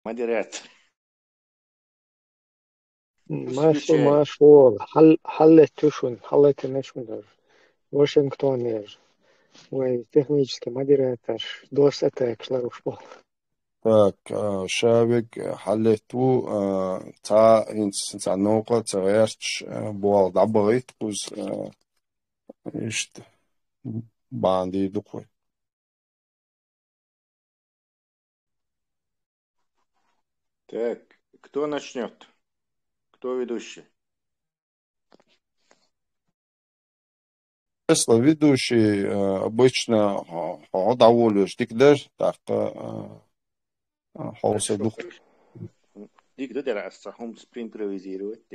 مодерация. Пусть включает. مشهور حلت نشون Вашингтонер, технический модератор, دوست اتاك شلروش بول. Так, шавик حلتو تا инц نوقة تغيرش بوال دعبغيت بوز إشت باندي دقوي. Так, кто начнет? Кто ведущий? Если ведущий обычно довольный тикдер, так холса дух. Дик да дераса, хом спримпровизировать.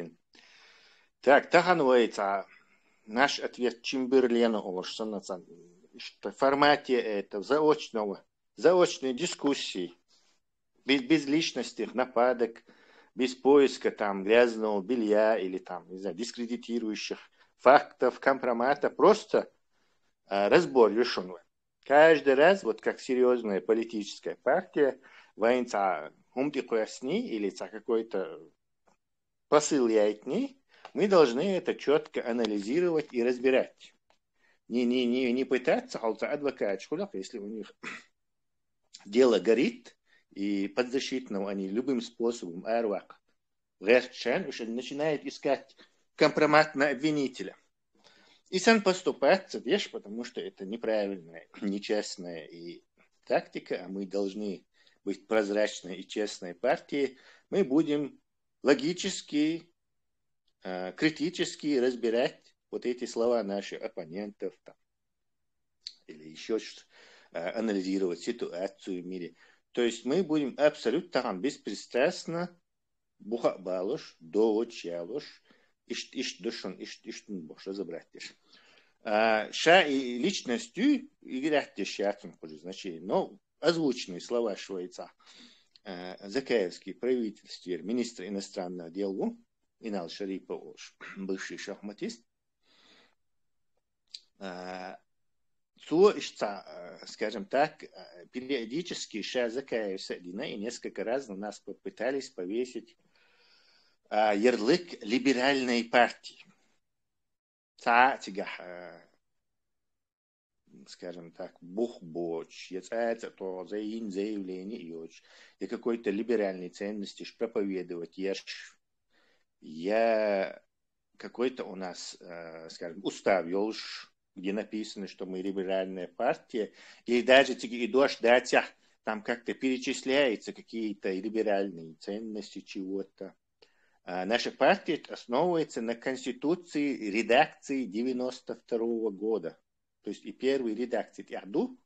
Так, тахануэйца. Наш ответ Чимберлена Олшсона в формате это заочной дискуссии, без личностных нападок, без поиска там грязного белья или там, не знаю, дискредитирующих фактов, компромата, просто разбор решенного. Каждый раз, вот как серьезная политическая партия, воинца умтикуясни или какой-то посыл яйтни, мы должны это четко анализировать и разбирать. Не пытаться адвокат, если у них дело горит, и подзащитного они любым способом арвак уже начинает искать компромат на обвинителя. И сам поступаться, видишь, потому что это неправильная, нечестная и тактика, а мы должны быть прозрачной и честной партией. Мы будем логически, критически разбирать вот эти слова наших оппонентов там, или еще что-то, анализировать ситуацию в мире. То есть мы будем абсолютно беспристрастно бухабалуш, доочалуш, иштдушон, иштун бош, разобрать. Ша и личностью играть шатун хуже значение. Но озвученные слова швейца Закаевский правительстве, министр иностранных дел Инал Шарипов, бывший шахматист, скажем так, периодически Ша Закаев Садина и несколько раз на нас попытались повесить ярлык либеральной партии. Скажем так, бух-боч, это то заявление йоч, и какой-то либеральной ценности проповедовать. Я какой-то у нас, скажем, устав ёлш, где написано, что мы либеральная партия, или даже и дождь датя, там как-то перечисляются какие-то либеральные ценности чего-то. Наша партия основывается на Конституции редакции 92 года. То есть и первой редакции Тяду,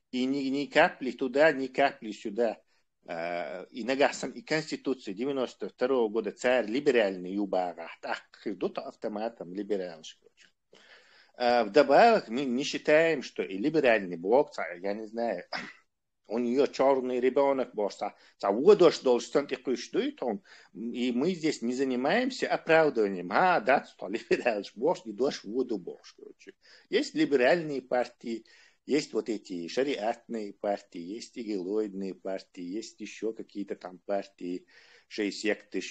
и ни капли туда, ни капли сюда. И нагасам и Конституции 92 года царь либеральный юбара. Так, идут автоматом либеральный. Вдобавок мы не считаем, что и либеральный блок, я не знаю, у нее черный ребенок, и мы здесь не занимаемся оправдыванием. Да, что либеральный блок, не дождь воду блок. Есть либеральные партии, есть вот эти шариатные партии, есть игилоидные партии, есть еще какие-то там партии, 6 секты.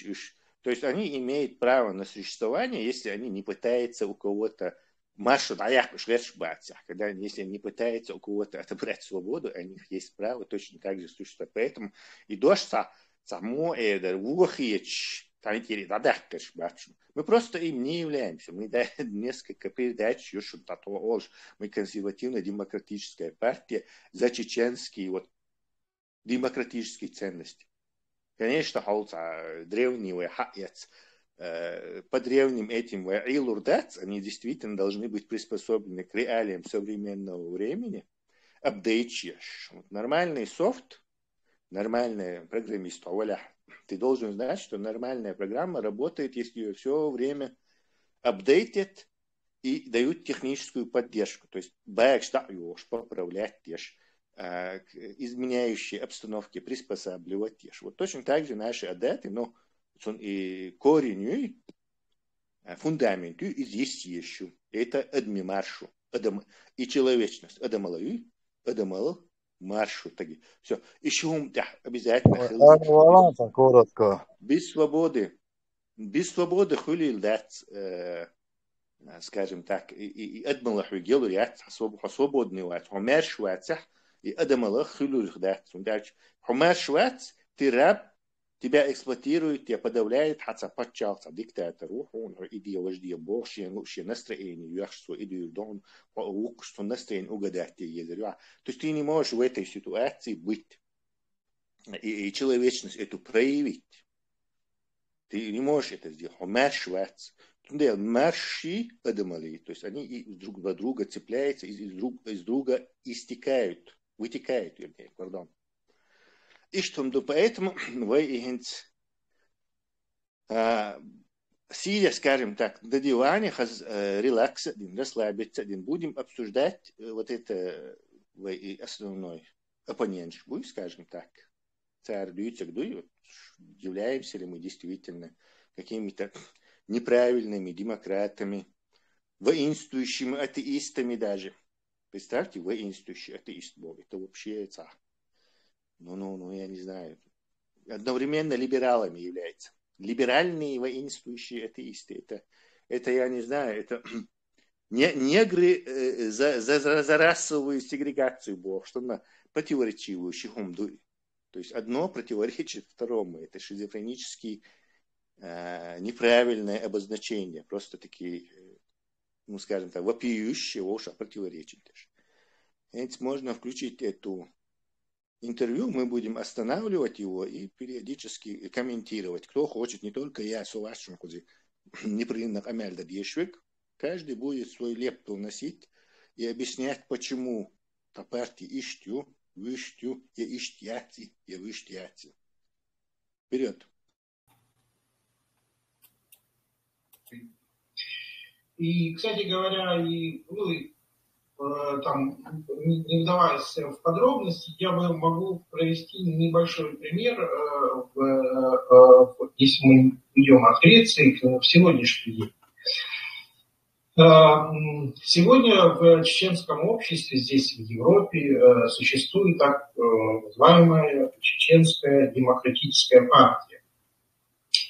То есть они имеют право на существование, если они не пытаются у кого-то маршрут, когда если не пытаются у кого-то отобрать свободу, у них есть право точно так же существовать. Поэтому и дождь само это мы просто им не являемся. Мы несколько передач, мы консервативно-демократическая партия за чеченские вот демократические ценности. Конечно, древние хаяц по древним этим илурдац, они действительно должны быть приспособлены к реалиям современного времени. Апдейтчеш. Нормальный софт, нормальный программист, ты должен знать, что нормальная программа работает, если ее все время апдейтят и дают техническую поддержку. То есть поправлять изменяющие обстановки, приспосабливать. Вот точно так же наши адаты, но и коренью, фундаменту есть еще. Это адмимаршу, и человечность. Адамалаю, адамал, маршу таги. Все. Еще обязательно Ладно, коротко. без свободы хулил дать, скажем так, и адмалах вигелу ряд свободный ват, хомер швацах, и адмалах хулил дать. Хомер швац, ты раб, тебя эксплуатирует, тебя подавляет, хаца подчался диктатор, он идеология богшие, лучшее настроение, яхшство идею дом, что настроение угадать тебе. То есть ты не можешь в этой ситуации быть и человечность эту проявить. Ты не можешь это сделать. Хомер швац. Марши адамали, то есть они друг на друга цепляются, из друга истекают, вытекают, вернее, пардон. И что поэтому вы сидя, скажем так, на диване, релакса, расслабиться, будем обсуждать вот это основной оппонент, скажем так, царь Дюйцек, являемся ли мы действительно какими-то неправильными демократами, воинствующими атеистами даже. Представьте, воинствующий атеист Бог. Это вообще я не знаю. Одновременно либералами является. Либеральные воинствующие атеисты. Это я не знаю, это негры за расовую сегрегацию Бог, что на противоречивую шихумдуй. То есть одно противоречит второму. Это шизофренический неправильное обозначение, просто такие, скажем так, вопиющие, противоречит даже. Ведь можно включить эту интервью, мы будем останавливать его и периодически комментировать. Кто хочет, не только я, Сувашченко, непринятых Амельда Дешвик, каждый будет свой лепту вносить и объяснять, почему та партия иштю, выштю, и иштяти, и выштяти. Вперед! И, кстати говоря, там, не вдаваясь в подробности, я могу провести небольшой пример, если мы идем от Греции в сегодняшний день. Сегодня в чеченском обществе, здесь в Европе, существует так называемая Чеченская демократическая партия.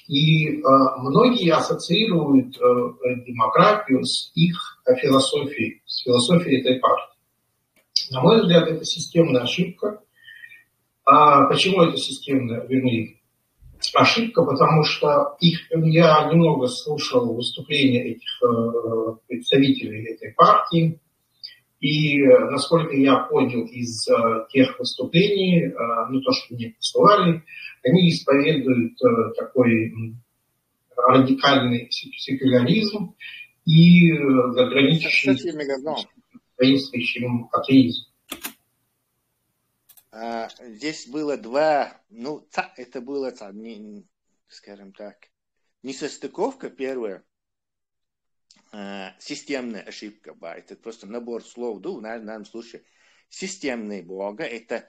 И многие ассоциируют демократию с их философией, с философией этой партии. На мой взгляд, это системная ошибка. Почему это системная, ошибка? Потому что я немного слушал выступления этих представителей этой партии. И насколько я понял из тех выступлений, то, что мне присылали, они исповедуют такой радикальный секуляризм и граничащий воинствующим атеизм. Здесь было два, это было, скажем так, несостыковка первая, системная ошибка, это просто набор слов, в данном случае системный Бога, это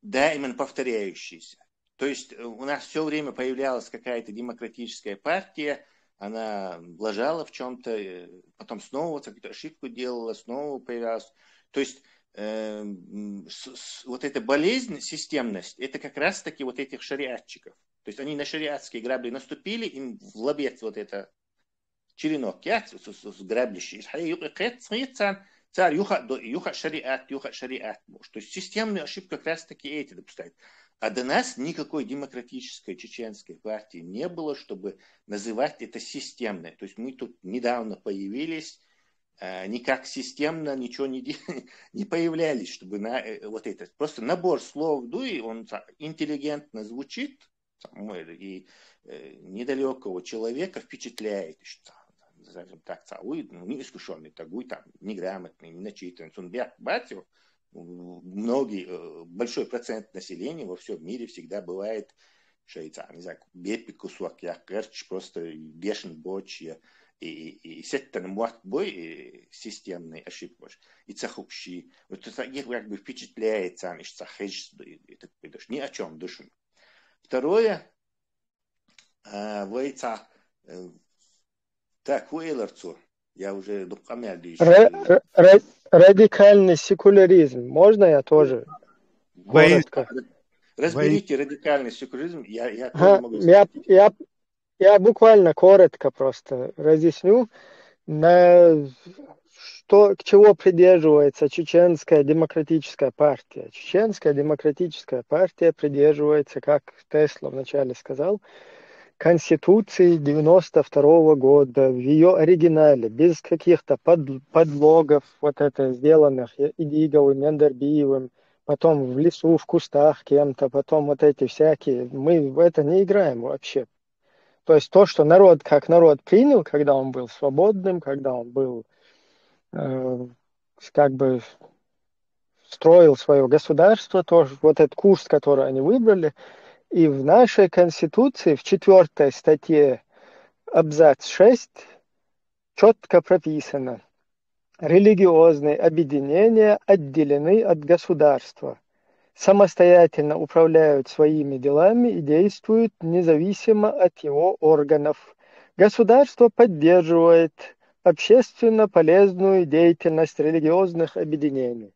именно повторяющийся. То есть у нас все время появлялась какая-то демократическая партия, она блажала в чем-то, потом снова какую-то ошибку делала, снова появлялась. То есть вот эта болезнь, системность, это как раз-таки вот этих шариатчиков. То есть они на шариатские грабли наступили, им в лобец вот это черенок, с граблящей. Царь юха шариат. То есть системные ошибки как раз-таки эти допускают. А до нас никакой демократической чеченской партии не было, чтобы называть это системной. То есть мы тут недавно появились, никак системно ничего не появлялись, чтобы вот это. Просто набор слов, он интеллигентно звучит, и недалекого человека впечатляет, что, скажем так, неискушенный, неграмотный, неначитанный. Он батю, большой процент населения во всем мире всегда бывает, что не знаю, бепи кусок, просто бешен бочья, и сеттен муат бой системный ошибка. И цахупщи. Вот это как бы впечатляет сам, что цахэж, ни о чем душу. Второе, войца, так, Уэйлерцу, я уже радикальный секуляризм. Можно я тоже? коротко. Разберите радикальный секуляризм, я тоже Ага, могу... я буквально коротко просто разъясню, к чего придерживается Чеченская демократическая партия. Чеченская демократическая партия придерживается, как Тесла вначале сказал, Конституции 92 года в ее оригинале, без каких-то подлогов, вот это сделанных Идиговым, Яндарбиевым, потом в лесу, в кустах кем-то, потом вот эти всякие. Мы в это не играем вообще. То есть то, что народ как народ принял, когда он был свободным, когда он был как бы строил свое государство, тоже вот этот курс, который они выбрали. И в нашей Конституции, в 4 статье, абзац 6, четко прописано: религиозные объединения отделены от государства, самостоятельно управляют своими делами и действуют независимо от его органов. Государство поддерживает общественно полезную деятельность религиозных объединений.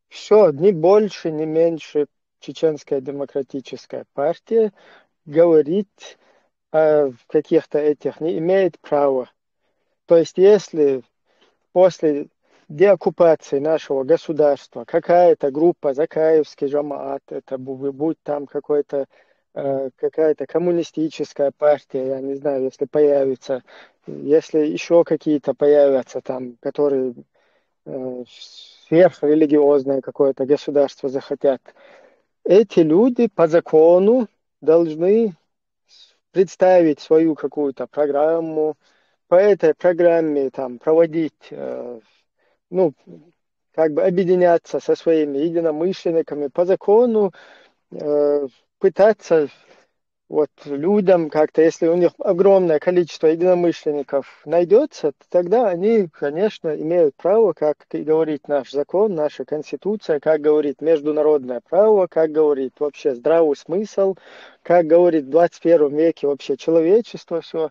Все, ни больше, ни меньше Чеченская демократическая партия говорить о каких-то этих не имеет права. То есть если после деоккупации нашего государства какая-то группа, Закаевский Жамаат, это будь там какая-то коммунистическая партия, я не знаю, если появится, если еще какие-то появятся там, которые сверхрелигиозное какое-то государство захотят, эти люди по закону должны представить свою какую-то программу, по этой программе там проводить, ну, как бы объединяться со своими единомышленниками, по закону пытаться вот людям как-то, если у них огромное количество единомышленников найдется, тогда они, конечно, имеют право, как говорит наш закон, наша конституция, как говорит международное право, как говорит вообще здравый смысл, как говорит в 21 веке вообще человечество, все.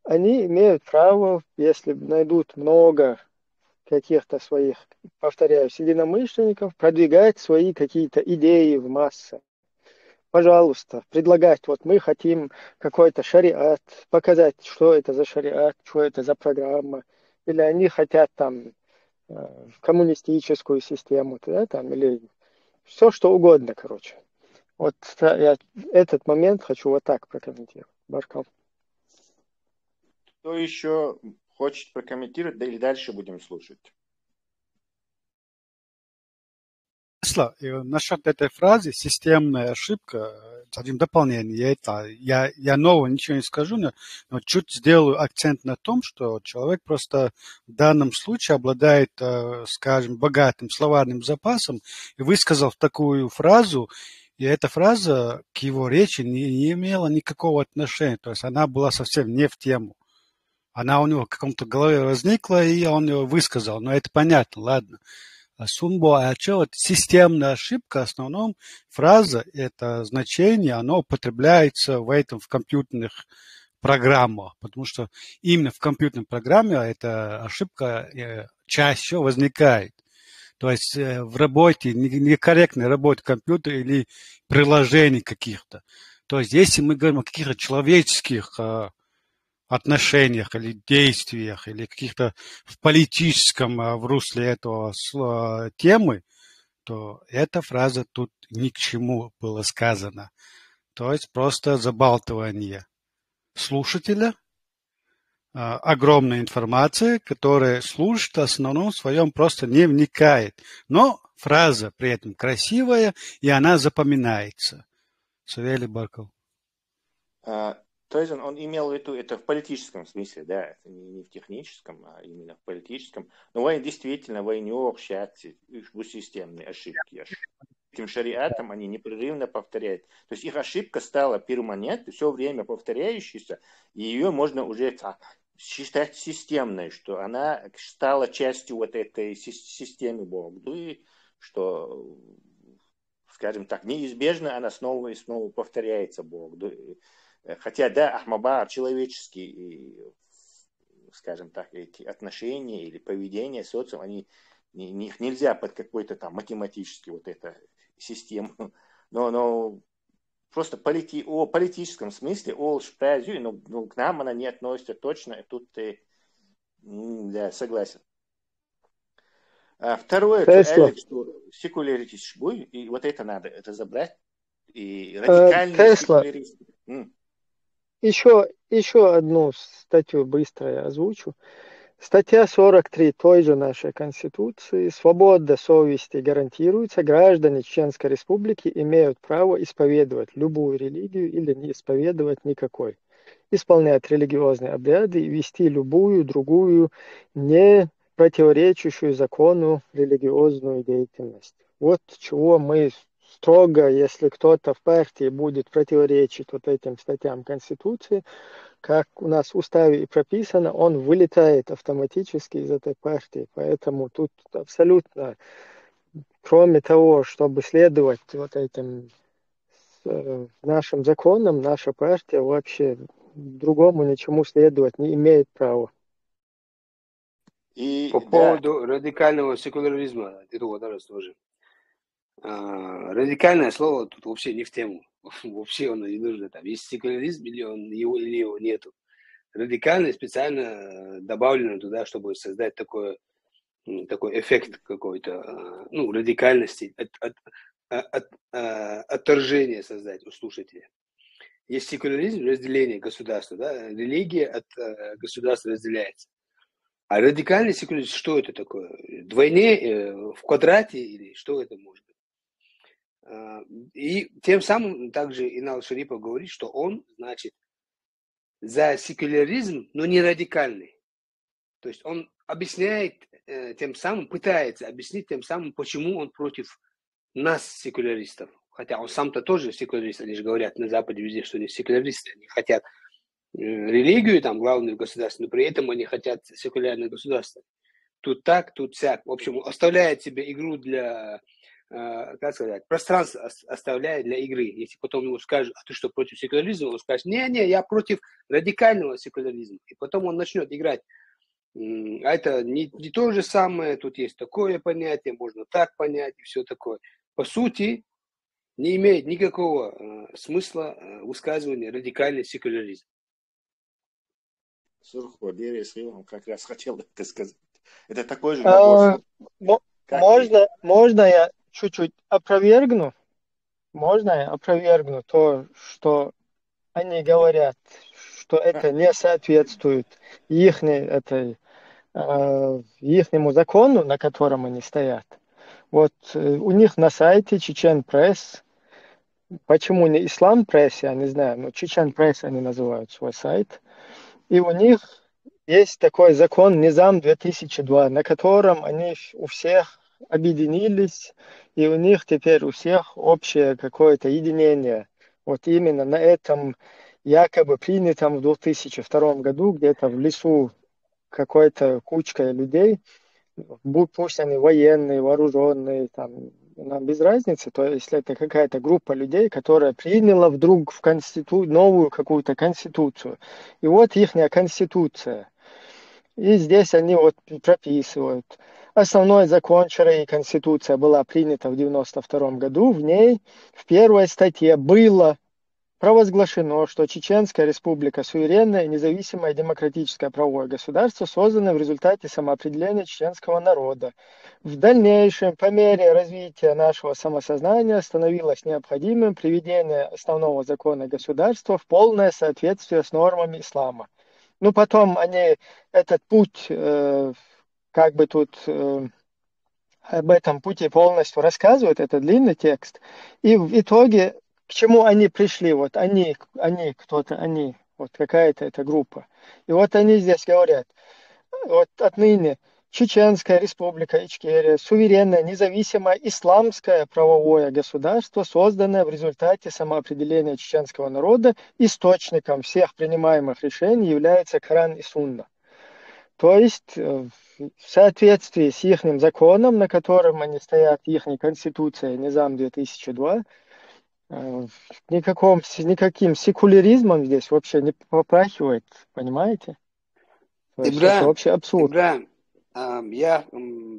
Они имеют право, если найдут много каких-то своих, повторяюсь, единомышленников, продвигать свои какие-то идеи в массы. Пожалуйста, предлагать, вот мы хотим какой-то шариат, показать, что это за шариат, что это за программа, или они хотят там коммунистическую систему, да, там, или все что угодно, короче. Вот я этот момент хочу вот так прокомментировать. Баркал. Кто еще хочет прокомментировать, да или дальше будем слушать? Насчет этой фразы «системная ошибка», один дополнение, я нового ничего не скажу, но чуть сделаю акцент на том, что человек просто в данном случае обладает, скажем, богатым словарным запасом и высказал такую фразу, и эта фраза к его речи не имела никакого отношения, то есть она была совсем не в тему. Она у него в каком-то голове возникла, и он ее высказал, но это понятно, ладно. Сунбо Ачо, системная ошибка, в основном фраза, это значение, оно употребляется в компьютерных программах, потому что именно в компьютерной программе эта ошибка чаще возникает. То есть в работе, некорректной работе компьютера или приложений каких-то. То есть если мы говорим о каких-то человеческих отношениях или действиях, или каких-то в политическом в русле этого темы, то эта фраза тут ни к чему была сказана. То есть просто забалтывание слушателя, огромная информация, которая слушатель в основном своем просто не вникает. Но фраза при этом красивая, и она запоминается. Савелий Барков. То есть он имел в виду это в политическом смысле, да, это не в техническом, а именно в политическом. Но войны действительно войнёк, системные ошибки. Этим шариатом они непрерывно повторяют. То есть их ошибка стала перманентной, все время повторяющейся, и ее можно уже считать системной, что она стала частью вот этой системы Богды, что, скажем так, неизбежно она снова и снова повторяется Богду. Хотя, да, Ахмабар человеческие, скажем так, эти отношения или поведение социума, их нельзя под какой-то там математический вот это систему. Но просто о политическом смысле, о шпрязю, но к нам она не относится точно, и тут ты, да, согласен. Второе, что секуляризм, и вот это надо разобрать, и радикальный секуляризм. Еще одну статью быстро я озвучу. Статья 43 той же нашей Конституции. Свобода совести гарантируется. Граждане Чеченской Республики имеют право исповедовать любую религию или не исповедовать никакой. Исполнять религиозные обряды и вести любую другую, не противоречащую закону религиозную деятельность. Вот чего мы строго, если кто-то в партии будет противоречить вот этим статьям Конституции, как у нас в уставе и прописано, он вылетает автоматически из этой партии. Поэтому тут абсолютно, кроме того, чтобы следовать вот этим нашим законам, наша партия вообще другому ничему следовать не имеет права. По поводу радикального секуляризма, это раз тоже. Радикальное слово тут вообще не в тему. Вообще оно не нужно. Там есть секуляризм или его нету. Радикальное специально добавлено туда, чтобы создать такой эффект какой-то, радикальности, отторжения создать у слушателя. Есть секуляризм, разделение государства, да? Религия от государства разделяется. А радикальный секуляризм, что это такое? Двойне в квадрате или что это может быть? И тем самым также Инал Шарипов говорит, что он, значит, за секуляризм, но не радикальный. То есть он объясняет тем самым, пытается объяснить тем самым, почему он против нас, секуляристов. Хотя он сам-то тоже секулярист. Они же говорят на Западе везде, что они секуляристы. Они хотят религию, там, главную в государстве, но при этом они хотят секулярное государство. Тут так, тут сяк. В общем, оставляет себе игру для, пространство оставляет для игры. Если потом ему скажут, а ты что, против секуляризма? Он скажет, не, я против радикального секуляризма. И потом он начнет играть. А это не то же самое, тут есть такое понятие, можно так понять и все такое. По сути, не имеет никакого смысла высказывания радикальный секуляризм. Он как раз хотел это сказать. Это такой же набор. Можно я чуть-чуть опровергну? Можно я опровергну то, что они говорят, что это не соответствует ихнему закону, на котором они стоят. Вот у них на сайте Чечен Пресс, почему не Ислам Пресс, я не знаю, но Чечен Пресс они называют свой сайт. И у них есть такой закон Низам 2002, на котором они у всех объединились, и у них теперь у всех общее какое-то единение. Вот именно на этом якобы принятом в 2002 году где-то в лесу какой-то кучкой людей, пусть они военные, вооруженные, там, нам без разницы, то есть это какая-то группа людей, которая приняла вдруг в новую какую-то конституцию. И вот ихняя конституция. И здесь они вот прописывают. Основной закон ШРИ, конституция была принята в 1992 году. В ней в первой статье было провозглашено, что Чеченская республика суверенное, независимое демократическое правовое государство, созданное в результате самоопределения чеченского народа. В дальнейшем, по мере развития нашего самосознания, становилось необходимым приведение основного закона государства в полное соответствие с нормами ислама. Ну, потом они этот путь, об этом пути полностью рассказывают, это длинный текст, и в итоге к чему они пришли? Вот они, вот какая-то эта группа. И вот они здесь говорят, вот отныне Чеченская республика Ичкерия, суверенное, независимое исламское правовое государство, созданное в результате самоопределения чеченского народа, источником всех принимаемых решений является Коран и Сунна. То есть в соответствии с их законом, на котором они стоят, их конституция Низам 2002, никаким секуляризмом здесь вообще не попахивает, понимаете? Ибрахим, это вообще абсурд. Ибрахим, Я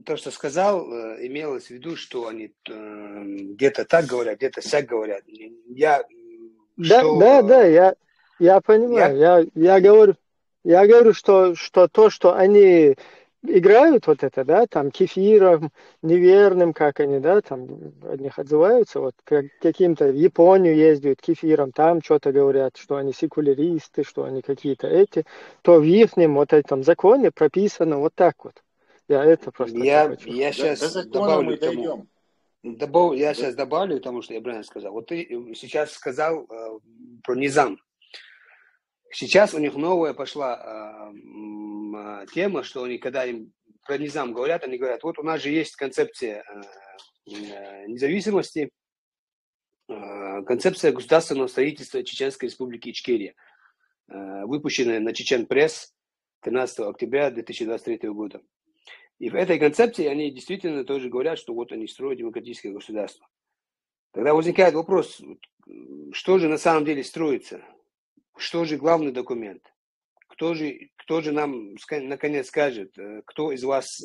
то, что сказал, имелось в виду, что они где-то так говорят, где-то сяк говорят. Я понимаю. Я говорю, что то, что они играют вот это, да, там кефиром, неверным, как они, да, там от них отзываются, вот каким-то в Японию ездят кефиром, там что-то говорят, что они секуляристы, что они какие-то эти, то в их вот этом законе прописано вот так вот. Я это просто Я хочу. сейчас добавлю к тому. Я сейчас добавлю, потому что я правильно сказал. Вот ты сейчас сказал про низам. Сейчас у них новая пошла тема, что они, когда им про низам говорят, они говорят, вот у нас же есть концепция независимости, концепция государственного строительства Чеченской Республики Ичкерия, выпущенная на Чечен Пресс 13 октября 2023 года. И в этой концепции они действительно тоже говорят, что вот они строят демократическое государство. Тогда возникает вопрос, что же на самом деле строится? Что же главный документ? Кто же нам наконец скажет, кто из вас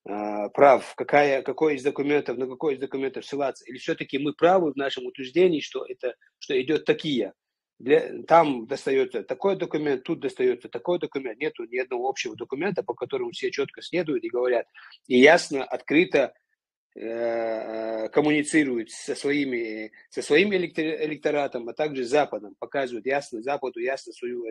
прав, какой из документов, на какой из документов ссылаться? Или все-таки мы правы в нашем утверждении, что идет такие? Там достается такой документ, тут достается такой документ. Нету ни одного общего документа, по которому все четко следуют и говорят. И ясно, открыто коммуницируют со своим электоратом, а также с Западом, показывают Западу ясно свою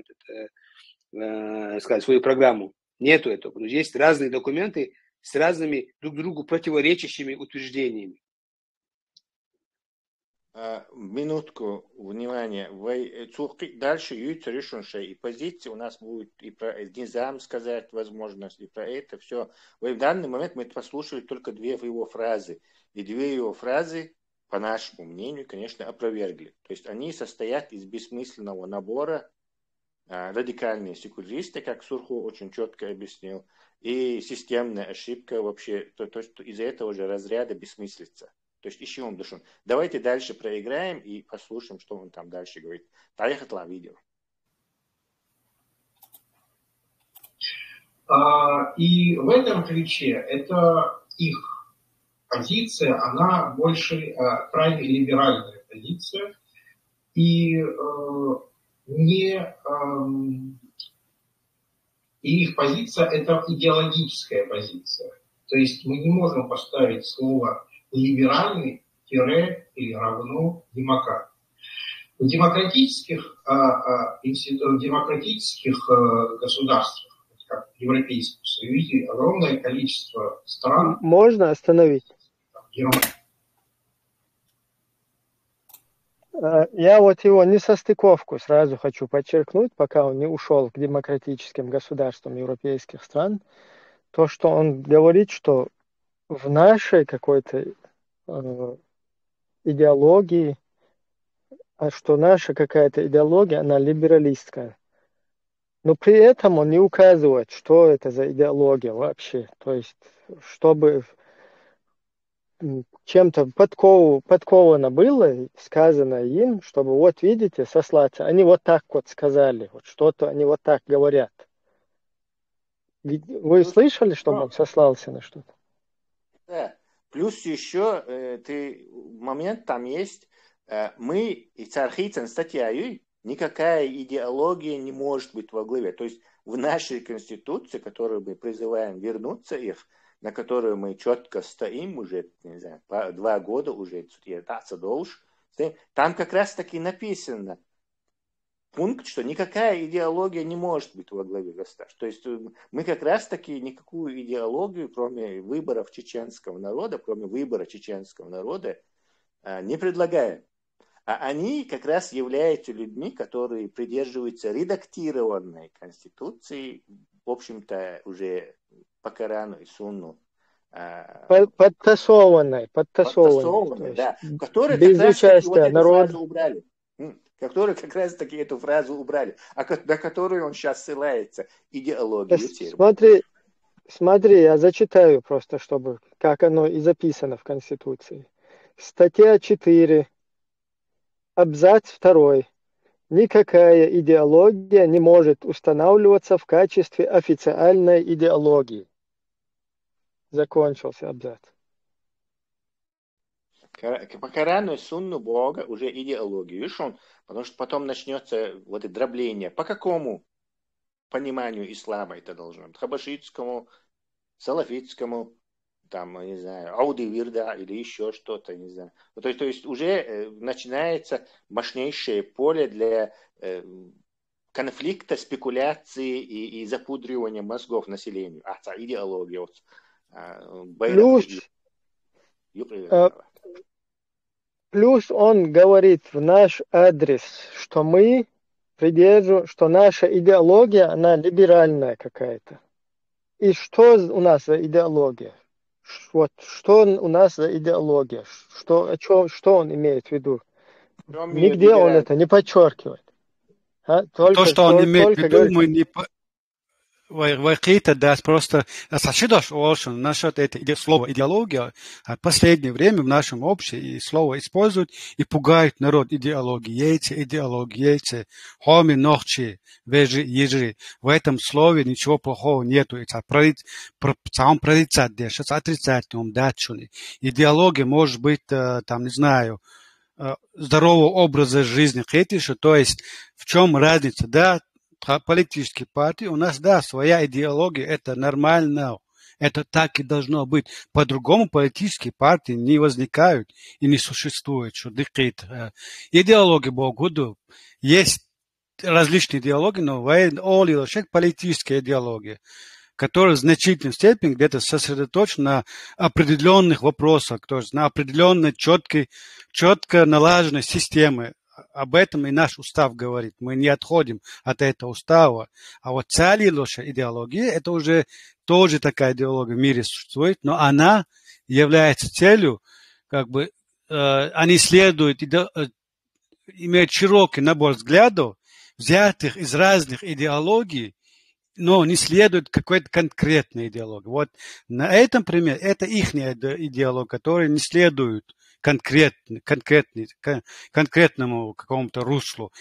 программу. Нету этого. Есть разные документы с разными друг другу противоречащими утверждениями. Минутку внимания. Дальше юйца решеншая. И позиции у нас будет и про низам сказать возможность, и про это все. В данный момент мы послушали только две его фразы. И две его фразы, по нашему мнению, конечно, опровергли. То есть они состоят из бессмысленного набора радикальные секуляристы, как Сурху очень четко объяснил, и системная ошибка вообще, то что из-за этого же разряда бессмыслица. То есть ищем душу. Давайте дальше проиграем и послушаем, что он там дальше говорит. Поехали видео. И в этом ключе это их позиция, она больше крайне либеральная позиция. И их позиция это идеологическая позиция. То есть мы не можем поставить слово либеральный или равно демократ. В демократических государствах, как в Европейском Союзе, огромное количество стран. Можно остановить? Я вот его несостыковку сразу хочу подчеркнуть, пока он не ушел к демократическим государствам европейских стран. То, что он говорит, что в нашей какой-то идеологии, что наша какая-то идеология, она либералистская. Но при этом он не указывает, что это за идеология вообще. То есть, чтобы чем-то подковано было, сказано им, чтобы вот видите, сослаться. Они вот так вот сказали, вот что-то они вот так говорят. Вы слышали, что он сослался на что-то? Да. Плюс еще момент там есть. Мы и цархийцам статьей никакая идеология не может быть во главе. То есть в нашей конституции, которую мы призываем вернуться их, на которую мы четко стоим уже, не знаю, 2 года уже, там как раз таки написано пункт, что никакая идеология не может быть во главе государства. То есть мы как раз таки никакую идеологию, кроме выборов чеченского народа, не предлагаем. А они как раз являются людьми, которые придерживаются редактированной конституции, в общем-то, уже по Корану и Сунну. Подтасованной, да. Которые без как раз участия вот народа. эту фразу убрали. Которые как раз таки эту фразу убрали, на которую он сейчас ссылается. Идеологию. Смотри, я зачитаю просто, чтобы, как оно и записано в Конституции. Статья 4, абзац 2. Никакая идеология не может устанавливаться в качестве официальной идеологии. закончился абзац. По Корану и Сунну Бога уже идеологию. Видишь, потому что потом начнется вот это дробление. По какому пониманию ислама это должно быть? Хабашитскому, салафитскому, там, не знаю, Ауди-Вирда или еще что-то, не знаю. То есть уже начинается мощнейшее поле для конфликта, спекуляции и запудривания мозгов населению. Идеология. Плюс он говорит в наш адрес, что мы придерживаем, что наша идеология, она либеральная какая-то. И что у нас за идеология? Вот что у нас за идеология? Что он имеет в виду? Нигде он это не подчеркивает. То, что он имеет в виду, мы не... Да, просто сочетаешь насчет этого слова идеология. В последнее время в нашем обществе слово используют и пугают народ идеологией. Хоми нохчи, вежи, ежи. В этом слове ничего плохого нету. Это сам прорицать, сейчас отрицательным датчуни. Идеология может быть, там, не знаю, здорового образа жизни. То есть в чем разница, да? Политические партии, у нас, да, своя идеология, это нормально, это так и должно быть. По-другому политические партии не возникают и не существуют. Идеология Богу, есть различные идеологии, но политическая идеология, которая в значительной степени где-то сосредоточена на определенных вопросах, то есть на определенной четко налаженной системе. Об этом и наш устав говорит. Мы не отходим от этого устава. А вот целилоша идеология, это уже тоже такая идеология в мире существует, но она является целью, они следуют, имеют широкий набор взглядов, взятых из разных идеологий, но не следует какой-то конкретной идеологии. Вот на этом примере, это их идеология, которая не следует конкретному какому-то руслу.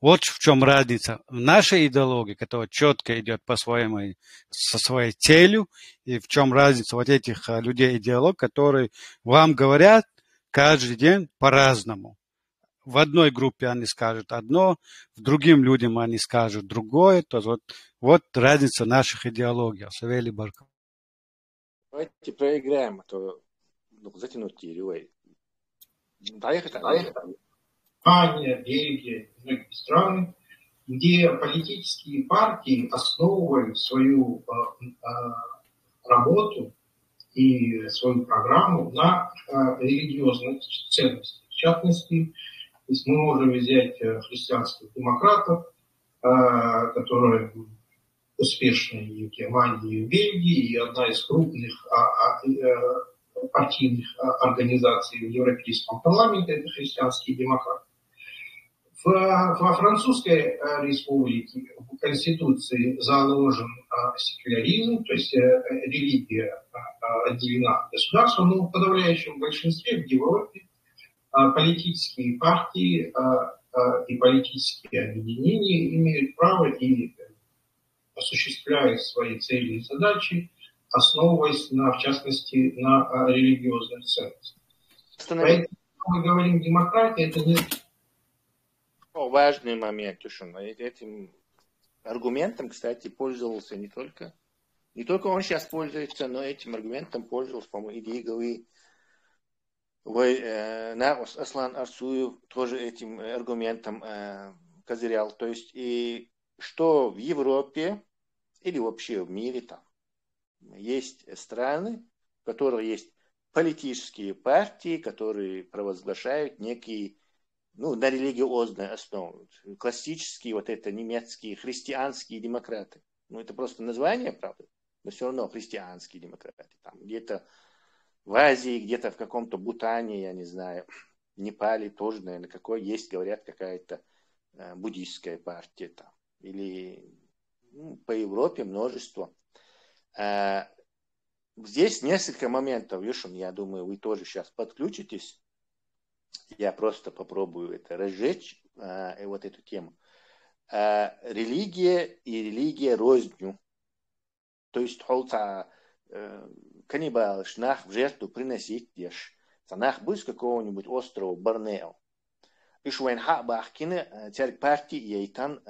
Вот в чем разница. Наша идеология, которая четко идет по-своему со своей целью, и в чем разница вот этих людей идеологов, которые вам говорят каждый день по-разному. В одной группе они скажут одно, в другим людям они скажут другое. То есть вот разница наших идеологий. Давайте проиграем, а то затянуть теорию. Поехали. Испания, Бельгия, многие страны, где политические партии основывают свою работу и свою программу на религиозных ценностях. В частности, мы можем взять христианских демократов, которые успешны и в Германии, и в Бельгии, и одна из крупных партийных организаций в Европейском парламенте – это христианские демократы. Во Французской республике в Конституции заложен секуляризм, то есть религия отделена от государства, но в подавляющем большинстве в Европе политические партии и политические объединения имеют право и осуществляют свои цели и задачи, основываясь, в частности, на религиозных ценностях. Поэтому, когда мы говорим демократия, это не... Важный момент, этим аргументом, кстати, пользовался не только он сейчас пользуется, но этим аргументом пользовался, по-моему, Идиговый. Аслан Арсуев тоже этим аргументом козырял. То есть, и что в Европе или вообще в мире там есть страны, в которых есть политические партии, которые провозглашают некие, на религиозной основе. Классические немецкие христианские демократы. Это просто название, правда, но все равно христианские демократы. Там где-то в Азии, где-то в каком-то Бутане, я не знаю, Непале тоже, наверное, есть, говорят, какая-то буддийская партия там. Или по Европе множество. Здесь несколько моментов, Юшин, я думаю, вы тоже сейчас подключитесь. Я просто попробую это разжечь, вот эту тему. Религия и религия рознью. То есть холца каннибал шнах в жертву приносить ешь. Санах быс какого-нибудь острова Борнео. И шуэн ха бахкины церк партии ейтан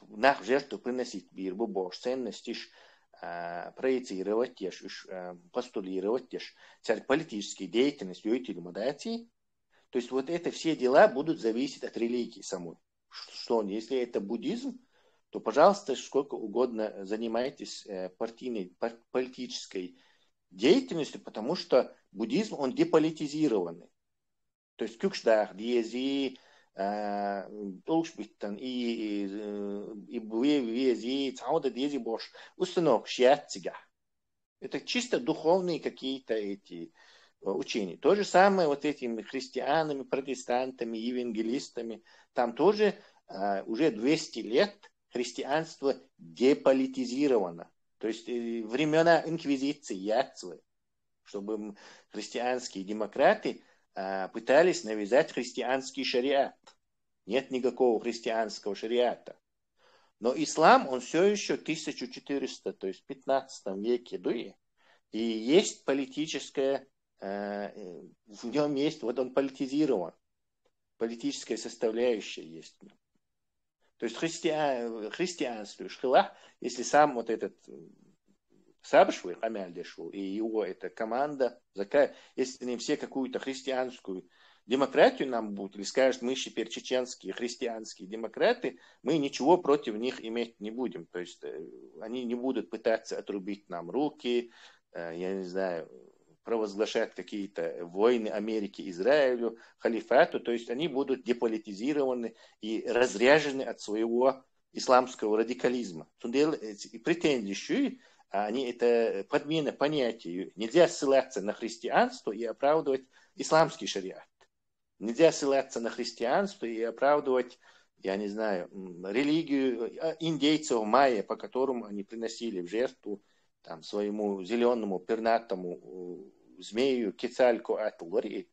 нах в жертву приносить бирбу бож ценность иш проецировать ешь, постулировать ешь церк политической деятельности юйтили модации. То есть вот это все дела будут зависеть от религии самой. Что если это буддизм, то, пожалуйста, сколько угодно занимайтесь партийной, политической деятельностью, потому что буддизм, он деполитизированный. То есть кюкшдах, диези, улшбиттан и буэвези, цауда диези бош, устанок шиатцига. Это чисто духовные какие-то эти учения. То же самое вот этими христианами, протестантами, евангелистами. Там тоже уже 200 лет христианство деполитизировано. То есть времена инквизиции, яцвы, чтобы христианские демократы пытались навязать христианский шариат. Нет никакого христианского шариата. Но ислам, он все еще 1400, то есть в 15 веке дуи. И есть политическое, в нем есть, вот он политизирован. Политическая составляющая есть. То есть христианство, шхилах, если сам вот этот Сабшвы, Амяльдешву и его эта команда, если они все какую-то христианскую демократию нам будут, или скажут, мы теперь чеченские христианские демократы, мы ничего против них иметь не будем. То есть они не будут пытаться отрубить нам руки, я не знаю, провозглашать какие-то войны Америки, Израилю, халифату. То есть они будут деполитизированы и разряжены от своего исламского радикализма. И претензии, они это подмена понятий. Нельзя ссылаться на христианство и оправдывать исламский шариат. Нельзя ссылаться на христианство и оправдывать, я не знаю, религию индейцев майя, по которым они приносили в жертву там, своему зеленому пернатому змею, кецальку, атлори,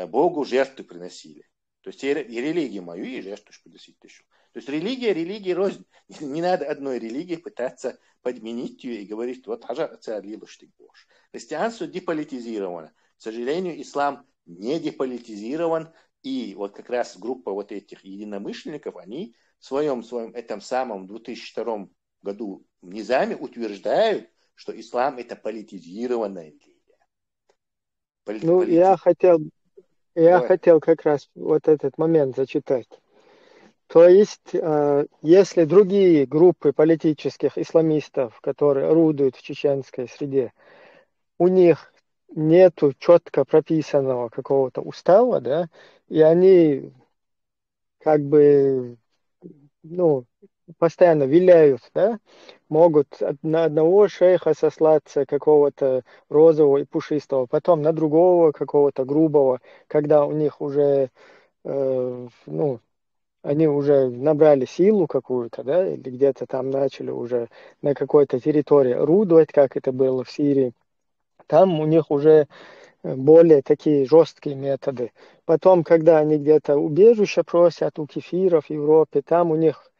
Богу жертву приносили. То есть и религию мою, и жертву приносить еще. То есть религия рознь. Не надо одной религии пытаться подменить ее и говорить, вот христианство деполитизировано. К сожалению, ислам не деполитизирован. И вот как раз группа вот этих единомышленников, они в своем этом самом 2002 году в Низаме утверждают, что ислам это политизированная религия. Ну, я хотел как раз вот этот момент зачитать. То есть, если другие группы политических исламистов, которые орудуют в чеченской среде, у них нету четко прописанного какого-то устава, да, и они как бы, ну, постоянно виляют, да, могут на одного шейха сослаться какого-то розового и пушистого, потом на другого какого-то грубого, когда у них уже, ну, они уже набрали силу какую-то, да, или где-то там начали уже на какой-то территории орудовать, как это было в Сирии. Там у них уже более такие жесткие методы. Потом, когда они где-то убежище просят у кефиров в Европе, там у них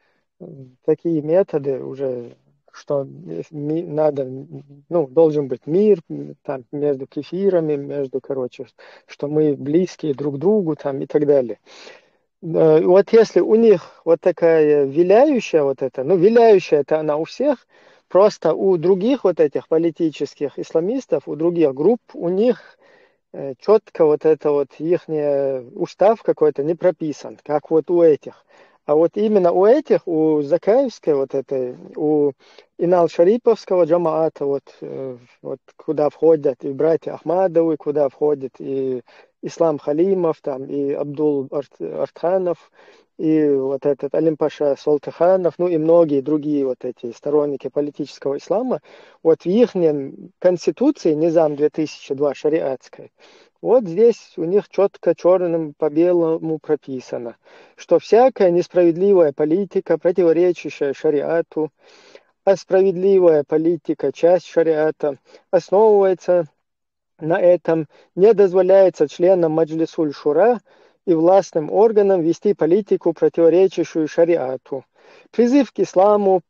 такие методы уже, что надо, ну, должен быть мир там между кефирами, между, короче, что мы близкие друг другу там и так далее. Вот если у них вот такая виляющая вот эта, ну, виляющая это она у всех, просто у других вот этих политических исламистов, у других групп, у них четко вот это вот их устав какой-то не прописан, как вот у этих. А вот именно у этих, у Закаевской вот этой, у Инал-Шариповского джамаата, вот куда входят и братья Ахмадовы, куда входят и Ислам Халимов, там, и Абдул Артханов, и вот этот Алим-Паша Солтыханов, ну и многие другие вот эти сторонники политического ислама, вот в их конституции, Низам 2002 шариатской, вот здесь у них четко черным по белому прописано, что всякая несправедливая политика, противоречащая шариату, а справедливая политика, часть шариата, основывается на этом, не дозволяется членам Маджлисуль-Шура и властным органам вести политику, противоречащую шариату. Призыв к исламу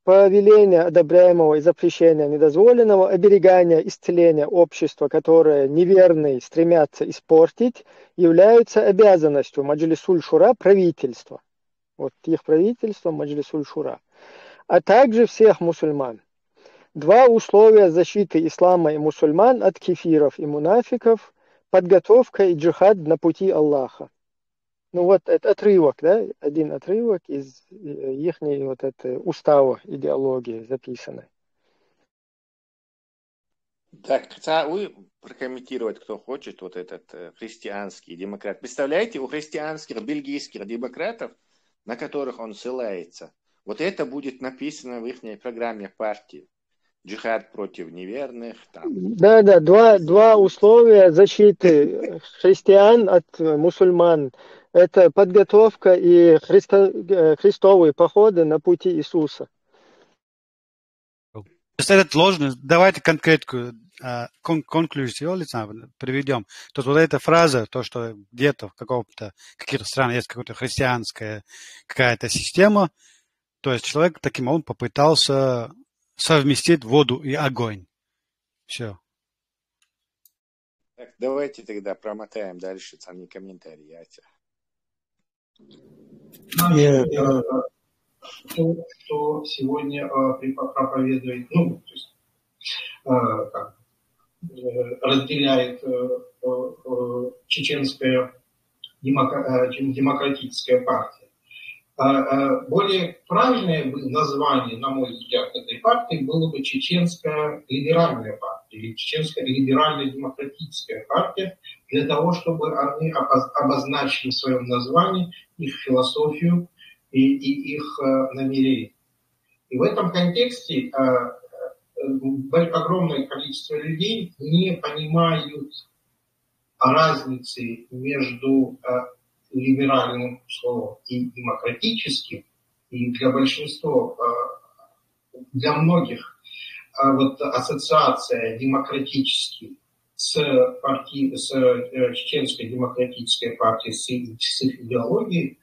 повеления одобряемого и запрещения недозволенного, оберегания, исцеления общества, которое неверные стремятся испортить, являются обязанностью Маджлисуль Шура, правительства. Вот их правительство Маджлисуль Шура. А также всех мусульман. Два условия защиты ислама и мусульман от кефиров и мунафиков: подготовка и джихад на пути Аллаха. Ну вот это отрывок, да, один отрывок из их вот этой устава идеологии записанной. Так, хотя вы прокомментировать, кто хочет, вот этот христианский демократ. Представляете, у христианских бельгийских демократов, на которых он ссылается, вот это будет написано в их программе партии. Джихад против неверных. Там. Да, два условия защиты христиан от мусульман. Это подготовка и христовые походы на пути Иисуса. Это ложно. Давайте конкретную конклюзию приведем. То есть вот эта фраза, то, что где-то в каких-то странах есть какая-то христианская какая-то система, то есть человек таким образом попытался совместить воду и огонь. Все. Так, давайте тогда промотаем дальше сами комментарии. Что сегодня проповедует, разделяет чеченская демократическая партия. Более правильное название, на мой взгляд, этой партии было бы чеченская либеральная партия или чеченская либеральная демократическая партия, для того, чтобы они обозначили в своем названии их философию и их намерения. И в этом контексте огромное количество людей не понимают разницы между либеральным словом и демократическим, и для большинства, для многих вот ассоциация демократический с чеченской демократической партией, с их идеологией,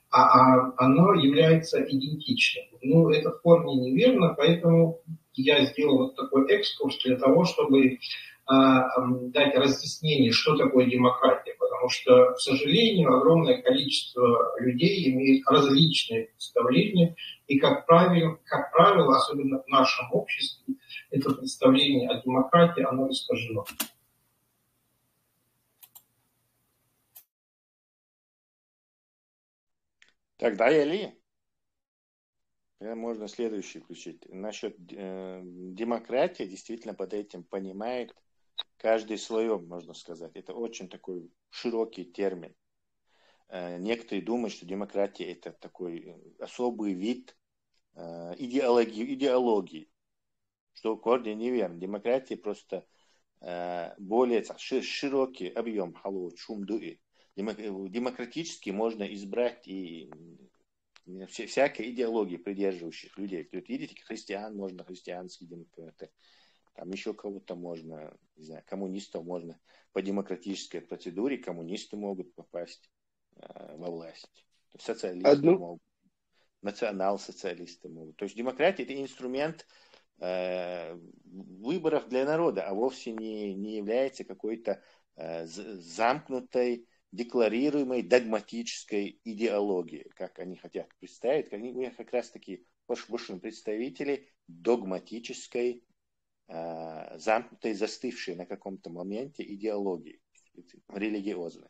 оно является идентичным. Ну, это в корне неверно, поэтому я сделал вот такой экскурс для того, чтобы дать разъяснение, что такое демократия, потому что, к сожалению, огромное количество людей имеет различные представления, и, как правило, особенно в нашем обществе, это представление о демократии, оно искажено. Тогда можно следующий включить. Насчет демократии действительно под этим понимает каждый слоем, можно сказать. Это очень такой широкий термин. Некоторые думают, что демократия это такой особый вид идеологии, что в корне неверно. Демократия просто более широкий объем демократически можно избрать и всякой идеологии придерживающих людей. Тут видите, христиан можно, христианские демократы. Там еще кого-то можно, не знаю, коммунистов можно по демократической процедуре, коммунисты могут попасть во власть. Социалисты могут, национал-социалисты могут. То есть демократия это инструмент выборов для народа, а вовсе не является какой-то замкнутой, декларируемой догматической идеологией, как они хотят представить. Они как раз таки большинство представителей догматической, замкнутой, застывшей на каком-то моменте идеологии религиозной.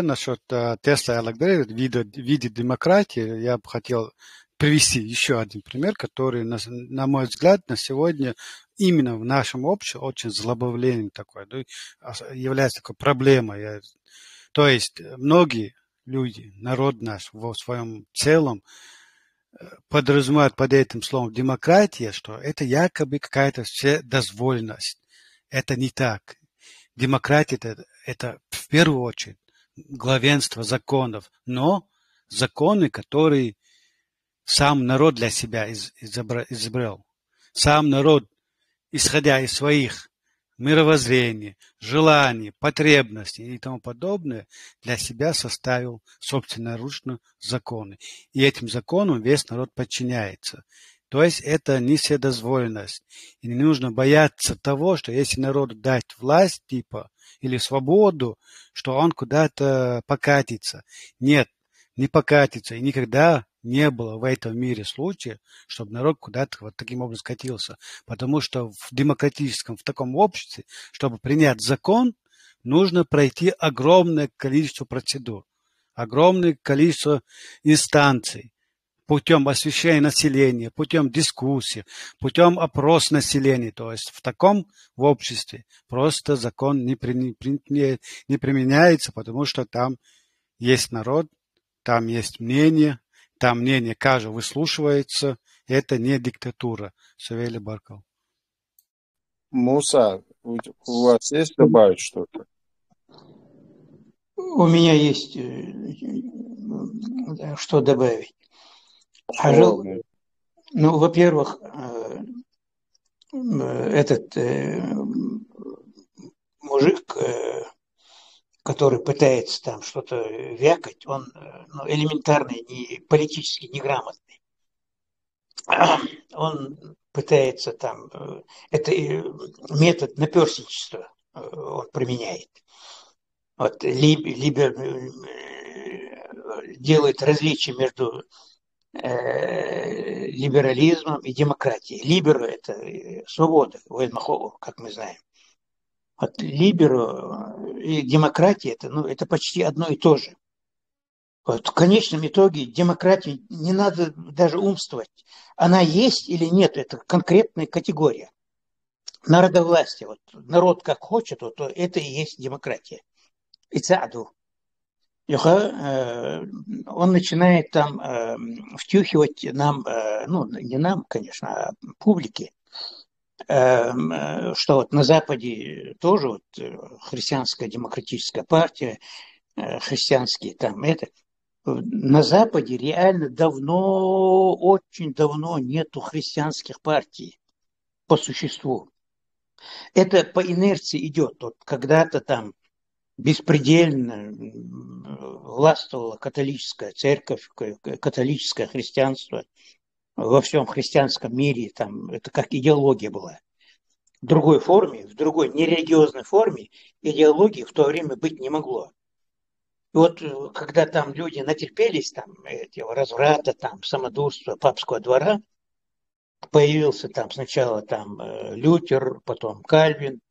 Насчет Тесла и Алагбери, виде демократии, я бы хотел привести еще один пример, который, на мой взгляд, на сегодня именно в нашем обществе очень злобавлением такой, является такой проблемой. То есть многие люди, народ наш в своем целом подразумевают под этим словом демократия, что это якобы какая-то вседозволенность. Это не так. Демократия это в первую очередь главенство законов, но законы, которые сам народ для себя изобрел. Сам народ, исходя из своих мировоззрение, желания, потребности и тому подобное, для себя составил собственноручно законы. И этим законам весь народ подчиняется. То есть это не вседозволенность. И не нужно бояться того, что если народу дать власть типа или свободу, что он куда-то покатится. Нет, не покатится. И никогда не было в этом мире случая, чтобы народ куда-то вот таким образом скатился. Потому что в демократическом, в таком обществе, чтобы принять закон, нужно пройти огромное количество процедур, огромное количество инстанций, путем освещения населения, путем дискуссий, путем опроса населения. То есть в таком в обществе просто закон не применяется, потому что там есть народ, там есть мнение, там мнение каждого выслушивается. Это не диктатура. Савелий Барков. Муса, у вас есть добавить что-то? У меня есть что добавить. Ну, во-первых, этот мужик, который пытается там что-то вякать, он элементарно политически неграмотный. Он пытается там, это метод наперстничества он применяет. Вот, делает различие между либерализмом и демократией. Либеру – это свобода, как мы знаем. Вот либеру и демократия – это почти одно и то же. Вот в конечном итоге демократии не надо даже умствовать. Она есть или нет – это конкретная категория. Народовластие. Вот народ как хочет, вот это и есть демократия. Ицаду. Он начинает там втюхивать нам, не нам, конечно, а публике, что вот на Западе тоже вот христианская демократическая партия, христианские там на Западе реально давно, очень давно нету христианских партий по существу. Это по инерции идет. Вот когда-то там беспредельно властвовала католическая церковь, католическое христианство во всем христианском мире. Там, это как идеология была. В другой форме, в другой нерелигиозной форме идеологии в то время быть не могло. И вот когда там люди натерпелись там, этого разврата, там, самодурства папского двора, появился там сначала там Лютер, потом Кальвин,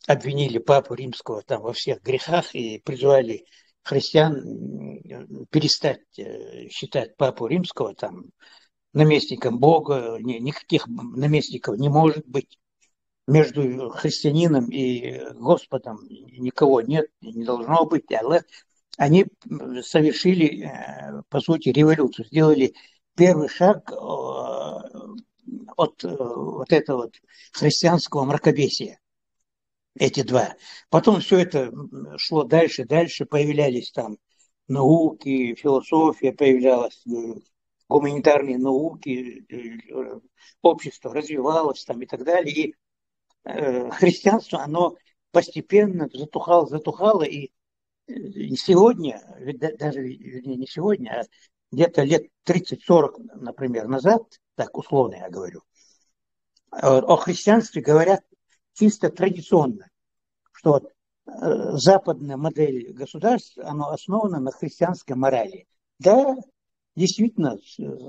обвинили папу римского там во всех грехах и призвали христиан перестать считать папу римского там наместником Бога. Никаких наместников не может быть. Между христианином и Господом никого нет, не должно быть. Они совершили, по сути, революцию, сделали первый шаг от вот этого вот христианского мракобесия. Эти два. Потом все это шло дальше, появлялись там науки, философия появлялась, гуманитарные науки, общество развивалось там и так далее. И христианство, оно постепенно затухало, и сегодня, даже не сегодня, а где-то лет 30-40, например, назад, так условно я говорю, о христианстве говорят чисто традиционно, что вот западная модель государства, она основана на христианской морали. Да, действительно,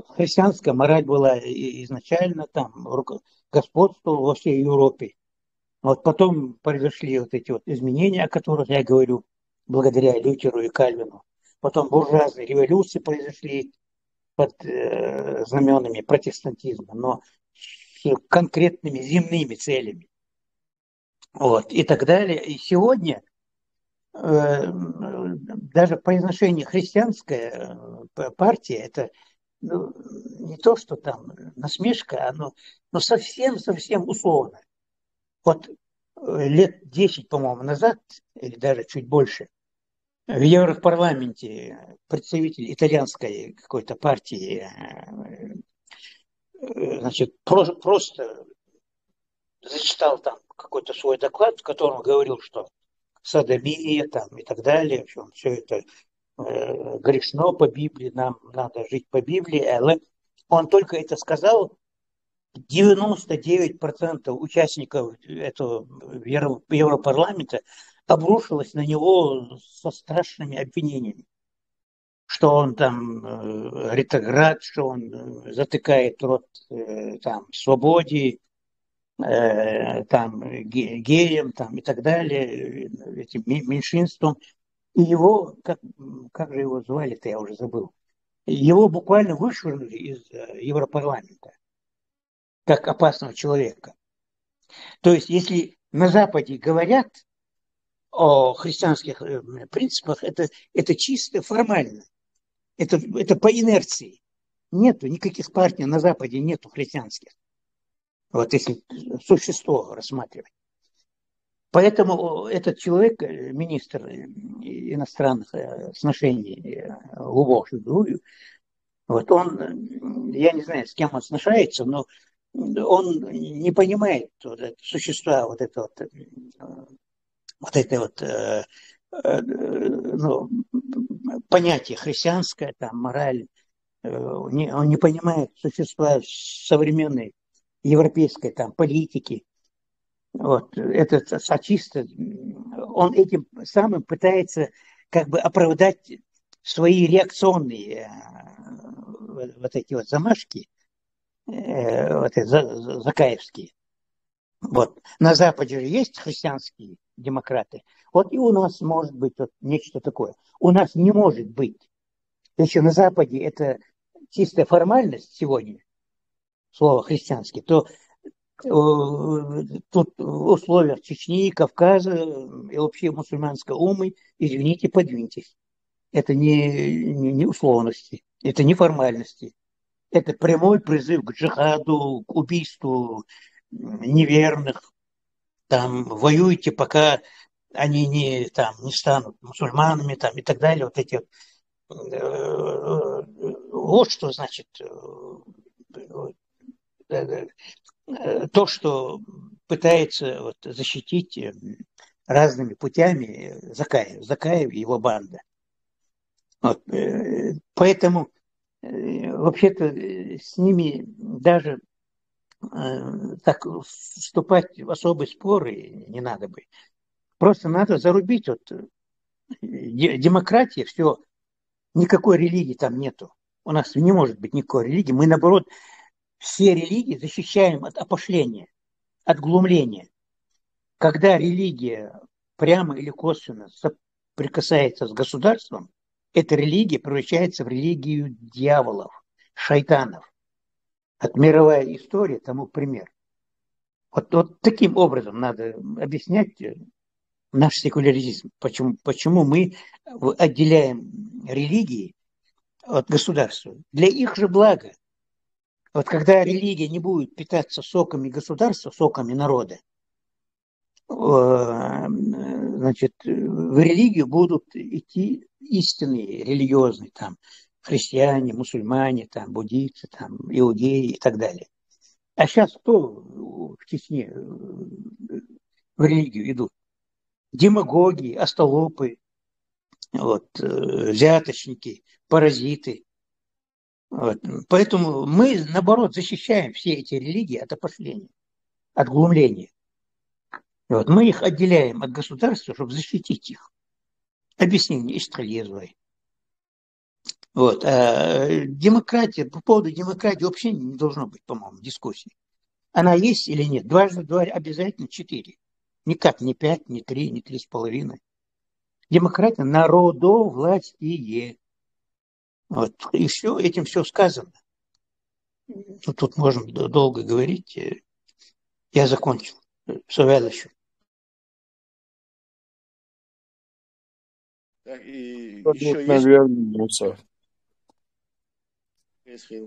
христианская мораль была изначально там, господствовала во всей Европе. Вот потом произошли вот эти вот изменения, о которых я говорю, благодаря Лютеру и Кальвину. Потом буржуазные революции произошли под знаменами протестантизма, но с конкретными земными целями. Вот, и так далее. И сегодня даже произношение христианская партия, это не то, что там насмешка, но совсем условно. Вот лет 10, по-моему, назад, или даже чуть больше, в Европарламенте представитель итальянской какой-то партии, значит, просто зачитал там какой-то свой доклад, в котором говорил, что содомия там и так далее, что все это грешно по Библии, нам надо жить по Библии. Але он только это сказал, 99% участников этого Европарламента обрушилось на него со страшными обвинениями, что он там ретроград, что он затыкает рот там свободе, там геям там, и так далее, этим меньшинством. И его, как же его звали-то, я уже забыл, его буквально вышвырнули из Европарламента как опасного человека. То есть, если на Западе говорят о христианских принципах, это чисто формально. Это по инерции. Нету никаких партий на Западе, нету христианских. Вот если существо рассматривать. Поэтому этот человек, министр иностранных отношений Лубов, вот он, я не знаю, с кем он сношается, но он не понимает существа вот это ну, понятие христианское, там, мораль. Он не понимает существа современной европейской там, политики. Вот, это сочисто. Он этим самым пытается как бы оправдать свои реакционные вот эти вот замашки, вот закаевские. Вот. На Западе же есть христианские демократы. Вот и у нас может быть вот нечто такое. У нас не может быть. Если на Западе это чистая формальность сегодня, слово христианский, то тут в условиях Чечни, Кавказа и вообще мусульманской умы, извините, подвиньтесь. Это не условности, это не формальности. Это прямой призыв к джихаду, к убийству неверных. Там воюйте, пока они не станут мусульманами там, и так далее. Вот эти вот что значит то, что пытается вот защитить разными путями Закаев и его банда. Вот. Поэтому вообще-то с ними даже так вступать в особые споры не надо бы. Просто надо зарубить вот демократия, все, никакой религии там нету. У нас не может быть никакой религии. Мы, наоборот, все религии защищаем от опошления, от глумления. Когда религия прямо или косвенно соприкасается с государством, эта религия превращается в религию дьяволов, шайтанов. От мировая история тому пример. Вот таким образом надо объяснять наш секуляризм. Почему мы отделяем религии от государства. Для их же блага. Вот когда религия не будет питаться соками государства, соками народа, значит, в религию будут идти истинные религиозные, там, христиане, мусульмане, там, буддийцы, там, иудеи и так далее. А сейчас кто в Чечне в религию идут? Демагоги, остолопы, вот, взяточники, паразиты. Вот. Поэтому мы, наоборот, защищаем все эти религии от опошления, от глумления. Вот. Мы их отделяем от государства, чтобы защитить их. Объяснение истрелезвой. Вот. А демократия, по поводу демократии вообще не должно быть, по-моему, дискуссии. Она есть или нет? Дважды два обязательно 4. Никак не 5, не 3, не 3,5. Демократия народовластие. Вот. И все, этим все сказано. Тут можем долго говорить. Я закончил. Следующий. Так, и Абсолютно еще есть... верно, Муса.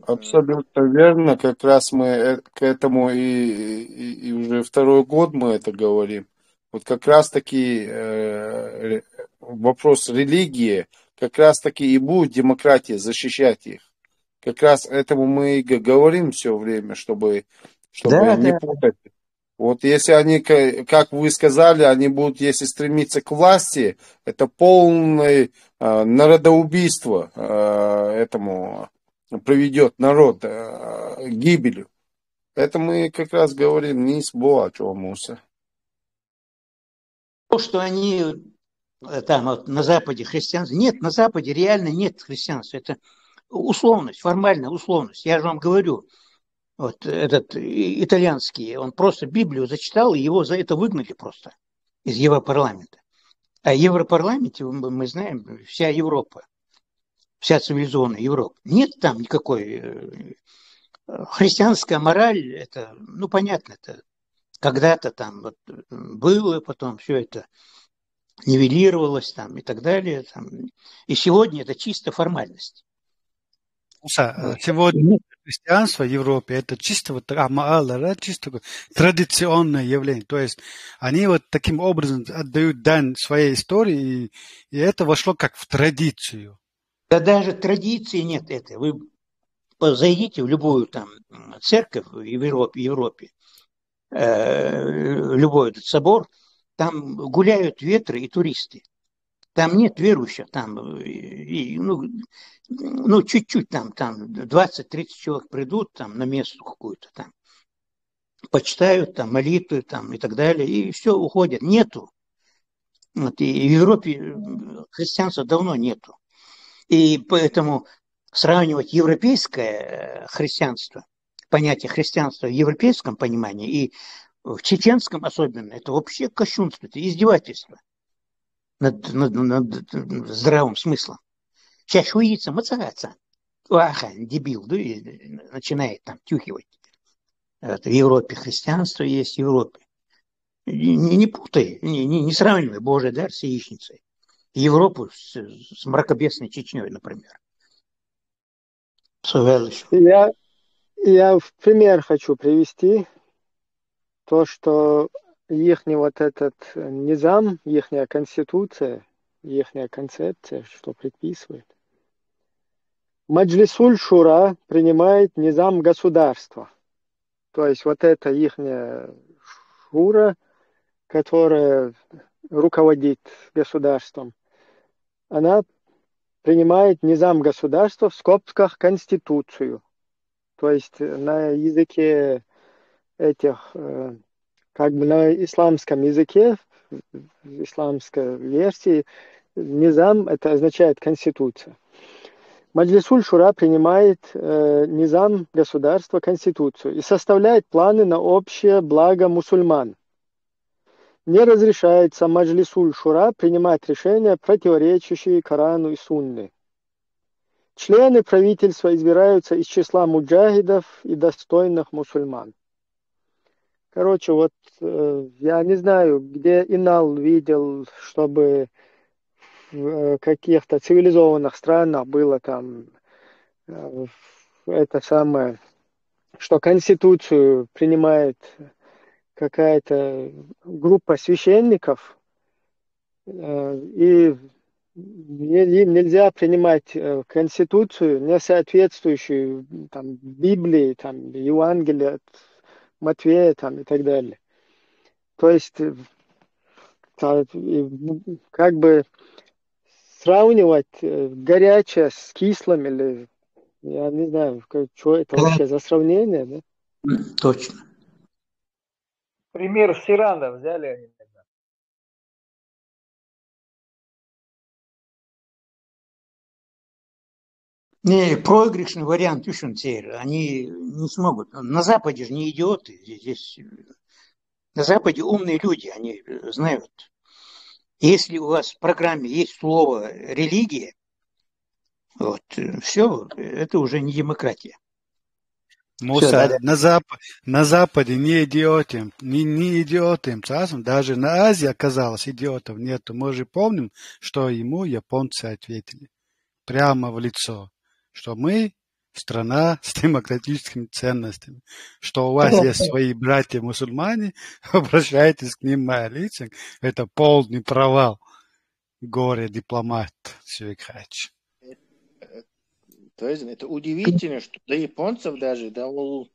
Абсолютно верно. Как раз мы к этому и уже второй год мы это говорим. Вот как раз таки вопрос религии, как раз таки и будет демократия защищать их. Как раз этому мы и говорим все время, чтобы Да, не да. путать. Вот если они, как вы сказали, они будут, если стремиться к власти, это полное народоубийство этому приведет народ к гибели. Это мы как раз говорим не с Боачомуса. То, что они там вот, на Западе христианство. Нет, на Западе реально нет христианства. Это условность, формальная условность. Я же вам говорю, вот этот итальянский, он просто Библию зачитал, и его за это выгнали просто из Европарламента. А в Европарламенте, мы знаем, вся Европа, вся цивилизованная Европа. Нет там никакой христианская мораль, это, ну, понятно, это когда-то там вот было, потом все это нивелировалось там и так далее. Там. И сегодня это чисто формальность. Сегодня христианство в Европе это чисто вот чисто традиционное явление. То есть они вот таким образом отдают дань своей истории, и это вошло как в традицию. Да даже традиции нет этой. Вы зайдите в любую там церковь в Европе, любой этот собор, там гуляют ветры и туристы. Там нет верующих, там, ну, чуть-чуть там 20-30 человек придут там на место какую-то там, почитают там, молитвы там и так далее, и все, уходят. Нету. Вот, и в Европе христианства давно нету. И поэтому сравнивать европейское христианство, понятие христианства в европейском понимании и в чеченском особенно, это вообще кощунство, это издевательство над здравым смыслом. Сейчас шуится, мацараться. Аха, дебил, да, и начинает там тюхивать. Это в Европе христианство есть, в Европе. Не путай, не сравнивай Божий дар с яичницей. Европу с мракобесной Чечней, например. Я в пример хочу привести то, что их вот этот низам, их конституция, их концепция, что предписывает. Маджлисуль Шура принимает низам государства. То есть вот это их шура, которая руководит государством, она принимает низам государства в скобках конституцию. То есть на языке этих, как бы на исламском языке, в исламской версии, низам это означает конституция. Маджлисуль Шура принимает низам государства, конституцию и составляет планы на общее благо мусульман. Не разрешается Маджлисуль Шура принимать решения, противоречащие Корану и Сунне. Члены правительства избираются из числа муджахидов и достойных мусульман. Короче, вот я не знаю, где Инал видел, чтобы в каких-то цивилизованных странах было там это самое, что конституцию принимает какая-то группа священников, и им нельзя принимать конституцию, не соответствующую там, Библии, там, Евангелию от Матвея там, и так далее. То есть как бы сравнивать горячее с кислым, или я не знаю, что это вообще за сравнение, да? Точно. Пример с Ирана взяли они тогда. Не, проигрышный вариант Ушенцейра. Они не смогут. На Западе же не идиоты. Здесь на Западе умные люди, они знают. Если у вас в программе есть слово «религия», вот, все, это уже не демократия. Муса, на Западе не идиотом, не идиотом, даже на Азии оказалось идиотов нету. Мы же помним, что ему японцы ответили прямо в лицо, что мы страна с демократическими ценностями, что у вас есть свои братья-мусульмане, обращайтесь к ним молиться. Это полный провал. Горе-дипломат, Севикач. То есть это удивительно, что до японцев даже, до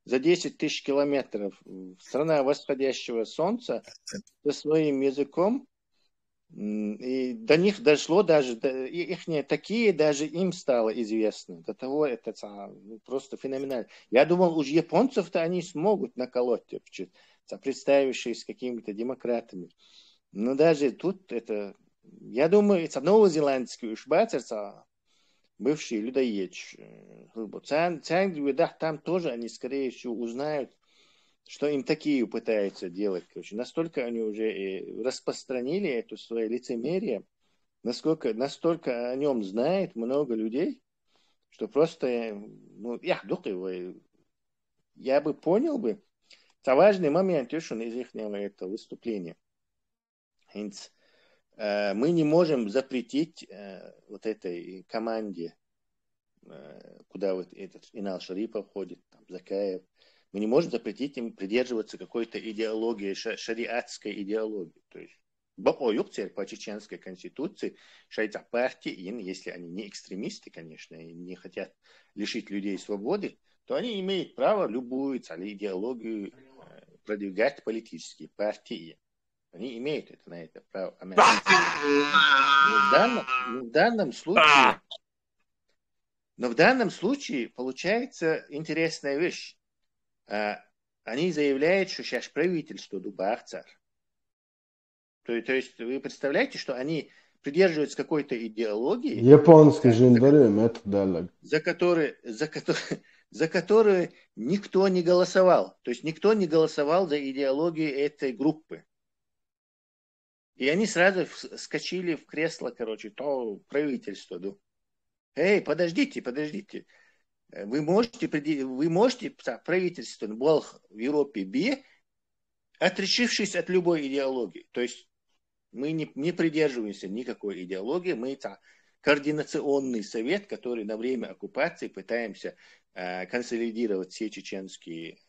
за 10 тысяч километров, страна восходящего солнца со своим языком, и до них дошло даже, их такие даже им стало известно. До того это просто феноменально. Я думал, уж японцев-то они смогут наколоть, представившись какими-то демократами. Но даже тут это, я думаю, это новозеландский уж бацерца, бывший людоедч. Там тоже они, скорее всего, узнают, что им такие пытаются делать. Короче. Настолько они уже распространили это свое лицемерие, настолько о нем знает много людей, что просто, я бы понял бы, это важный момент из их этого выступления. Мы не можем запретить вот этой команде, куда вот этот Инал Шарипов ходит, там, Закаев, мы не можем запретить им придерживаться какой-то идеологии, шариатской идеологии. То есть, по чеченской конституции, шайца партии, если они не экстремисты, конечно, и не хотят лишить людей свободы, то они имеют право любую идеологию продвигать политические партии. Они имеют на это право. Но в данном случае получается интересная вещь. Они заявляют, что сейчас правительство Дубахцар. То есть вы представляете, что они придерживаются какой-то идеологии, японский жандарм, это далек, за которую никто не голосовал. То есть никто не голосовал за идеологию этой группы. И они сразу вскочили в кресло, то правительство. Эй, подождите. Вы можете правительство в Европе отрешившись от любой идеологии. То есть мы не придерживаемся никакой идеологии. Мы координационный совет, который на время оккупации пытаемся консолидировать все чеченские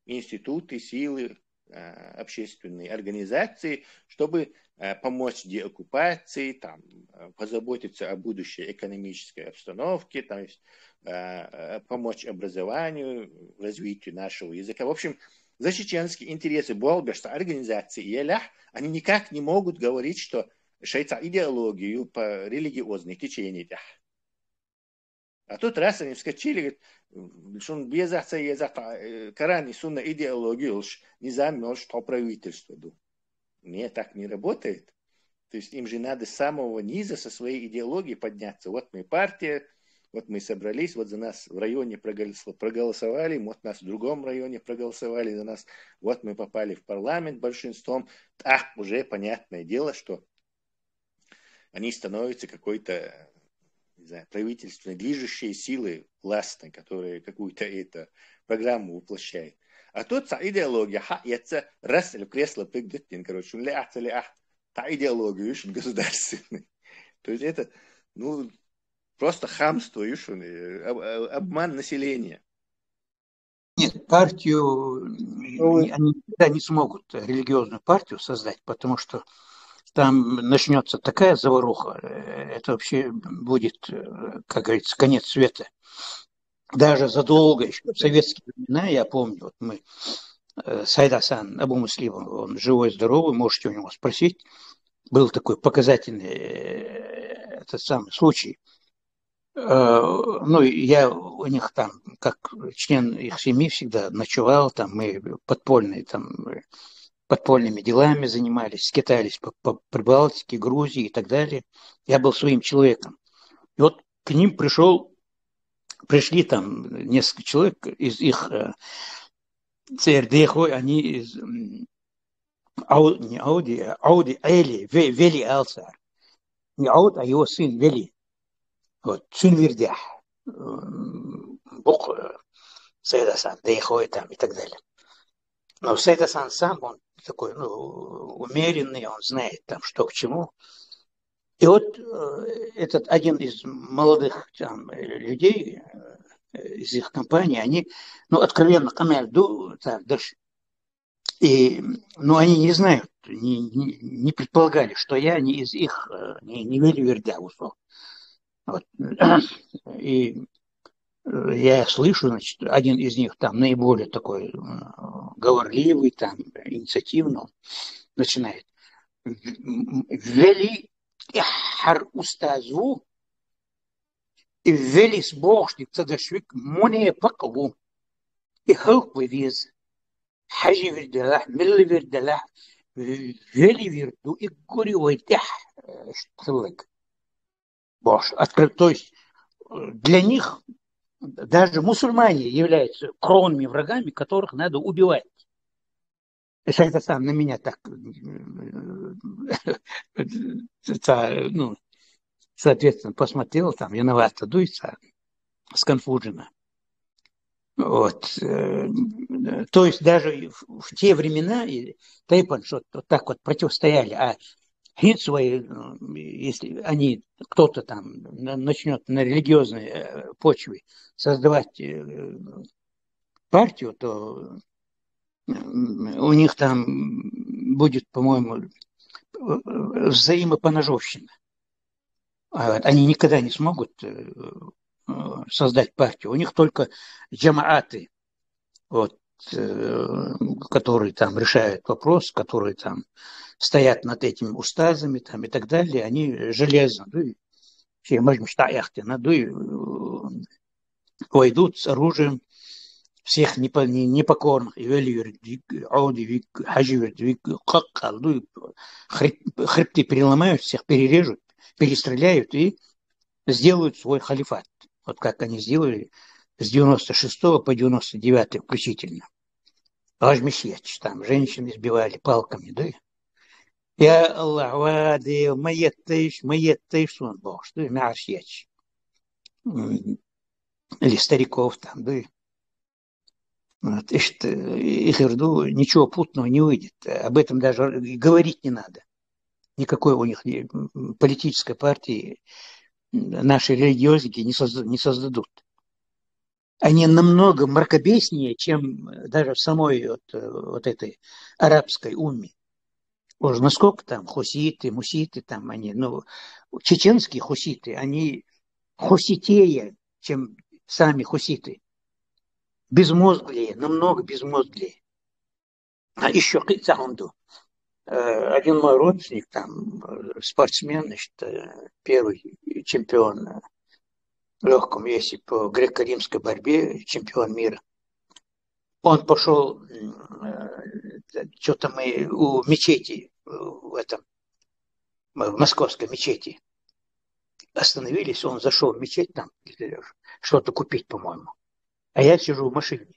институты, силы, общественные организации, чтобы помочь деоккупации, позаботиться о будущей экономической обстановке, то есть помочь образованию, развитию нашего языка. В общем, за чеченские интересы Болбешта организации Елях, они никак не могут говорить, что шайца идеологию по религиозной течению. А тут раз они вскочили, говорят, что он без Коран и Сунна идеологию, не замел, что правительство. Нет, так не работает. То есть им же надо с самого низа со своей идеологией подняться. Вот мы партия, вот мы собрались, вот за нас в районе проголосовали, вот нас в другом районе проголосовали за нас, вот мы попали в парламент большинством. Уже понятное дело, что они становятся какой-то, не знаю, правительственной движущей силой властной, которая какую-то эту программу воплощает. А тут идеология, это раз в кресло пригдеттин, та идеология государственная. То есть это, просто хамство, обман населения. Нет, партию, они никогда не смогут религиозную партию создать, потому что там начнется такая заваруха, это вообще будет, как говорится, конец света. Даже задолго, еще в советские времена, я помню, вот мы, Сайдасан Абу Муслим, он живой, здоровый, можете у него спросить, был такой показательный этот самый случай. Я у них там, как член их семьи, всегда ночевал, там мы подпольными делами занимались, скитались по Прибалтике, Грузии и так далее. Я был своим человеком. И вот к ним пришли там несколько человек из их ЦРДХ, они из Вели Алцар. Не Ауд, а его сын Вели. Вот, сын Вердях. Бог Сайдасан, Дейхой там и так далее. Но Сайдасан сам, он такой, умеренный, он знает там, что к чему. И вот этот один из молодых людей из их компании, они, откровенно камерду, и, они не знают, не предполагали, что я не из их, не Вели Вердя ушел. Вот. И я слышу, значит, один из них там наиболее такой говорливый, там, инициативный, начинает. Вели хар устазу и вели сбошник цадашвик моне пакву и хелк вывез. Хажи верделах, милли верделах, вели верду и гори вайтях штылык. Бош, то есть для них даже мусульмане являются кровными врагами, которых надо убивать. Это сам на меня так, ну, соответственно, посмотрел, там, виновата дуется, сконфужена. Вот. То есть даже в те времена Тайпан что вот так вот противостояли, а свои, если они, кто-то там начнет на религиозной почве создавать партию, то у них там будет, по-моему, взаимопоножовщина. Они никогда не смогут создать партию. У них только джамааты, вот, которые там решают вопрос, которые там стоят над этими устазами там, и так далее, они железно, войдут с оружием всех непокорных, хребты переломают, всех перережут, перестреляют и сделают свой халифат. Вот как они сделали с 96 по 99 включительно. Ажмишьяч, там женщин избивали палками, да? Я Аллах, вады, маеттыш, сон бог, что мяшьяч. Или стариков там, да? Вот, их рду ничего путного не выйдет. Об этом даже говорить не надо. Никакой у них политической партии наши религиозники не создадут. Они намного мракобеснее, чем даже в самой вот этой арабской умме. Уже насколько там хуситы, муситы, там они, ну, чеченские хуситы, они хуситее, чем сами хуситы. Безмозглее, намного безмозглее. А еще Кицаунду. Один мой родственник, там, спортсмен, значит, первый чемпион в легком весе по греко-римской борьбе, чемпион мира. Он пошел, что-то мы у мечети, в московской мечети остановились, он зашел в мечеть, там, что-то купить, по-моему. А я сижу в машине.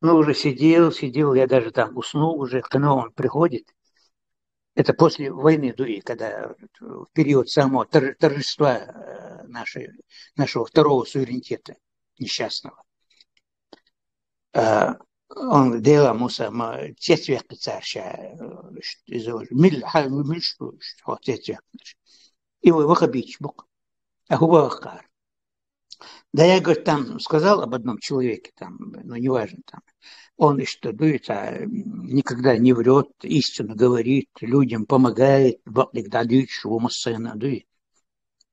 Ну, уже сидел, я даже там уснул уже, когда он приходит. Это после войны, когда в период самого торжества нашего второго суверенитета несчастного. Он делал муса, цветвек царща, и выхабич бук, а губавахкар. Да я, говорит, там сказал об одном человеке, там, ну, неважно, там, он что дуется, никогда не врет, истину говорит, людям помогает, всегда дают шуму сына, да, и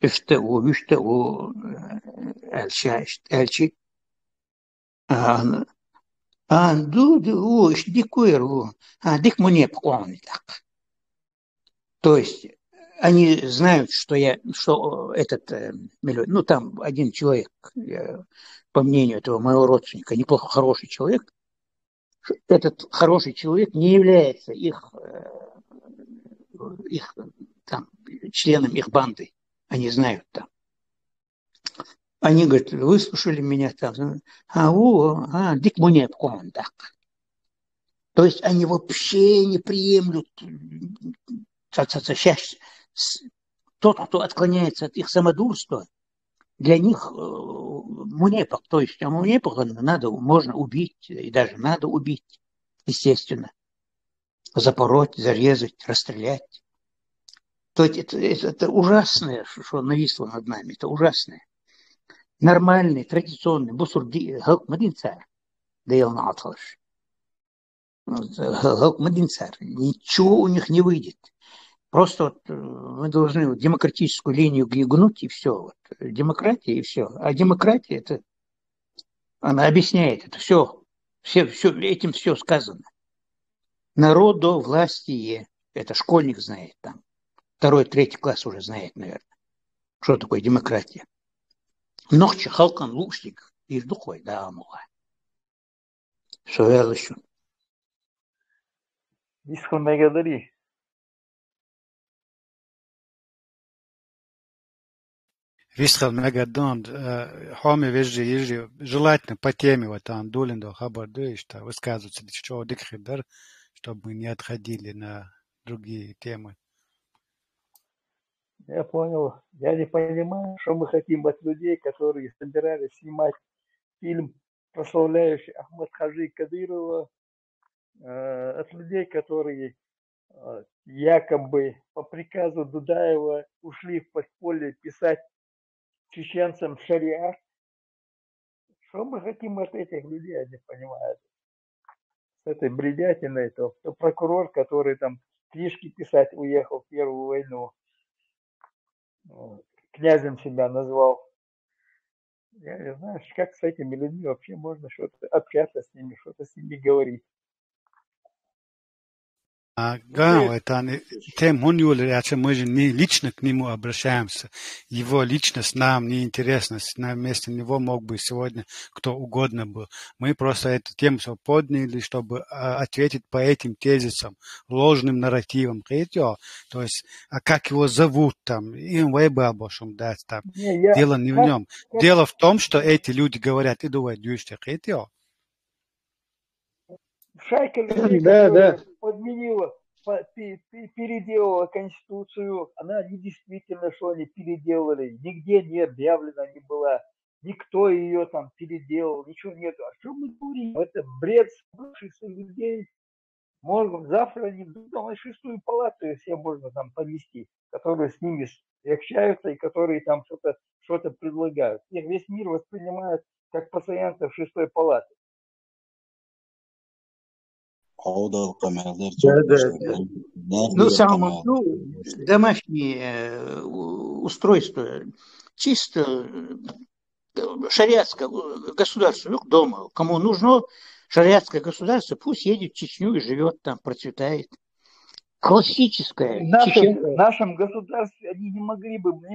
что, эльчи, дик мне поклонит так. То есть, они знают, что этот, ну, там один человек, по мнению этого моего родственника, неплохо хороший человек, этот хороший человек не является их там, членом их банды. Они знают там. Они, говорят, выслушали меня там. Дик мне так. То есть они вообще не приемлют тот, кто отклоняется от их самодурства, для них мунепах, то есть мунепаха можно убить, и даже надо убить, естественно, запороть, зарезать, расстрелять. То есть это ужасное, что нависло над нами, это ужасное. Нормальный, традиционный, бусурди, галкмадин царь, даел наатхалаш. Галкмадин царь, ничего у них не выйдет. Просто вот мы должны демократическую линию гнуть, и все. Вот. Демократия, и все. А демократия – это Она объясняет это все, этим все сказано. Народовластие. Это школьник знает там. 2-3 класс уже знает, наверное, что такое демократия. Нохче халкан лушник, и духой, да, мула. Söyle şunu. Дисхомегадори. Висхал Мегадон, хоми вежи ежи, желательно по теме вот там Дулиндо Хабарды, что высказываться, что дикхидар, чтобы мы не отходили на другие темы. Я понял. Я не понимаю, что мы хотим от людей, которые собирались снимать фильм, прославляющий Ахмад-Хаджи Кадырова, от людей, которые якобы по приказу Дудаева ушли в подполье писать чеченцам шариат. Что мы хотим от этих людей, я не понимаю. С этой бредятиной, то прокурор, который там книжки писать уехал в Первую войну, князем себя назвал. Я не знаю, как с этими людьми вообще можно что-то общаться с ними, что-то с ними говорить. Главное, это тем он мы же не лично к нему обращаемся. Его личность нам не интересна. На месте него мог бы сегодня кто угодно был. Мы просто эту тему подняли, чтобы ответить по этим тезисам, ложным нарративам. То есть, а как его зовут там, им вайбабошум дать там. Дело не в нем. Дело в том, что эти люди говорят, иду вайдюште, Шайка людей, которая подменила, переделала Конституцию, она не действительно, что они переделали, нигде не объявлена не была, никто ее там переделал, ничего нет. А что мы говорим? Это бред собравшихся людей. Можно завтра они думают, 6-ю палату все можно там повести, которые с ними общаются и которые там что-то предлагают. Их весь мир воспринимает как пациентов 6-й палаты. Домашние устройства, чисто шариатское государство, дома. Кому нужно шариатское государство, пусть едет в Чечню и живет там, процветает. Классическое. В нашем государстве они не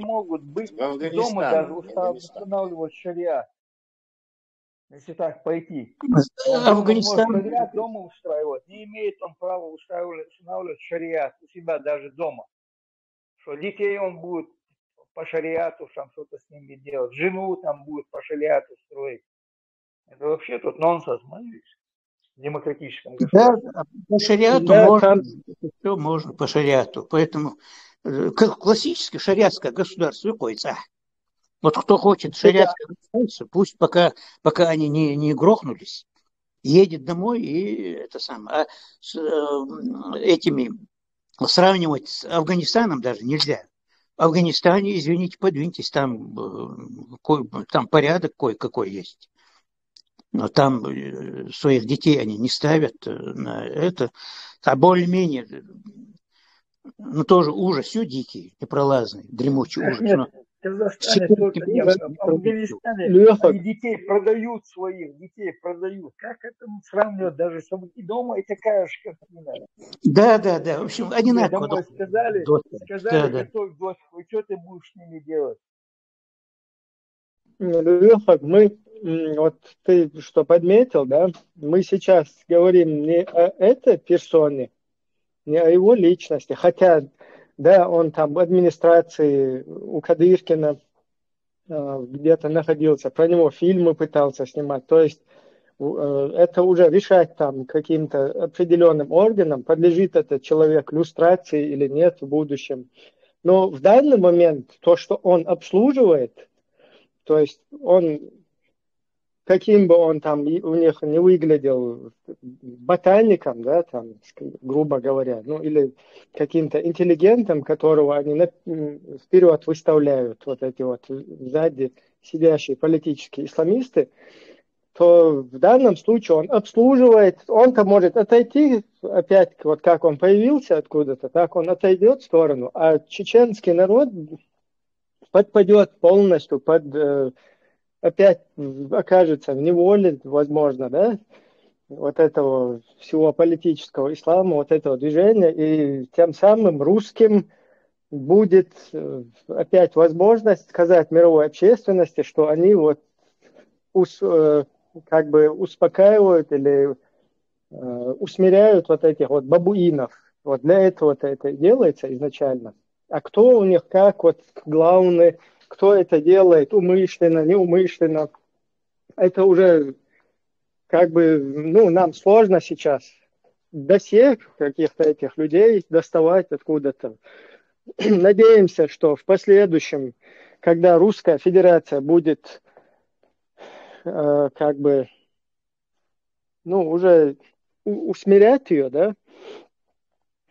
могут быть дома даже устанавливать шариат. Если так пойти. Афганистан. Шариат дома устраивать. Не имеет он права устанавливать шариат у себя даже дома. Что детей он будет по шариату там что-то с ними делать. Жену там будет по шариату строить. Это вообще тут нонсенс, понимаешь? В демократическом государстве. Да, по шариату можно. Все можно по шариату. Поэтому классическое шариатское государство выходится. Вот кто хочет шариатское государство, пусть пока они не грохнулись, едет домой и это самое. А с этими сравнивать с Афганистаном даже нельзя. В Афганистане, извините, подвиньтесь, там порядок кое-какой есть. Но там своих детей они не ставят на это. А более-менее, тоже ужас, все дикий, непролазный, дремучий ужас. Нет, в Казахстане тоже нет. В Афганистане они детей продают, своих детей продают. Как это сравнивать даже с и дома, и такая же картина. Да. В общем, одинаково. Домой сказали, готовь доску, и что ты будешь с ними делать? Леха, вот ты что подметил, да, мы сейчас говорим не о этой персоне, не о его личности, хотя, да, он там в администрации у Кадыркина где-то находился, про него фильмы пытался снимать, то есть это уже решать там каким-то определенным органам, подлежит этот человек люстрации или нет в будущем. Но в данный момент то, что он обслуживает, то есть он, каким бы он там у них не выглядел ботаником, да, там, грубо говоря, или каким-то интеллигентом, которого они вперед выставляют, вот эти вот сзади сидящие политические исламисты, то в данном случае он обслуживает, он-то может отойти, опять, вот как он появился откуда-то, так он отойдет в сторону, а чеченский народ подпадет полностью под опять окажется в неволе, возможно, да, вот этого всего политического ислама, вот этого движения, и тем самым русским будет опять возможность сказать мировой общественности, что они вот как бы успокаивают или усмиряют вот этих вот бабуинов. Вот для этого это делается изначально. А кто у них как вот главный, кто это делает умышленно, неумышленно, это уже как бы, ну, нам сложно сейчас до всех каких-то этих людей доставать откуда-то. Надеемся, что в последующем, когда Русская Федерация будет как бы, ну, уже усмирять ее, да,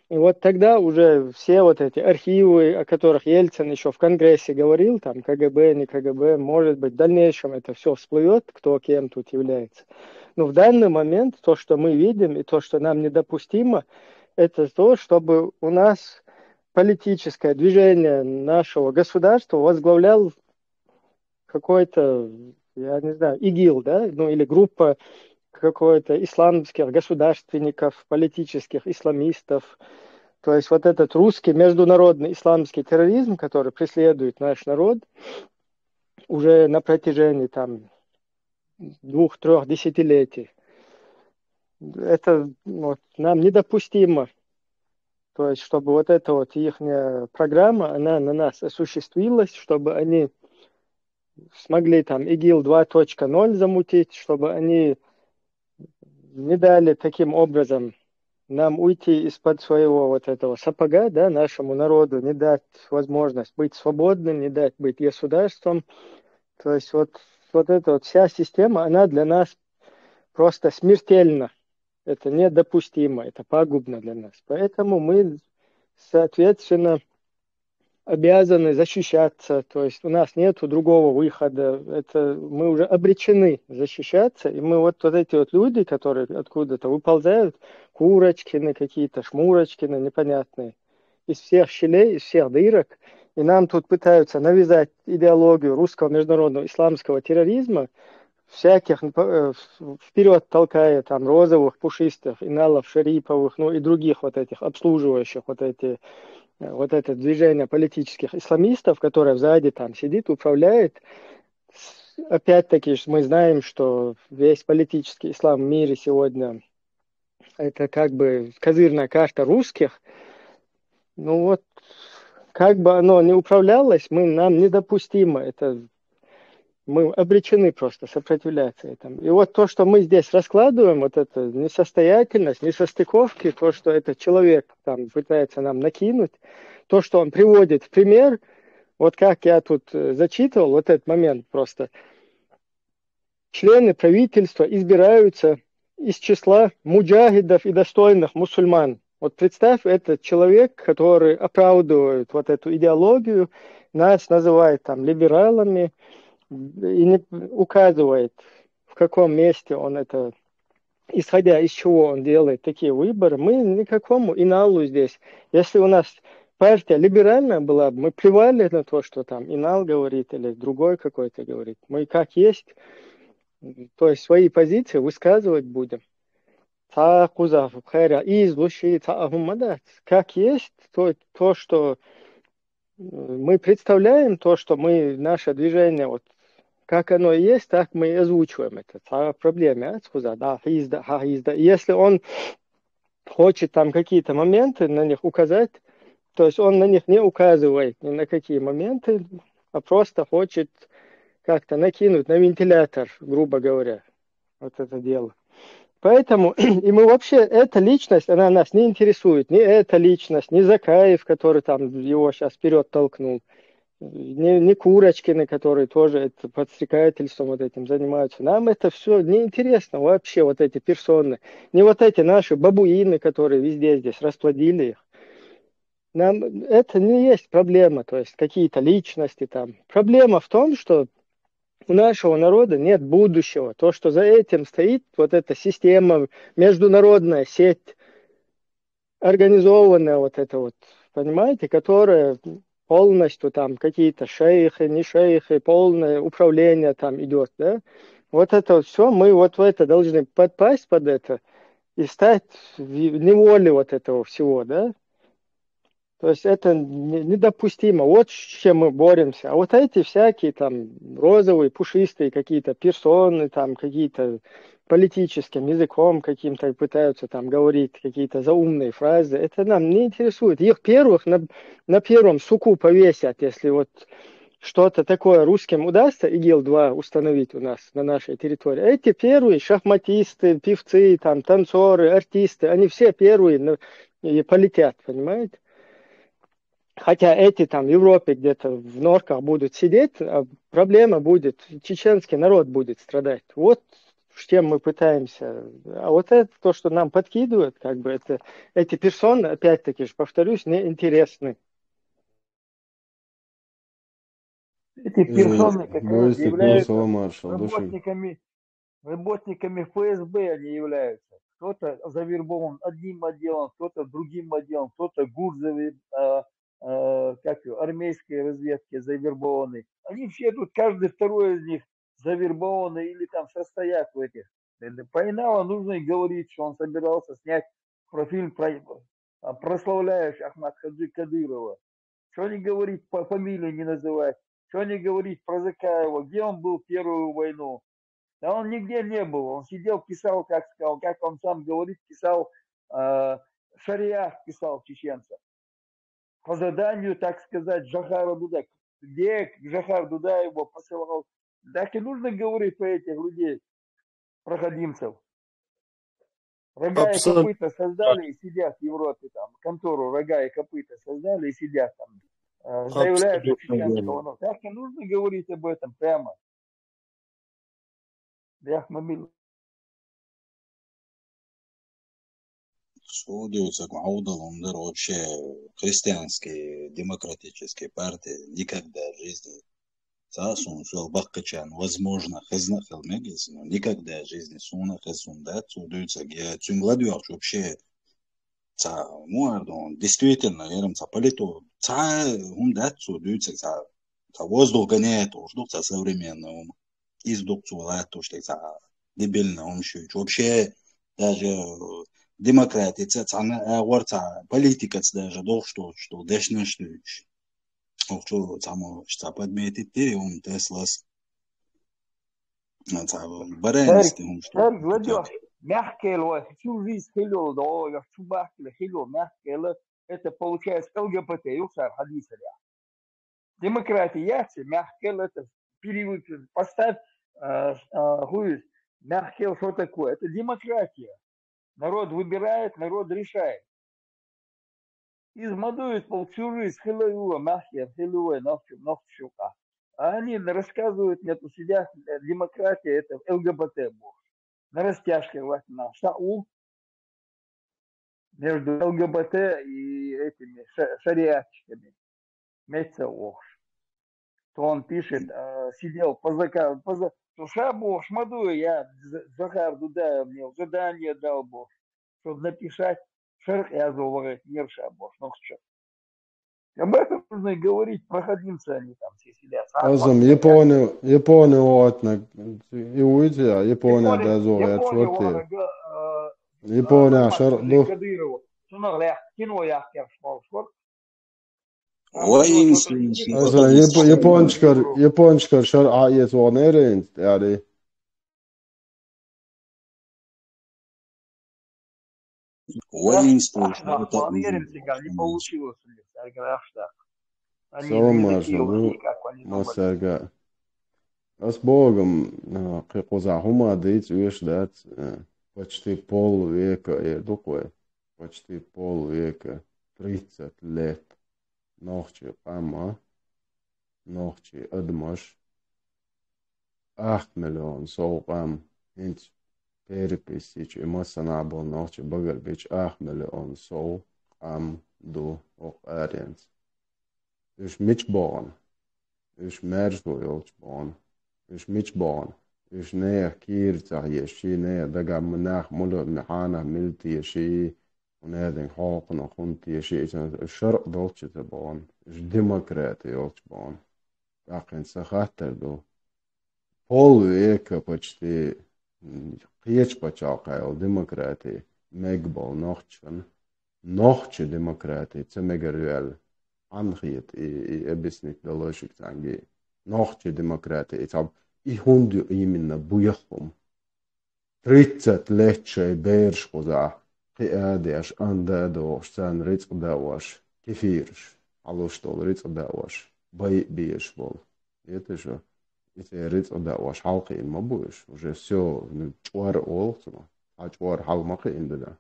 и вот тогда уже все вот эти архивы, о которых Ельцин еще в Конгрессе говорил, там КГБ, не КГБ, может быть, в дальнейшем это все всплывет, кто кем тут является. Но в данный момент то, что мы видим и то, что нам недопустимо, это то, чтобы у нас политическое движение нашего государства возглавлял какой-то, я не знаю, ИГИЛ, да, ну или группа какой-то исламских государственников, политических исламистов. То есть вот этот русский международный исламский терроризм, который преследует наш народ уже на протяжении там 2-3 десятилетий, это вот, нам недопустимо. То есть чтобы вот эта вот их программа, она на нас осуществилась, чтобы они смогли там ИГИЛ 2.0 замутить, чтобы они не дали таким образом нам уйти из-под своего вот этого сапога, да, нашему народу, не дать возможность быть свободным, не дать быть государством. То есть вот эта вот вся система, она для нас просто смертельна. Это недопустимо, это пагубно для нас. Поэтому мы, соответственно, обязаны защищаться, то есть у нас нет другого выхода, это мы уже обречены защищаться, и мы вот эти вот люди, которые откуда-то выползают, Курочкины какие-то, Шмурочкины непонятные, из всех щелей, из всех дырок, и нам тут пытаются навязать идеологию русского международного исламского терроризма, всяких вперед толкая там розовых, пушистых, Иналов, Шариповых, ну и других вот этих обслуживающих вот это движение политических исламистов, которое сзади там сидит, управляет. Опять-таки мы знаем, что весь политический ислам в мире сегодня это как бы козырная карта русских. Ну вот, как бы оно ни управлялось, нам недопустимо. Мы обречены просто сопротивляться этому. И вот то, что мы здесь раскладываем, вот эта несостоятельность, несостыковки, то, что этот человек там пытается нам накинуть, то, что он приводит в пример, вот как я тут зачитывал, вот этот момент просто. Члены правительства избираются из числа муджахидов и достойных мусульман. Вот представь, этот человек, который оправдывает вот эту идеологию, нас называет там либералами, и не указывает, в каком месте он это, исходя из чего он делает такие выборы. Мы никакому иналу здесь. Если у нас партия либеральная была, мы плевали на то, что там инал говорит или другой какой-то говорит. Мы как есть, то есть свои позиции высказывать будем. Как есть, то, что мы представляем, то, что наше движение вот как оно и есть, так мы и озвучиваем это. Проблема, да, если он хочет там какие-то моменты на них указать, то есть он на них не указывает ни на какие моменты, а просто хочет как-то накинуть на вентилятор, грубо говоря, вот это дело. Поэтому, и мы вообще, эта личность, она нас не интересует, ни эта личность, ни Закаев, который там его сейчас вперед толкнул, не Курочкины, которые тоже это подстрекательством вот этим занимаются. Нам это все неинтересно вообще, вот эти персоны. Не вот эти наши бабуины, которые везде здесь расплодили их. Нам это не есть проблема, то есть какие-то личности там. Проблема в том, что у нашего народа нет будущего. То, что за этим стоит вот эта система, международная сеть, организованная вот эта вот, понимаете, которая полностью там какие-то шейхи, не шейхи, полное управление там идет, да? Вот это вот все, мы вот в это должны подпасть под это и стать в неволе вот этого всего, да? То есть это недопустимо. Вот с чем мы боремся. А вот эти всякие там розовые, пушистые какие-то персоны, там какие-то политическим языком каким-то пытаются там говорить какие-то заумные фразы, это нам не интересует. Их первых на первом суку повесят, если вот что-то такое русским удастся ИГИЛ-2 установить у нас на нашей территории. Эти первые шахматисты, певцы, там, танцоры, артисты, они все первые и полетят, понимаете? Хотя эти там в Европе где-то в норках будут сидеть, а проблема будет, чеченский народ будет страдать. Вот с чем мы пытаемся. А вот это то, что нам подкидывают, как бы это, эти персоны, опять-таки же повторюсь, неинтересны. Эти персоны как раз Борис являются маршал, души. работниками ФСБ они являются. Кто-то завербован одним отделом, кто-то другим отделом, кто-то Гурзовой, как его, армейской разведки завербованы. Они все тут, каждый второй из них завербованы или там состоят в этих. По Инаву нужно и говорить, что он собирался снять профиль, прославляющий Ахмад Хаджи Кадырова. Что не говорить, по фамилии не называть. Что не говорить про Закаева, где он был в Первую войну. Да он нигде не был. Он сидел, писал, как сказал, как он сам говорит, писал, шариат писал чеченцев. По заданию, так сказать, Жахара Дуда. Где Жахар Дуда его посылал. Так и нужно говорить про этих людей, проходимцев. Рога и копыта создали и сидят в Европе там. Контору рога и копыта создали и сидят там. Заявляют о чеченского. Но так и нужно говорить об этом прямо. Что делается Маудалундер, вообще христианские демократические партии никогда в жизни возможно, но никогда в жизни вообще действительно, воздух гоняет, современный издух дебильно, вообще даже демократия, политика даже, что дешно, что само подметит, он Теслас, мягкое, всю жизнь хилил, да, всю бахтили, хилил, мягкое, это получается ЛГБТ, юсар, хадисаря. Демократия, яйца, мягкое, это перевод, поставь, хуй, мягкое, что такое? Это демократия. Народ выбирает, народ решает. Измадует всю жизнь хилуя, мягкое, хилуя, ногчука. А они рассказывают мне, что сидят, демократия, это ЛГБТ бог. На растяжке вот на ШАУ между ЛГБТ и этими шариатчиками. Мецеох. То он пишет, сидел по заказу, Шабу, шмадую, я Захар Дуда мне задание дал Бог, чтобы написать шерх и азоварет, мир Шабу, ну что. Об этом нужно и говорить, проходимцы они там все сидят. Япония, вот, и уйти, а Япония дозорят, вот Япония, шарду. Япончикар шар'иет ванерин, yani. Воинство. Не получилось у них, Масарга. С Богом, Кикузахума, дать дать почти полвека, почти полвека, 30 лет. Ночи Ама, ночи Адмаш, 8 миллион соуqam, инч переписич, и масанабл ночи Багарбич, 8 миллион соуqam до О'Ариенс. Is Mitchborn, is Mersgoilsborn, is Mitchborn, is neer Kirta, Yeshi, neer Dagamnach, Muller, Nahana, Milti, Yeshi, ونادين حاقنا خنتي شيء الشرق دولتش تبعون ديمقراطي يولتش بون باقين سخاتر دو Pol eka почти qiyech pachaqa demokrati megbal nochtje demokrati tsemegeruel angiet I ebisnik de logic tangi nochtje demokrati itab I hundu iminna bujachum 30 leche beerskoza qiadiash anda do stan ritz dawash kefirsh alostol ritz dawash bay bieshbol это же Если рыц отдаваш халки ин мабуш, уже все чуар олцно, а чуар халмаки индада,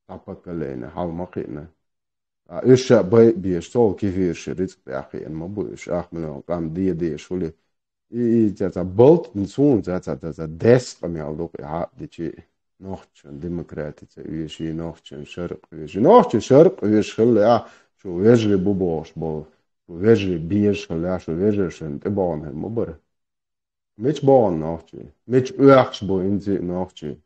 тапакалейна халмакина. А иша бай биеш сол кивирш рыц пяхи ин мабуш, ахмено кам ди шули. И за болт нсун за дес камял док я дичи нохчен демократица уеши нохчен шарк уеши нохчен шарк уеш хля шо вежли бубош бол вежли биеш хля шо вежешен тебон мабур Mitch born nachtje, Mitch uachsbo in zit nachtje.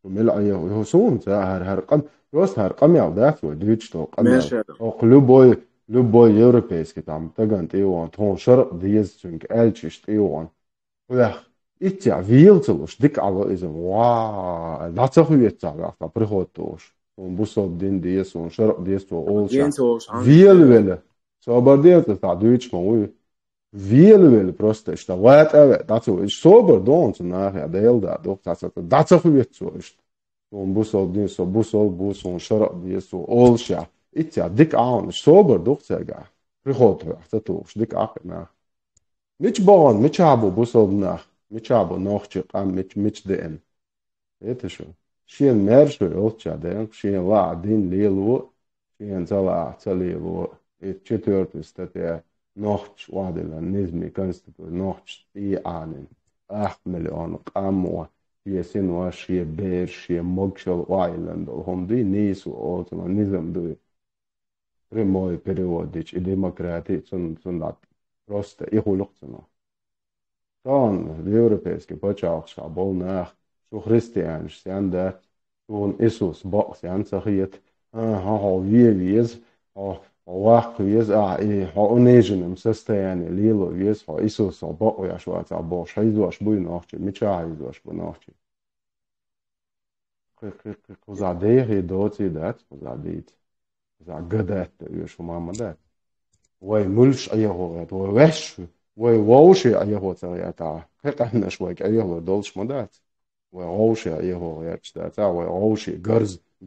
Mil ayo hosun za har qam rost har qam ya dat wo dwich to qam ya. O luboy europeiski tam tagant ewan ton sharq dies chunk elchish ewan. Uach itja wieltelos dik allo is wa latsa huyet zaga ta prihotos. On busov din dies on sharq dies to olcha. Wielwelle. So bardiet ta dwich mo Wielwil просто что whatever dazu ist sober don't nachher del da doch dazu wird so ist und busol din so busol bus und shara die so olsha itja dik aan sober doch sagen prihot dazu dik ach nach nicht bauen mit habo busol nach mit habo noch am mit den это schon schien mehr so olsha den schien la din lilo schien zala zalilo et четвертый статья Nocht wadela nizmi konstitut nocht I anin 8 miljoner qamwa hier sin was hier beer hier mogshal island hom di nisu otno nizam du primoy periodic I demokrati sundat просто I huluqtno dan de europeiske pachaqsha bol nach so christians standard so isus box ansachit ha wie is واقع يزع هونيجن مسستيان ليلو يزع إيسوس أباء يا شو أتعبوا شيء واش بوي ناخش متشاهد واش بناخش كوزاديه دوتي دات كوزاديت كوزاقدات يشو ماما دات وي ملش أيهو وي وش وي ووشي أيهو ترياتا كتحنا شوي أيهو دولش مدات وي ووشي أيهو يرشتاتا وي ووشي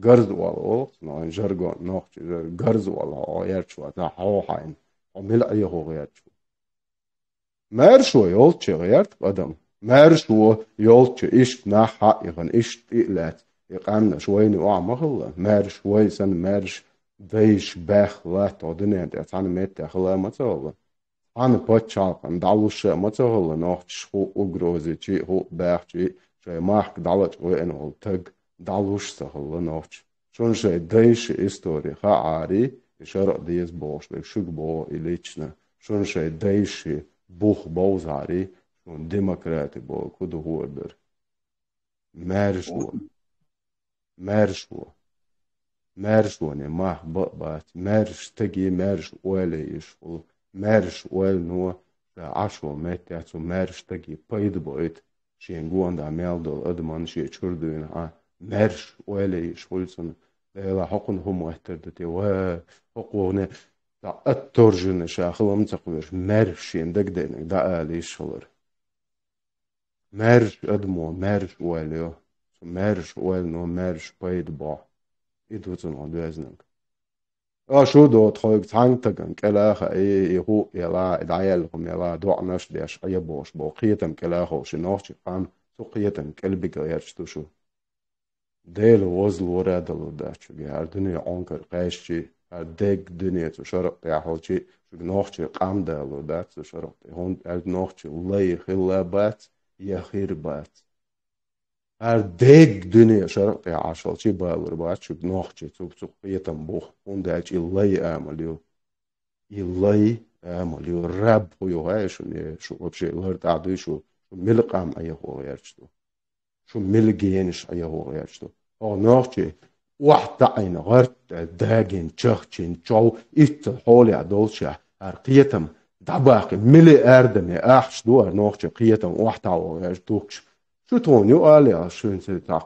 Garz wal no in jargon noch garz wal yerchu ta hawain omil ayo yerchu mersh yolch yert adam mersh yolch ist nach ha ihren ist ilat iqamna shwayni wa makhla mersh waysan mersh deish bakh lat odne ta tan met khla matsola an pochal an dalush matsola noch shu ugrozi chi hu bakh chi shay mark dalat wo en ol tag Dalush sahalla noch. Schon shay deish история хаари шар диес бош лек шугбо илична. Schon shay deish бух бозари schon demokrati bo kudu horder. Mershwo ne mah bat mersh tagi mersh wele ishul mersh wel no asho met ya zu mersh tagi paid boit shen guanda meldol adman she churduin ha مرش ولی شولسون لا حقن هم احتردتي وحقونه دا اترجن شاخلم تقوير مرش يندق دينك دا آلي شولر مرش ادمو مرش وليو مرش ولنو مرش بايد با يدوتن عن دوزنك شو دو تخويق تانتقن كلاخ هو يلا دعيالهم يلا دوعناش ديش ايبوش بو قيتم كلاخو شنوش قام سقيتم كلبك يرشتو شو Del wozlu radalo dachu har dünya onkar qayshi har deg dünya tu sharq ya halchi nochchi qamdalo dachu sharq hon al nochchi lay khilabat ya khirbat har deg dünya sharq ya ashalchi balur bachu nochchi tu yetam bu hon dachi lay amalio ilay amalio rab yo hayshu ne shu вообще lart adu shu milqam ayo yarchtu شو ملقينش أيه هو يرشتو أو نوعي واحدة عين غرت داجن تشخشين جو إت حولي عدولشة قيتم دباق ملي أردم أحش دوار نوخش قيتم واحدة وغاش دوكش شو تون يقالي عشان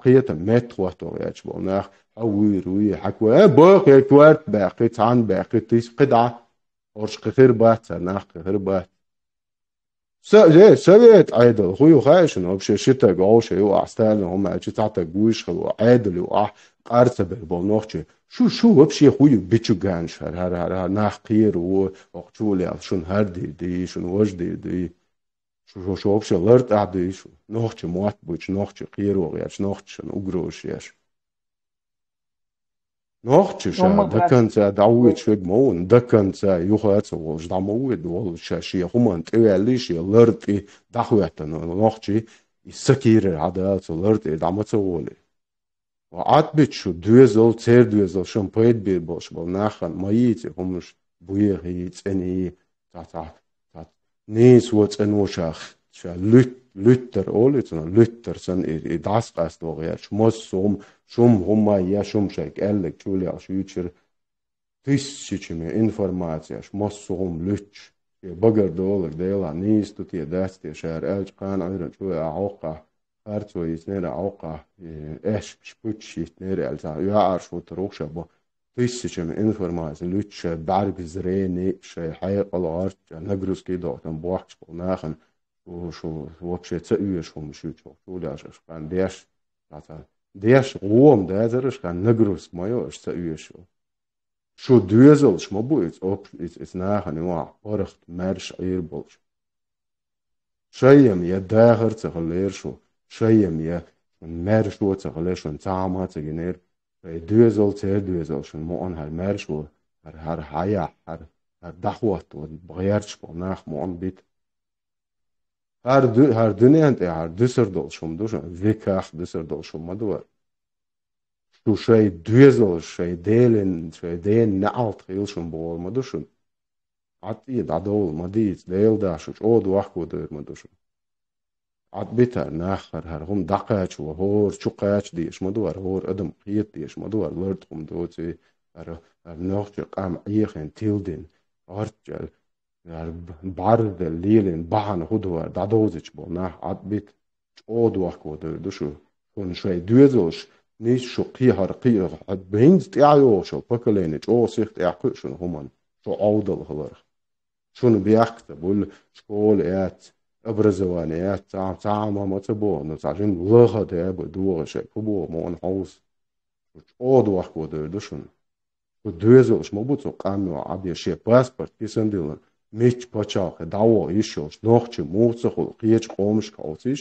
قيتم مت وقت وغاش بوناخ أوي روي حكوا باقي كوارت باقي تان باقي تيس قدعة ورش قخير بات سناخ قخير بات سويت عادل خويو خايش انه بشي شتا قوشة يو احستان هم اجي تعطى قويش خلو عادل يو قارسة بالبونوخشي شو بشي خويو بيتشو غانش هر ناخ قير و وقتولي شون هردي دي شون وجدي دي شو بشي لرت عدي شو نوخشي موات بوش نوخشي قير وغياش نوخشي شون اقروش ياش نوخشي هم دكان سا دعوت شوق مون دكان سا يوخات سوش دعمود وال شاشي هم تقاليش لرت دعوت نوخشي يسكير عدات لرت دعمت سولي وعاد بتشو دوزل تير دوزل شون بيت بي باش بالناخن مايتي همش بويه هيت اني تا نيس وات انوشاخ شا لütter olitsena lütter sen i daskast ja šum huma ja šumšaik ellek čulja šūčir tysčičimi informācija šmossum lütš ja bagar dolek dēlā nīstu tie dēstie šēr elč kāna airan čulja auqa harcojas nera auqa ešk špučīt nera elca jāāršūt rūkšabo tysčičimi informācija lütš barg zrēni šai haiqal ārč nagrus kīdoktam bohč polnāhan شو вообще цаюш хум шучо шуляш кан деш ата деш ром дазерш кан нагрус моё цаюш шо дуэзел шмобует оп из наха нема орхт марш айрболч шаям я дагер цеглер шо шаям я марш во цеглер шо цаама цегенер дуэзел цер дуэзел шо мон хал марш во хар хая хар дахват бгярч понах мон бит هر دنیانت هر دسر دل شم دوشن ویکاخ دسر دل شم مدور شو شای دویزل شای دین نعالت خیل شم بول مدوشن عطی دادول مدیت دیل داشوش او دوخو دور مدوشن عط بیتر ناخر هر هم دقاچ و هور چوقاچ دیش مدور هور ادم قیت دیش مدور لرد هم دوتی هر نوخ قام ایخن تیلدین ارتجل بعرض الليل بحن هدوء دادوزش بونا عدبت او دوخو دوشو كون شوي دوزوش نيش شو قيهر قيه بينز تعيو شو بكلينج او سيخت اعقشن همان شو عودل هلر شون بيحكت بول شكول ايات ابرزوان ايات تعام ما تبو نتعجن لغة دابو دوغ شي كبو مون حوز او دوخو دوشن شو دوزوش مبوتو قامو عبي شي باسبورت كيسندلن ميچ پاچاخ داو ایشوش نوخچ موڅخو قیچ قومش کاوتیش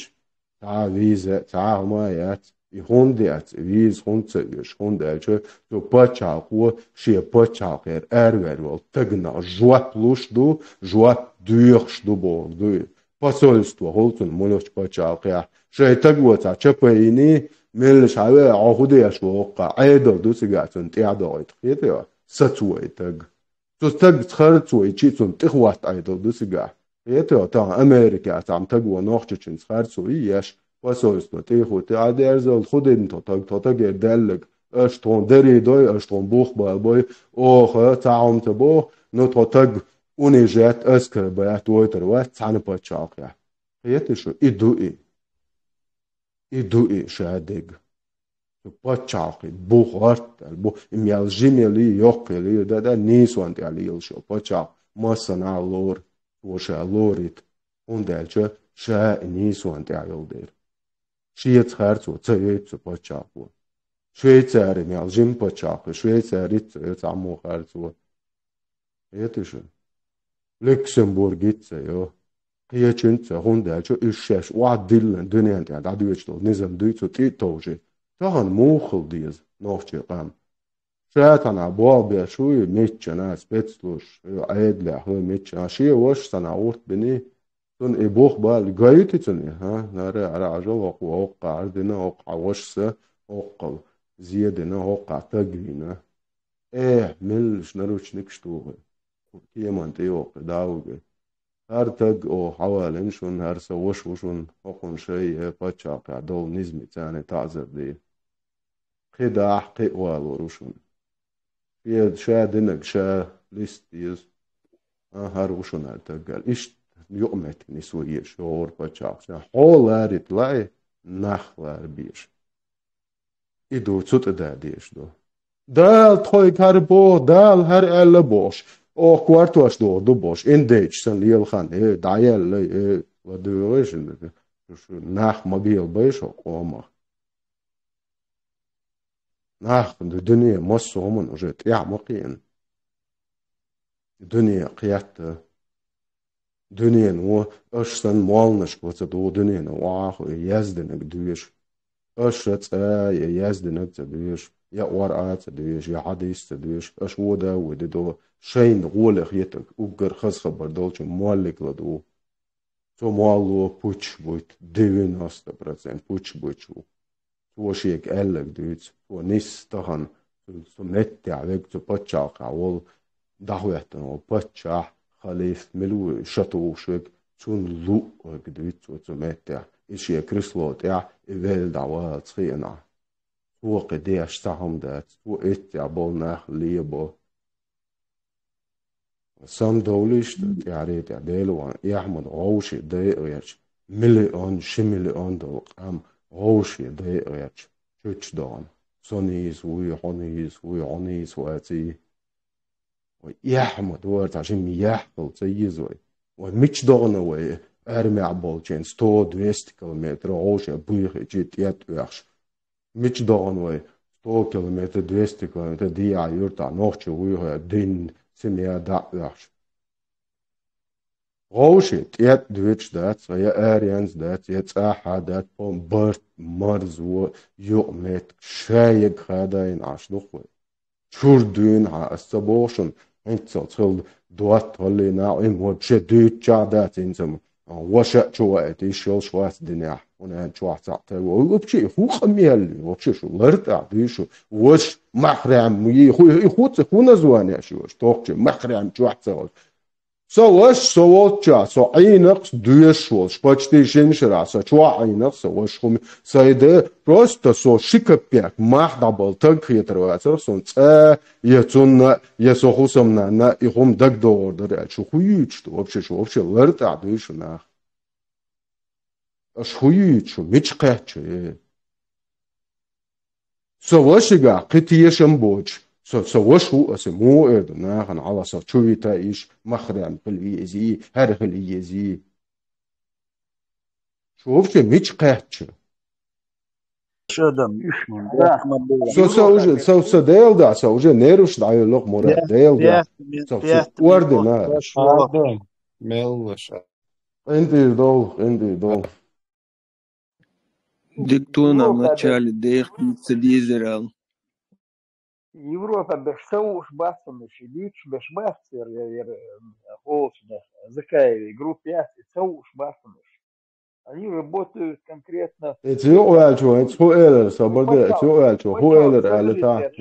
تا ویزه تا مایات یهوندیات ویز هونڅ هوندچ تو پاچاخو شی پاچاخر ارور ول تگنا جوات لوش دو جوات دوخش دو بو دو посольство holtun молоч пачаақя шейтагута чапайни мел шаве ахудеяш воқа айдо дусигатун тиадоит хитева сацуайтаг تستج خرطوي تشيتون تخوات أيضا دسجا يتو تا أمريكا تعم تجوا نوختشين خرطوي يش وسويستو تيخو تعديرزل خودين تتاج دلج أشتون دري دوي أشتون بوخ باي أوه تعم تبو نتتاج ونجات أسكر بيات ويتر وات تعن بتشاقيا يتشو إدوئي شادق پاچاقی بوخارت البو میال جیملی یوکلی دادا نیسوانت علیل شو پاچاق ماسنا لور وشا لوريت وندالچه شا نیسوانت علیل دیر شیت خرطو تیت پاچاقو شویتاری میال جیم پاچاق شویتاری تعمو خرطو یتشون لوکسمبورگیت یو قیچنت وندالچه اشش واد دیلن دنیانت دادویچتو نظام دویتو تیتوجی تهان موخل ديز نوخشي قام شاتنا بوابيا شوي ميتشنا سبيتسلوش عيد له هو ميتشنا شي وش سنعورت بني تون إبوخ بال جايتي توني ها نرى على عجل وقع عردنا وقع وشسة وقع زيادنا وقع تجرينا ملش نروش نكشتوه كيمان تيوق داوجي هر تج أو حوالين شون هر سوش وشون وقن شيء باتشاق دول نزمي تاني تعذر دي قدا قوال وروشون في شادنك شا ليستيز هر وشون التقال إيش يومك نسوي شعور بتشاف حول أريد لاي نخلار بيش إدو تut داديش دو دال توي كاربو دال هر ألا بوش أو كوارتواش دو بوش إنديج سن ليل خان دايل لي ودوش نخ مبيل بيش وقوما نخ الدنيا مصومن وجت يعمقين الدنيا قيادة دنيا و أشتن مالنش بوتدو دنيا واخو يزدنك دوش أشت يزدنك تدوش يا ورقات تدوش يا حديث تدوش أش ودا وددو شين غولخ يتك أجر خز خبر دولش مالك لدو تو مالو بوش بوت 90% بوش بوتشو تو شيك ألك دوت تو نيس تهان تو متى عليك تو بتشاق عول دعوتنا وبتشاق خليف ملو شتو شوك تون لو قدوت تو متى إشي كريسلوت يا إيفيل دعوة تخينا تو قديش تهم دات تو إتيا بولنا ليبو سام دولش تعريت عديلو يحمد غوشي دايريش مليون شمليون دول قام غوشي دايريش شوش دون سونيس ويحونيس ويعنيس واتي ويحمد ورد عشان يحبل تيزوي وميش دون وي أرمي عبالجين 100-200 كيلومتر غوشي بيخي جيت يتويش ميش دون وي 100 كيلومتر 200 كيلومتر دي عيورتا نوخشي ويهي دين سميا دعوش غوشي تيت دويتش دات ويا أريانز دات يتساحا دات بوم برت مرز ويؤمت شايق خادين عشلوخوي شور دوين ها استبوشن انت تخل دوات هولي ناو إن وبشي دويت جادات انزم وشا شوات إيشيل شوات دنيا ونان شوات تعطي وبشي هو خميالي وبشي شو لرتع دويشو وش محرم يخوت خونا زواني شوش توقشي محرم شوات سوال سوش سوالتشا سو عينقس دويشوش почти женщина со чуа عينقس سوش خم سايده просто со шикапек махдабл так хитрвацер сон يتون يسوخусомна на ихом дагдордер чу хуюч вообще лерта дуишна аш хуюч мичкач سواشيغا قتيشم بوش سواشو اسمو ادنا خن على سويتا ايش مخرم باليزي هر اليزي شوفش ميچقاتش شدم سو ديل دا سو уже неруш дайолог мора дел да со ордена Мелваша. энди дол дикту нам вначале дех дизерал Европа бешсауш басыныш лич бешмастер холшда закаеви группе сауш басыныш. Они работают конкретно. Это هو إيلر سبب هو إيلر على تا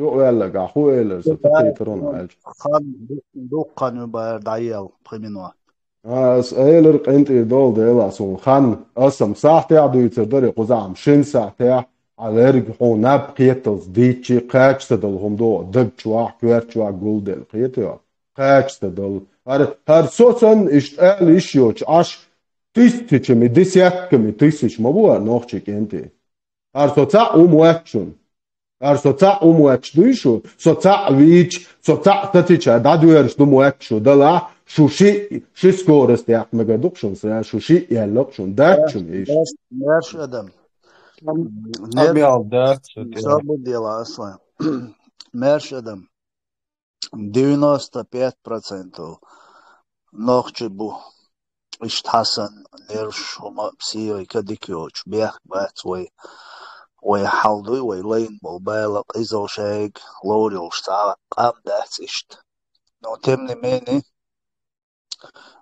هو إيلر قا هو إيلر ستيترون على خان دوقان بردايل بريمينوا إيلر قنت دول ديلا سون خان أسم ساعة تعدو يتدري قزام شن ساعة على رجحو ناب قيتلز ديتشي قاش تدلهم دو دق شواح كوير شواح قولدل قيتوا قاش تدل هر صوتن اشتقال إشيوش عش тысячами, десятками тысяч мабуа нохчик энти. Ар соца умуачун. Ар соца умуачдуишу, соца вич, соца татича, дадуерш думуачу, дала шуши, ши скорость як мегадукшун, шуши ялокшун, дачун иш. Мерш адам. Амел, да. Что дело, Аслан? Мерш адам. 95% нохчибу. إشتحسن نيرش وما بسيري كديكيوش بيح بات ويحلدوي ويلين بالبالق إزو شايق لوري وشتعرق قام دات إشت نو تمني ميني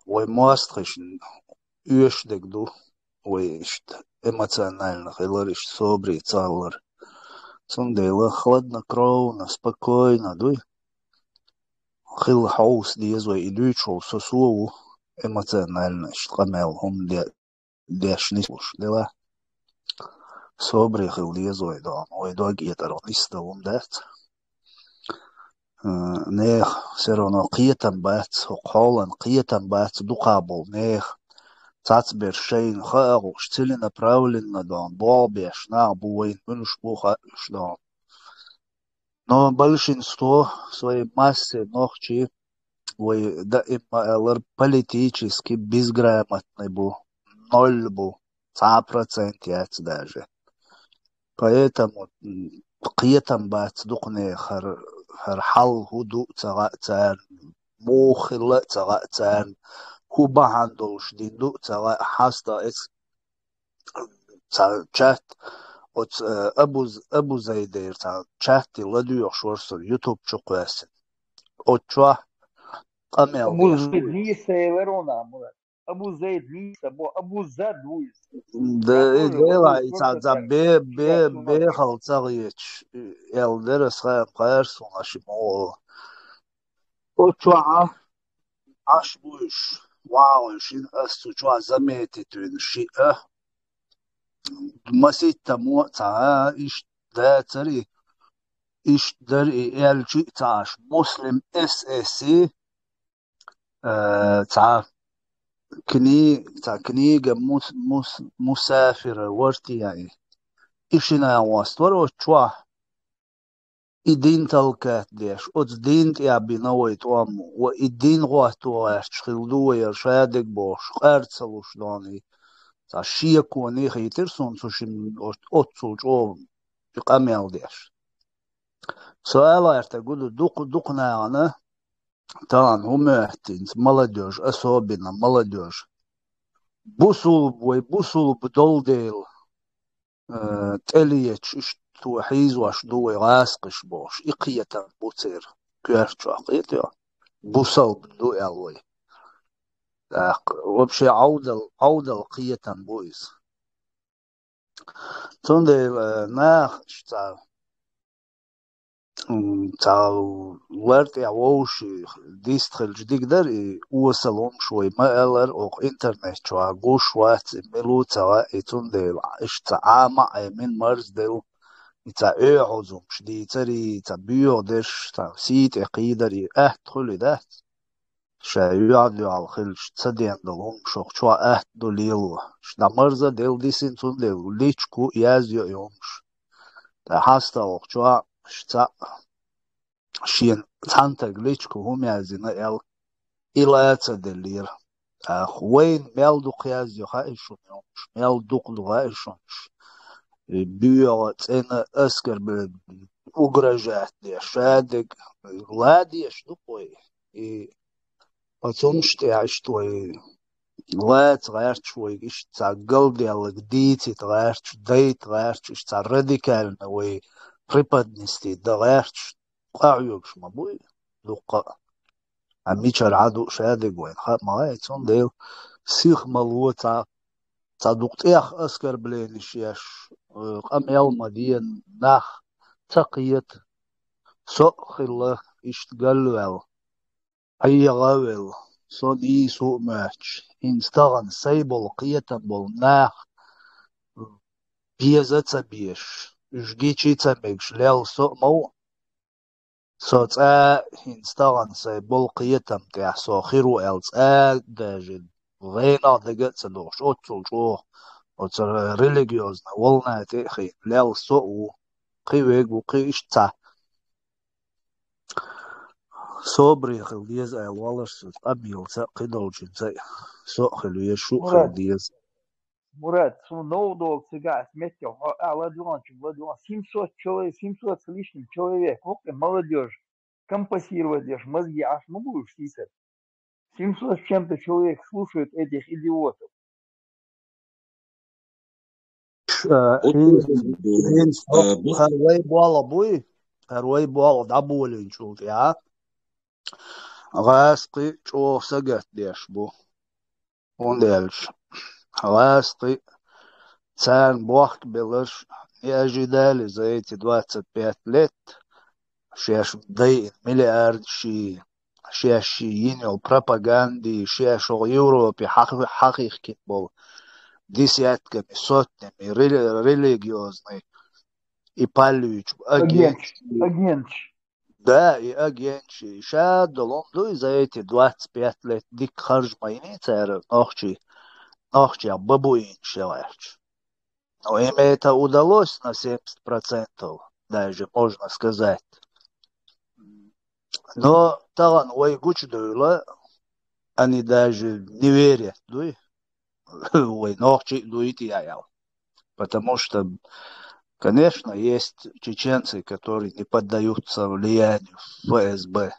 ويمواستخشن يوش دكدو ويشت эмоционально хилариш собри цаллар цундела хладно кровно спокойно дуй хил хаус диезвой идучо сосуову эмоционально штамел он дешнис уж дела صبري خليه زويدان ويدوق يترون يستوم دات نيخ سيرونو قيتن بات وقولن قيتن بات دقابل نيخ تعتبر شيء خاغ وشتلنا براولنا دون بوبيش نعبوين منش بوخا شدون но большинство своей массы ногчи да им политически безграмотный был, 0 был, 100% даже. Поэтому قيتم بات دقني خر حل هدوء تغاتان موخلة تغاتان هو بهندوش ديندو تغا حاستا اس chat от أبو زيدير تا chat لديو شورسو يوتيوب شقواسن от شو قمل أبو ديش زيد نيسا يورونا مراد. أبو زيد نيسا أبو زاد لويس. ده Я тоже ديلا вот تا просто за так بي сейчас у нас خلصغيش يلدرس خير قيرسون أشمو от شو عاش بوش واو شين أستو شو زميتي تون شيء مسيت تمو تا إيش ده تري إيش دري يلجي تاش مسلم SSC تا كنيجة مسافرة ورتي يعني إيشنا واستور وشوا إدين تلقات ديش أتس دين تيابي نويت وامو وإدين غوات واش خلدو يرشادك بوش قارتسلوش داني تا شيكو نيخي ترسون سوشين أتسوش أو بقاميال ديش سؤال ارتقول دقنا أنا طبعا هم احتين молодежь особенно молодежь بوصل بدول ديل تليتش اشتو حيز واشدو غاسقش بوش إقية بوتير كيرتشو أقيتيو بوصل بدو يالوي وبشي عودل قية بويس تندي ناخ تا ورد يعوش ديستخل جديد در وصلهم شوي ما ألر أو إنترنت شو عقوش وات ملو تا إتون ديل إشتا عامة من مرز ديل تا عزم شدي تري تا بيو دش تا سيت عقيدة أهدخل ده شايعد على خلش تصدين دلهم شوق شو أهدو ليلو شدا مرزا ديل ديسين تون ديل ليشكو يازيو يومش تا حاستا وقشوا شتا شين تانتا غليتشكو هم يازينا ال إلاتا دلير وين ميلدوق يازيو خايشون يومش ميلدوق لغايشونش بيوت انا اسكر بالوغراجات دي شادق لادي اشتوي اتومش تعشتوي لات غيرت شوي ايش تاع قلبي على جديتي تغيرت ديت غيرت ايش تاع راديكال وي بريبادنستي دا غيرت قاعيوكش مبوي لقاء عمي شرعدو شادق وين خاب معاي تون ديل سيخ ملوه تا دقتيخ اسكر بلين شياش قام يوم دين ناخ تقيت سوق الله اشتغلوا اي غاول سو دي سوق ماتش انستغن سيبل قيتا بول ناخ بيزتا بيش جيتشي تمكش ليل سوق مو سو تا انستغن سيبل قيتا متاع سو خيرو الز داجد غينا دقت سلوش اوتسل جوه وتر ريليجيوزنا والنا تأخي ليل سوء قيويق وقيش تا صبري خلديز اي والرس أبيل تا قدر جنزي سوء خلوية شو خلديز Мурат, ноудол сега сметил, ладуан 700 человек, 700 с лишним человек, вот молодежь, компасировать лишь мозги, аж могу сисать. 700 с чем-то человек слушают этих идиотов. حين هروي بوالا بوي هروي بوالا دابولين شوف يا غاسقي شوف سقت ديش بو وندلش غاسقي تسان بوخت بلش يجي دالي زيتي 25 لت شيش ضيق مليارد شيش ينيو بروباغاندي شيش يوروبي حقيقي كتبول десятками, сотнями религиозной и полючу, Агенч. Да, и агенчи. Сейчас долонду за эти 25 лет дик харж майни церы нохчи бабуин шелач. Но им это удалось на 70%, даже можно сказать. Но талан ой гучдуйла, они даже не верят, ой нохчи дуйти яял. Потому что, конечно, есть чеченцы, которые не поддаются влиянию ФСБ.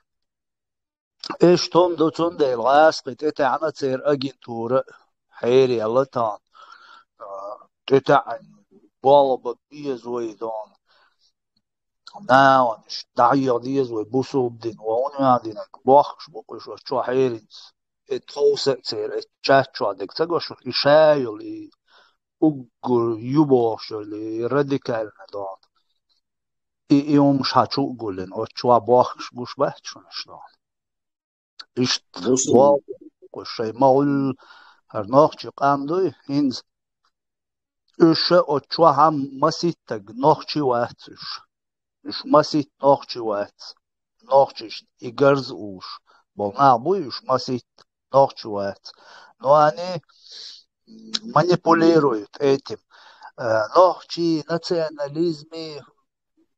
И что до цунде ласкит, это она цер агентура, хайри аллатан. Это балаба бизуидон. ناون دعير ديز ويبوسوب دين وونيا دين بوخش بوكش وشو حيرينس اتوسع تير اتشاتشو ديك تقوش إشايو لي أقول يبوش لي راديكال ندون يوم شاتشو قولن وشو بوخش بوش بحشون شلون إيش واو وشي مول هرناخشي قامدوي هنز إيش وشو هم مسيتك ناخشي واتش إيش مسيت ناخشي واتش ناخشيش إيجرز أوش بولنابوي إيش مسيت ناخشي واتش но они манипулируют этим. Нохчи, национализме,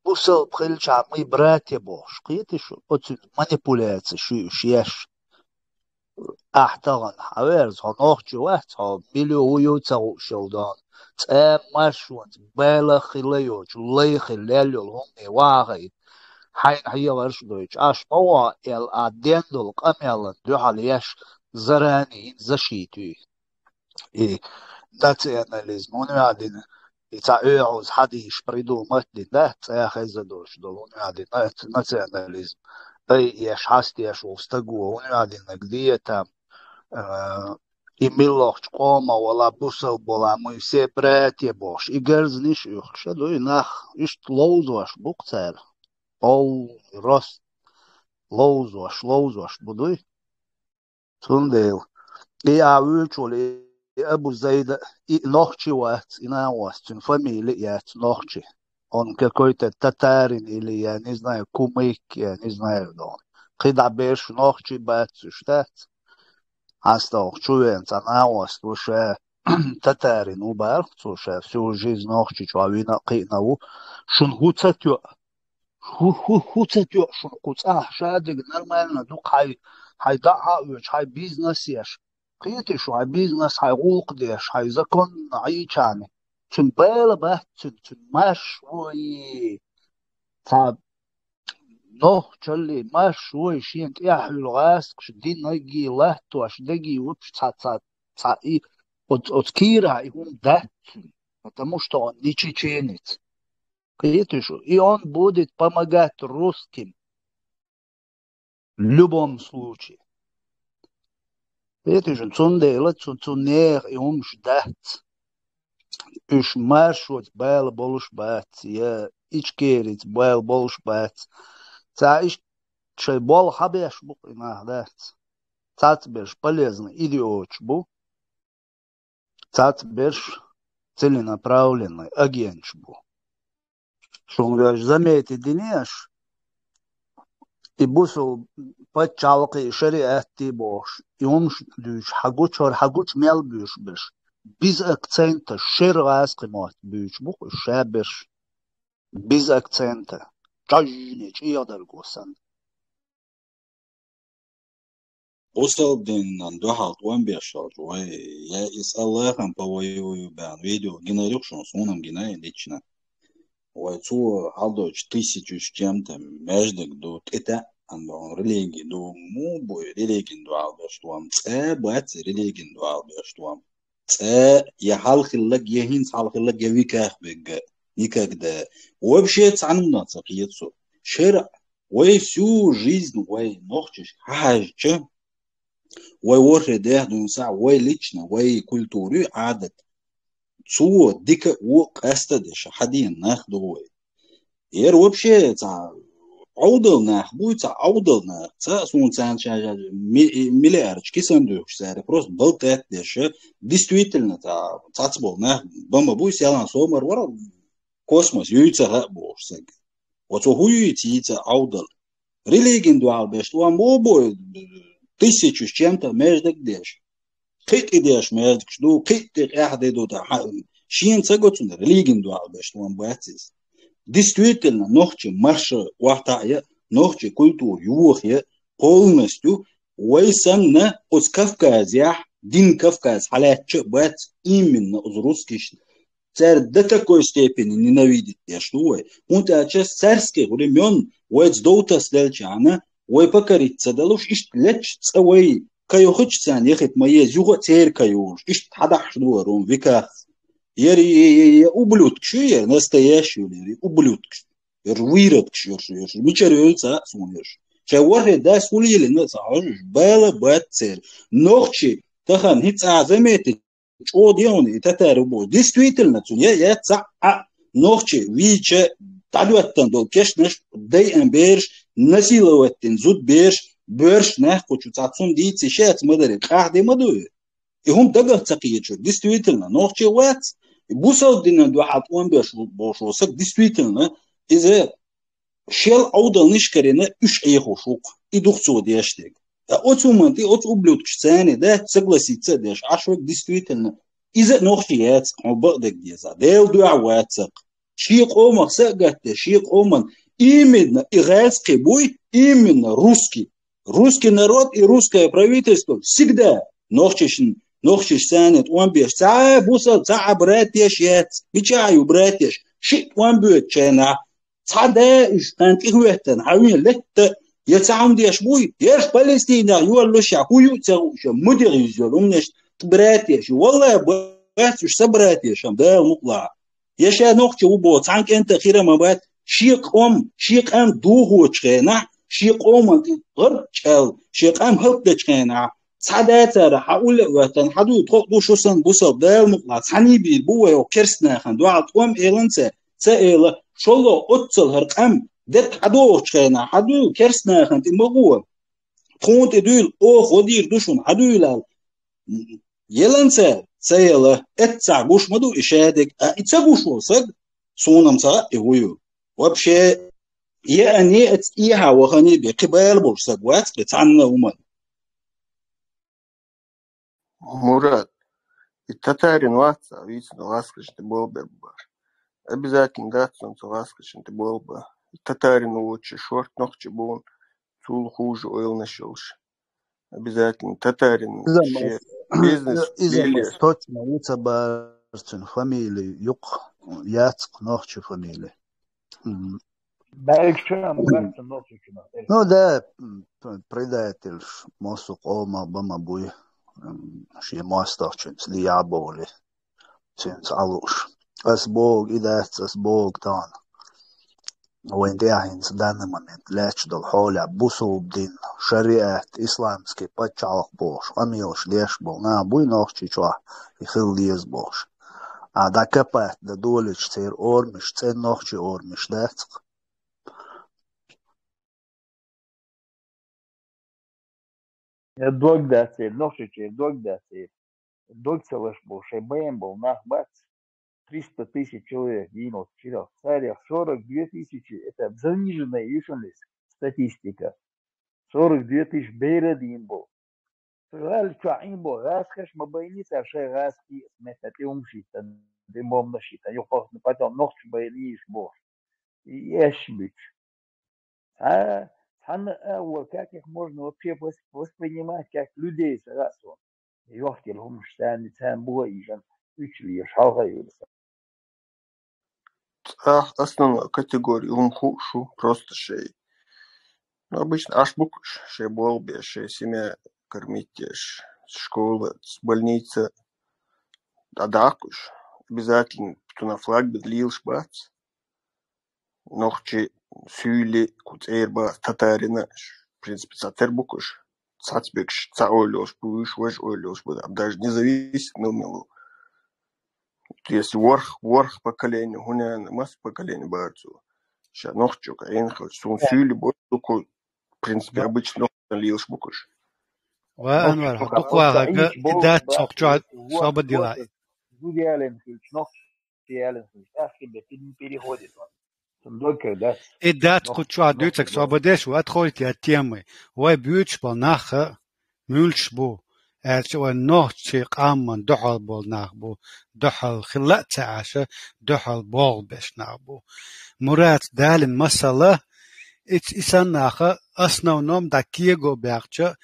бусел прилча, мы братья Бож. Китиш, отсюда манипуляция, шияш. Ахтаган, аверз, нохчи вахт, миллион шелдан. Машван, бела хилайоч, лейхи лялюл, он и вагай. Хай варш дойч. Аш мова эл адендул камялан, дюхалияш зарани защиту. И национализм, он один. И цаёз хадиш придумать, да, цаёхайзадош, он один национализм. И яш хастияш встагу, он один, где там и милохч кома, вала бусал была, мы все братья Бож. И герзниш их, шадуй нах, ишт лоузваш букцер. Ол рост лоузваш, будуй. Тундейл. И авючули أبو زيد نوخشي وات إنا واستن فاميليات نوخشي on какой-то татарин или я не знаю кумык, я не знаю дон. Когда беш нохчи бацу штат, астал чуенц анаост уже татарин убар, слушай, всю жизнь нохчи чуавина қинаву, шун хуцатё, шун хуца, шадыг нормально, ну хай даха уч, хай бизнес еш. قيتش هاي بيزنس هاي غوقدش هاي زكون عيشاني تن بالا بات تن مشوي تاب نوح تشلي مشوي شين تياح الغاس شدين نجي لهتو اش دقي وبش تا اي وتكيرا يقوم دات потому что он не чеченец. И он будет помогать русским в любом случае. Это же цундела, цунер и умждат. Иш маршрут байл болуш бат, я ичкерит байл болуш бат. Ца иш чай бол хабеш бу инагдат. Цат беш полезный идиоч бу. Цат беш целенаправленный агент бу. Шунгаш замети динеш. И бусу пачалки шариати бош. И умш душ хагуч мел буш беш. Без акцента шерваски мот буш бух шабеш. Без акцента. Чажнич и одалгосан. Осалдин андахал туан бешал, я из Аллахом повоюю бан видео генерюшон сунам генай лично. Вайцу алдоч 1000 с чем-то междик до это андон религии до мубой религии до алдоштуам бат религии до алдоштуам я халхиллак яхинс халхиллак явиках бег никогда вообще цанумна цакиецу шер вай всю жизнь вай нохчиш хажча вай ворде дунса вай лично вай культуры адат цу дика вок астадеш хадин нахдовой. Ер вообще عودلنا بويتا عودلنا سون سان شاجا مليار كيسندوش ساري просто болтает дешо действительно цацболна бама буйс ялан сомар вара космос юйца бошсаг вот хуйти аудал религион дуал беш туам обой тысячу с чем-то между деш кит идеш между что кит эхде до шин цаготун религион дуал беш туам бацис действительно нохче марша вахтая нохче культур юхе полностью вайсанна от Кавказя дин Кавказ халятче бат именно из русских царь до такой степени ненавидит я что он сейчас царских времен вайц доутас дельчана вай покориться далуш ишт леч цавай каю хочется ехать моей зюга церкаюш ишт хадах дуарон века я ублюдок, что я настоящий ублюдок. Я выродок, что я мечерёйца сунешь. Чего да сулили на цаожиш, бела бацер. Ночи тахан хица заметит, что делали это рубо. Действительно, я ца ночи виче талуаттан дол кешнеш дай амберш насиловаттен зуд берш берш нах хочу цацун дийцы шец мадары. Кахды мадуй. И он дага цакиечу. Действительно, ночи вац. Бусал дина дуат он беш бошосак действительно из шел аудал нишкарина уж ехушук и духцу дештег. А от момент и от ублюдок сцены да согласиться деш ашвак действительно из ночи яц обдак деза дел дуавацак шиq омак сагатте шиq оман именно иральский бой именно русский народ и русское правительство всегда ночиш санет он беш ца бусал ца братеш яц бичаю братеш шит он бет чена цада иш кант игветтен хавин летте يتعاون ديش بوي يش فلسطين يولو شاكويو تسوش مدير يزولومنش براتيش والله باتش سبراتيش ام ده مطلع يش نوقتي وبو تانك انت خيره ما بات شيق ام دوغو تشينا شيق ام غرچل شيق ام هبد تشينا صداتر حاول وطن حدو تقدو شوسن بوسب ده مطلع ثاني بي بو كرسنا خن دوات ام ايلنسه سائل شولو اتسل هرقم ده حدو تشينا حدو كرسنا خن تمغو تونت دول او خدير دوشون حدو لا يلنسه سائل اتسع غوش مدو اشادك اتسغوش وسق سونم سا ايويو вообще يعني اتيها وخني بقبال بورسقوات بتعنا ومن Мурат, и татарин ватса, вицно ласкачный был бы. Обязательно да, солнце ласкачный был бы. Татарин лучше, шорт ногче был, цул хуже, ойл нашелся. Обязательно татарин бизнес إذا точно уцабарцин фамилии юк яцк ногче фамилии. Ну да, предатель мосук олма бама буй. شيء ماستر شنس ليابولي شنس علوش أسبوع إذا أسبوع تان وين داهين سدنا من لاتش دل حول بوسو بدين شريعة إسلامسكي بتشالق بوش أميلش ليش بولنا بوي نوخشي شوا يخل ليز بوش عدا كبات دا دولش تير أورمش تير نوخشي أورمش داتق Док дацель, ношичи, док дацель. Док целыш был, шейбэм был, нахбац. 300 тысяч человек гинул в 4 царях. 42 тысячи, это заниженная юшенность статистика. 42 тысяч бейрадин был. Жаль, что им был, раскаш мабайница, шей раски, сметати умшита, дымом нашита. Потом ночь байниш был. И эшбич. Как их можно вообще воспринимать как людей сразу? Ёхтель хумштан, цан боижан, учли, шалгаются. Основная категория умхушу, просто шей. Ну, обычно ашбукуш, шей болбе, шей семья кормить, школа, больница, адакуш. Обязательно на флаг бедлил шбац. Нохчи сюли куцерба татарина, в принципе, цатербукуш, цацбекш, цаолёш, пуш, ваш олёш, даже не зависит, но если ворх поколению, гунян, масс поколений барцу, Сейчас ногчук, а я хочу сун сюли бой, только в принципе обычно лилш букуш. وأنور دقوا إدات سوقجا صوب ديلا إدات كتشوا دوتك صوب ديش وأدخل تي أتيمي وبيوتش بالناخ مولش بو أشوا نوع شيء قام دحل بول ناخ بو دحل خلات عاشة دحل بول بش ناخ بو مرات دال مسألة إنسان ناخ أصلا نوم دكيجو بيعشة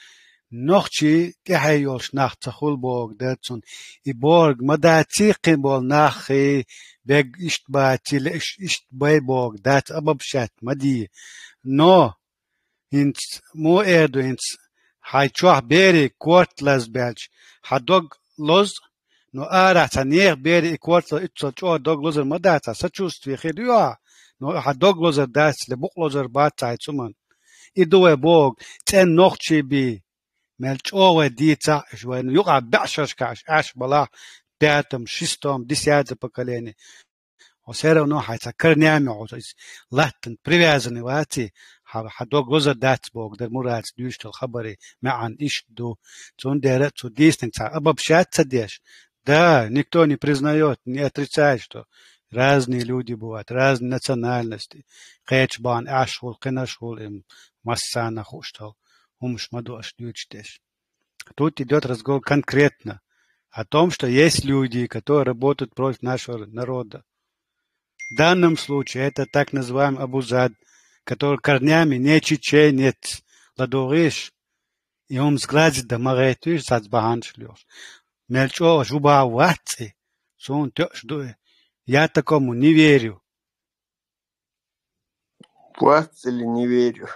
نوخشي كهيولش ناخ تخول بوغ داتسون إبورغ مداتيقين بول ناخي بيغ إشتباتي إشتباي بوغ دات أبابشات مدي نو إنت مو إيردو إنت هاي تشوح بيري كورت لاز بيلج هادوغ لوز نو آرع تنيغ بيري كورت إتسو تشوح دوغ لوزر مداتا ساتشوست في خيريوها نو هادوغ لوزر دات لبوق لوزر باتاي تسومن إدوه بوغ تن نوخشي بي ملچ اوه ديتا شوين يقع بعشش كاش اش بلا بياتم شيستوم ديسيات поколение все равно حيتكر نعمة عوز لاتن привязаны واتي حدوق لوزر دات بوغ در مرات دوشت الخبري معن ايش دو تون дерет تو дистинг обобщаться дешь да никто не признает не отрицает что разные люди бывают разные национальности хечбан ашул кинашул им массана хуштал Умш мадуаш дючтеш. Тут идет разговор конкретно о том, что есть люди, которые работают против нашего народа. В данном случае это так называемый Абузад, который корнями не чеченец, ладориш, и он сгладит да маретуш сацбахан шлёш. Мельчо жуба ватцы, сон тёш дуэ. Я такому не верю. Ватцы или не верю?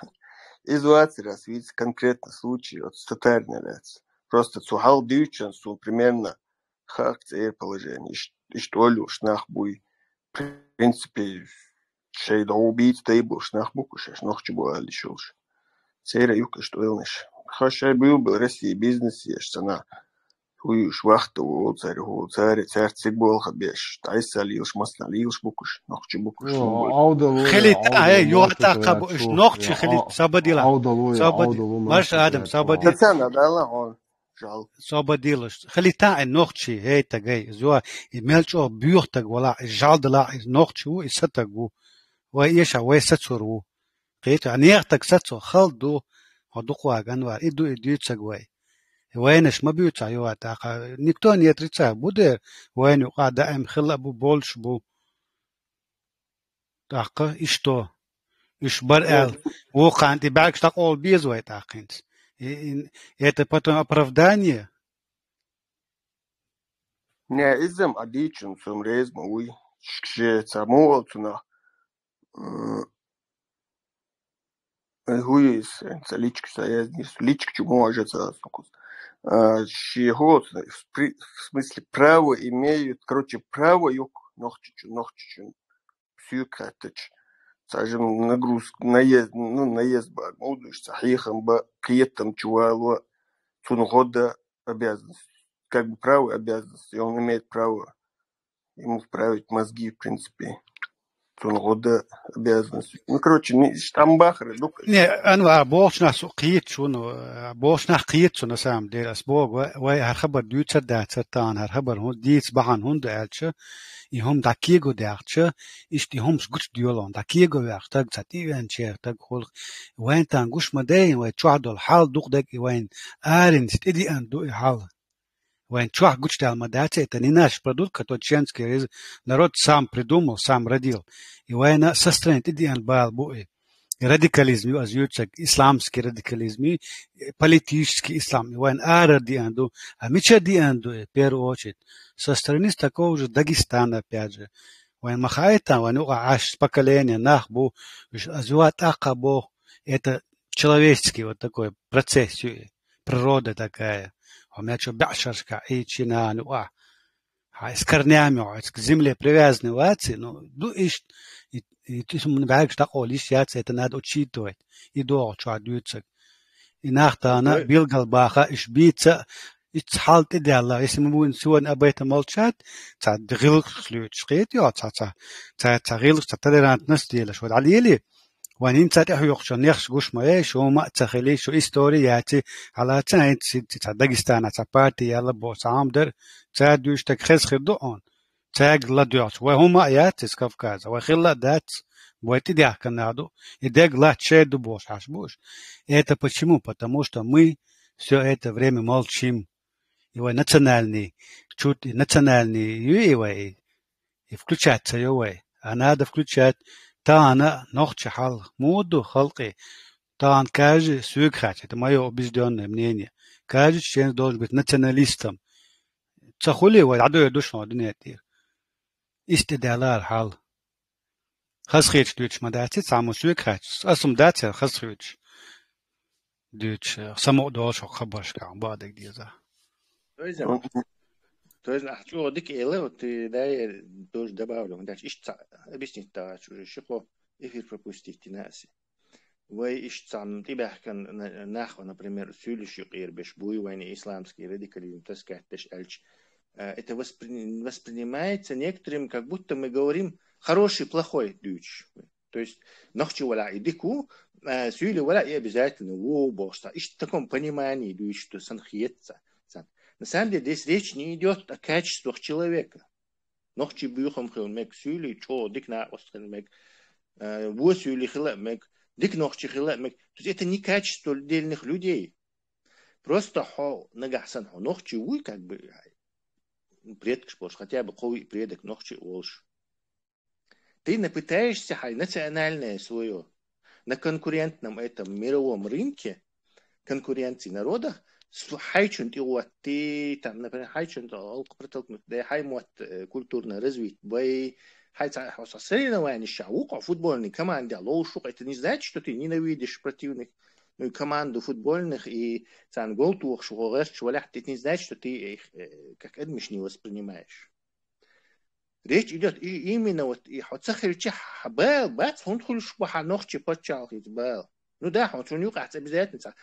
Из 20 раз видится конкретно случай от татарина ляц. Просто цухал дючан, су примерно хак цер положение. И что ли уж нахбуй. В принципе, шей да убить тейбу уж нахбуку шеш нохчу была лишёлш. Цера юка что илнеш. Хашай был России бизнес еш цена. Хуюш вахту царь царь бол хабеш. Тайса лилш масна лилш букуш нохчу букуш. خليت يوتا قبش نوخش خليت سبديلا سبد مش ادم سبديل تسانا دالا هون جال سبديلش خليتا نوخش هي تجي زوا يملشو بيوختك ولا جال دلا نوخشو يستغو ويشا ويستصرو قيت انيختك ستو خلدو هدوقوا غنوار يدو يديتسغوي وينش ما بيوتا يوتا نيكتون يتريتسا بودر وين قاعد ام خلب بولش بو تاقه إشتو إش برأل وقعن تبعك تقول بيزوي تاقينت это потом оправдание не изем адичен сум рез мой шкше самол туна хуис личк саязнис личк чему ажется сукус шихот в смысле право имеют короче право юк нохчичу сюкатыч скажем нагрузка наезд бар модуш сахихам ба киетам чуало цунгода обязанность как бы право обязанность и он имеет право ему вправить мозги в принципе цунгода обязанность короче штамбахры не أنا بوشنا سقيت شنو بوشنا قيت شنو سام دير أسبوع وهالخبر ديوت سدات ستان هالخبر هون ديت بحن هون دالش يهم دكيجو دالش إيش ديهم سقط ديولون دكيجو يختار تاتيوان شير تقول وين تانجوش مدين وين تعدل حال دوق دك وين آرين تدي أن دو حال وين чух гучтал мадате это не наш продукт, который чеченский народ сам придумал, сам родил. И война состоит идеал был радикализм, исламский радикализм, политический ислам. И война ара дианду, а меча дианду в первую очередь со стороны такого же Дагестана опять же. Война махайта, война аж поколение нахбу, азуат акабу, это человеческий вот такой процесс, природа такая. وماشو بعشرشكا ايتشينا نوا هاي سكرنيامو к земле привязаны вати но ду иш и ты من بعد تقول ايش يات это надо учитывать и до что адуется и нахта она билгал баха иш бица حالت идеально. Если мы будем сегодня об этом молчать, غلق شقيت يا غلق толерантность делаешь. Вот عليلي وانين تاتي يخش نخش قش ما شو ما تخلي شو إستورياتي على تنين داغستان بارتي يلا بوس عامدر دوش تخز خدوون لا دوش وهما يات كافكاز وخلا دات بويتي ديا канаду и ла чеду бош буш. Это почему? Потому что мы все это время молчим. Его национальный, чуть национальный и включаться его. А надо включать. Та она нохче хал, моду халки. Та он каждый свой хать. Это мое убежденное мнение. Каждый член должен быть националистом. Цахули его, адо душу однетир. Истидалар хал. Хасхич дюч мадати, саму свой хать. Асум дати хасхич. Дюч, само дош хабашка, бадек диза. То есть, что дик эле, вот да, тоже добавлю, дальше ищца, объяснить то, что эфир пропустить нас. Вы ищцам тебя кан нахо, например, сюлищу ирбеш, буйвайный исламский радикализм, так сказать, это воспринимается некоторым, как будто мы говорим хороший, плохой дюч. То есть, нахчу вала идику, сюли вала и обязательно вобоста. И в таком понимании дюч, что санхиется. На самом деле здесь речь не идет о качествах человека. Нохчи бюхом хил мек сюли, чо дик на остан мек, во сюли хила мек, дик нохчи хила мек. То есть это не качество отдельных людей. Просто хо нагасан хо нохчи уй как бы предок шпош, хотя бы ковый предок нохчи олш. Ты напытаешься хай национальное свое на конкурентном этом мировом рынке конкуренции народа. Хайчун тиуатти, там, например, хайчун алкопротолкнут, да хай мот культурно развить, бай хай соревнования шаука футбольной команде, лоушук, это не значит, что ты ненавидишь противных команду футбольных и цан голтух шугорш швалях, это не значит, что ты их как адмиш не воспринимаешь. Речь идет именно вот и хотсахирча бал, бац, он хулш баханохчи почал бал. Ну да, он шунюк обязательно.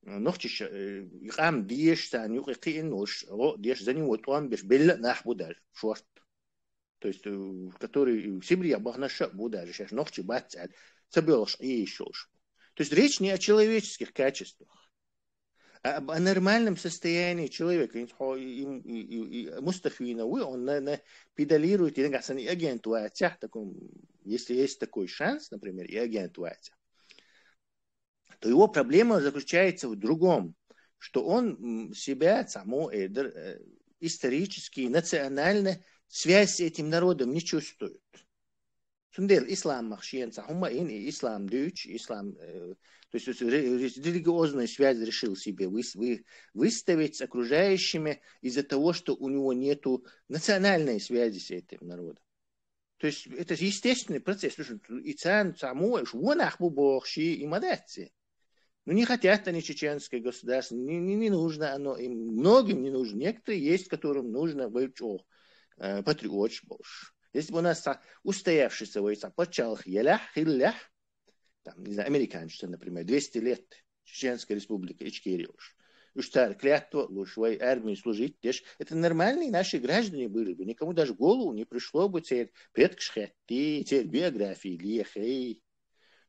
نختش يقام ديش تان يقي إنوش ديش زني وطوام بيش بيلا نح بودار شورت то есть который в Сибири бахнаша будаж сейчас нохчи бацад собелш и шош. То есть речь не о человеческих качествах, а об нормальном состоянии человека. Мустафина он педалирует и негасани агент ватя таком, если есть такой шанс, например, и агент ватя, то его проблема заключается в другом, что он себя само исторически, национально связь с этим народом не чувствует. Сундел ислам махшиенца, хума ин ислам дюч, ислам, то есть религиозную связь решил себе выставить с окружающими из-за того, что у него нету национальной связи с этим народом. То есть это естественный процесс. И цан само, вон ахбу бохши и мадатси. Ну, не хотят они чеченское государство, не нужно оно, им многим не нужно. Некоторые есть, которым нужно быть патриот. Если бы у нас устоявшийся войца почал елях, хиллях, там, не знаю, американцы, например, 200 лет Чеченская республика, Ичкерия уж клятва, уж в армии служить, это нормальные наши граждане были бы, никому даже в голову не пришло бы теперь предкшхетти, теперь биографии, лехей.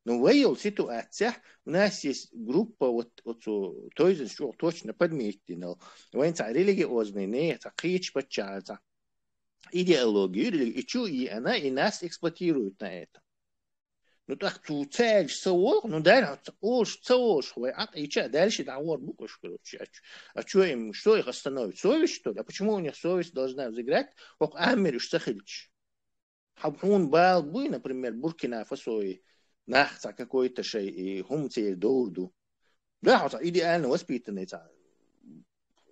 Но в этой ситуации у нас есть группа, то есть, что точно подметено, религиозные, не, хич подчаться, идеологию, и она и нас эксплуатирует на это. Ну так, цель, совок, ну да, совок, и что, дальше договор буквы, короче, а что их остановит? Совесть, что ли? А почему у них совесть должна взыграть? Как Амириш Сахильч. Хабхун бал буй, например, Буркина Фасои, нахца какой-то шей и хумцей доурду. Да, идеально воспитанный.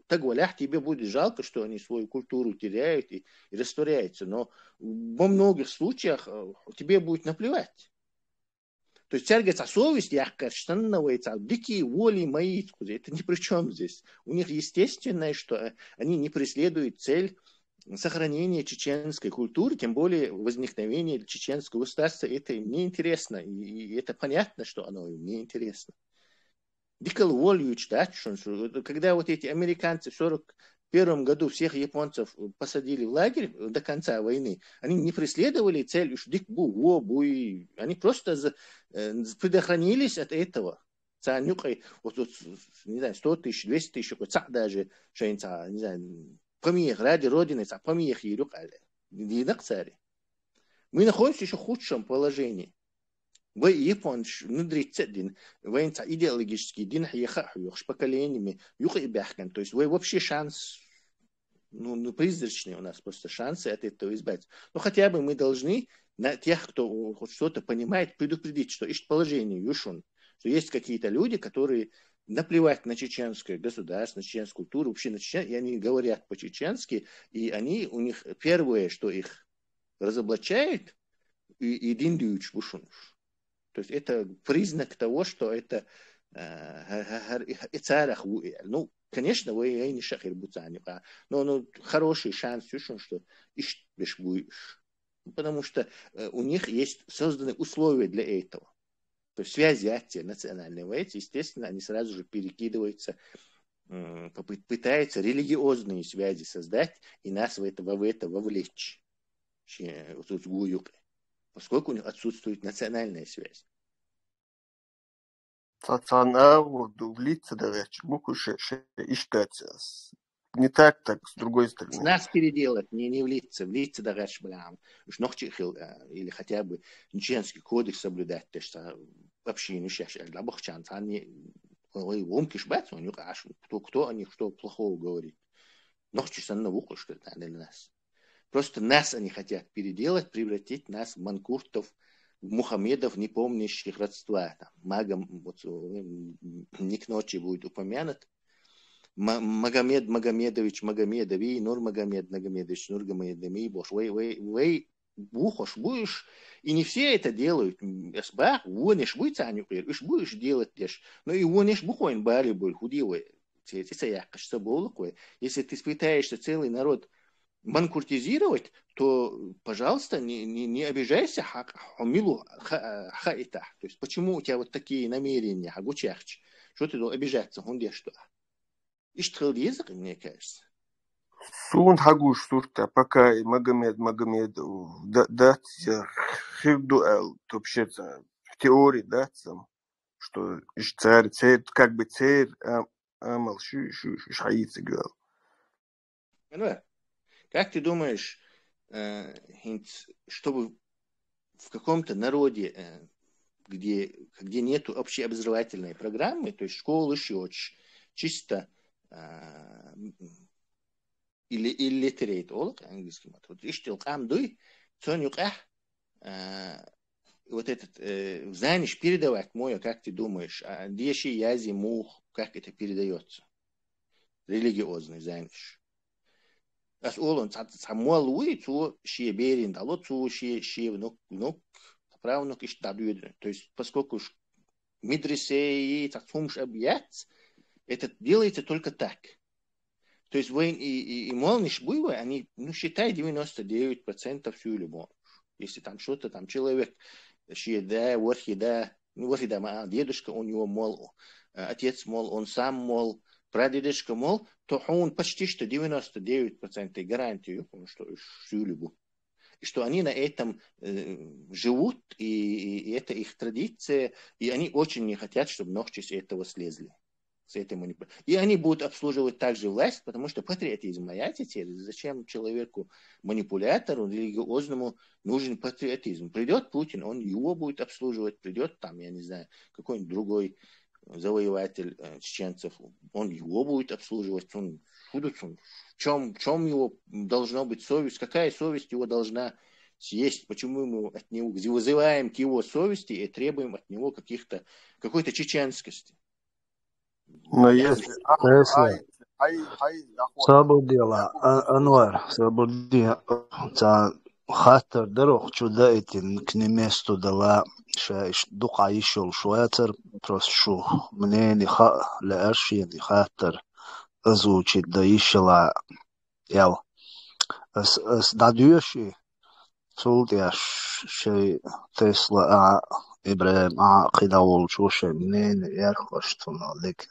Так говоря, тебе будет жалко, что они свою культуру теряют и растворяются. Но во многих случаях тебе будет наплевать. То есть тягается совесть, дикие воли мои. Это ни при чем здесь. У них естественное, что они не преследуют цель сохранение чеченской культуры, тем более возникновение чеченского государства, это им не интересно. И это понятно, что оно им не интересно. Дикал Вольевич, да, когда вот эти американцы в 1941 году всех японцев посадили в лагерь до конца войны, они не преследовали цель, они просто предохранились от этого. Вот, не знаю, 100 тысяч, 200 тысяч, даже, не знаю, помех ради Родины, помех Мы находимся еще в худшем положении. Вы Япон внутри цедин, вы идеологический дин хаяхахух, поколениями, юхибяхкан. То есть вы вообще шанс, призрачный у нас просто шансы от этого избавиться. Но хотя бы мы должны на тех, кто хоть что-то понимает, предупредить, что есть положение юшун, что есть какие-то люди, которые наплевать на чеченское государство, на чеченскую культуру, вообще на чечен, и они говорят по-чеченски, и у них первое, что их разоблачает, и диндюч вушунуш. То есть это признак того, что это конечно, вы не шахир буцаню, но хороший шанс, что ишь будешь. Потому что у них есть созданы условия для этого. То есть связи национальные, естественно, они сразу же перекидываются, пытаются религиозные связи создать и нас в это вовлечь. Поскольку у них отсутствует национальная связь. Не так, с другой стороны. С нас переделать, не в лице дагаш блям. Уж нохчихил, или хотя бы чеченский кодекс соблюдать, то что вообще не счастье. Для бахчан, они ломкиш бать, у них аж кто о них что плохого говорит. Нохчись на ухо, что это для нас. Просто нас они хотят переделать, превратить нас в манкуртов, в мухаммедов, не помнящих родства. Там, магом, вот, не к ночи будет упомянут. Магомед Магомедович Магомедови, Нур Магомед Магомедович Нур Магомедови, бош, вы бухош будешь, и не все это делают. Асбах, вонеш будет, а не будешь делать лишь. Но и вонеш бухоин бали боль худивый. Если ты пытаешься целый народ манкуртизировать, то, пожалуйста, не обижайся, хамилу хаита. То есть, почему у тебя вот такие намерения, агучахч? Что ты должен обижаться? Он где что? Иштхал язык, мне кажется. Сун хагуш сурта, пока Магомед дать хирдуэл, вообще в теории дать, что царь, как бы царь амал шаицы говорил. Как ты думаешь, чтобы в каком-то народе, где нету общеобразовательной программы, то есть школы шьёч, чисто или illiterate, английский мат, вот иштил камдуй, цонюках, вот этот заниш передавать моя, как ты думаешь, деши язи мух, как это передается? Религиозный заниш. Ас олон самуал уи цу шие берин дало цу шие внук правнук иш дадует. То есть поскольку медресе цумш объять, это делается только так. То есть вы и молниш буйвы, они, считай, 99% всю любовь. Если там что-то, там человек, дедушка у него мол, отец мол, он сам мол, прадедушка мол, то он почти что 99% гарантию, что всю любовь. И что они на этом живут, и это их традиция, и они очень не хотят, чтобы ногти с этого слезли. С этой манипуляцией. И они будут обслуживать также власть, потому что патриотизм моя теперь. Зачем человеку, манипулятору, религиозному нужен патриотизм? Придет Путин, он его будет обслуживать, придет там, я не знаю, какой-нибудь другой завоеватель чеченцев, он его будет обслуживать. В чем его должна быть совесть? Какая совесть его должна съесть? Почему мы от него вызываем к его совести и требуем от него какой-то чеченскости? Но если... Свободила, Анвар, свободила, хатер дорог чуда этим к месту дала дука еще шуатер просто шу мне не ларши не хатер озвучит да ищела ял с дадюши султяш шей Тесла إبراهيم عقيد волчуша мнение ярхоштуналик.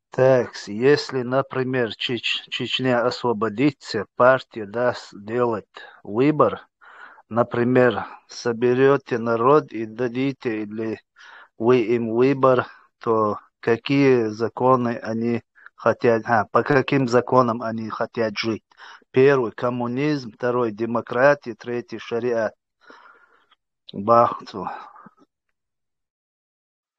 Так, если, например, Чечня освободится, партия даст делать выбор, например, соберете народ и дадите или вы им выбор, то какие законы они хотят, по каким законам они хотят жить? Первый – коммунизм, второй – демократия, третий – шариат. Бахту.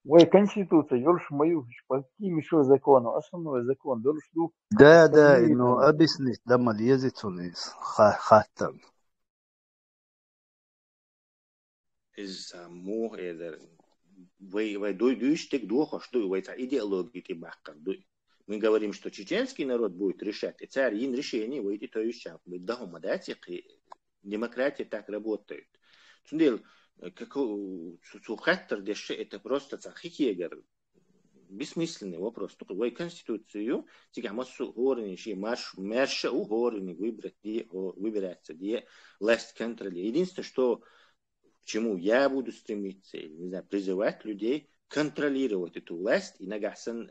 Ой, Конституция, Юрш мою, по каким еще законам? Основной закон, Юрш ду Да, остальные ну там. объяснить, да, езжит он из хаттан. Из мух это вы дуйштик духа, что вы это идеологии тибахкар дуй. Мы говорим, что чеченский народ будет решать, и царь ин решение выйти то еще. Мы дахом адатик, демократия так работает. Сундел, как сухаттер деши, это просто цахикегер. Бессмысленный вопрос. Только вы конституцию, тига массу горни, ши марша у горни выбираться, где власть контролирует. Единственное, что к чему я буду стремиться, не знаю, призывать людей контролировать эту власть и нагасан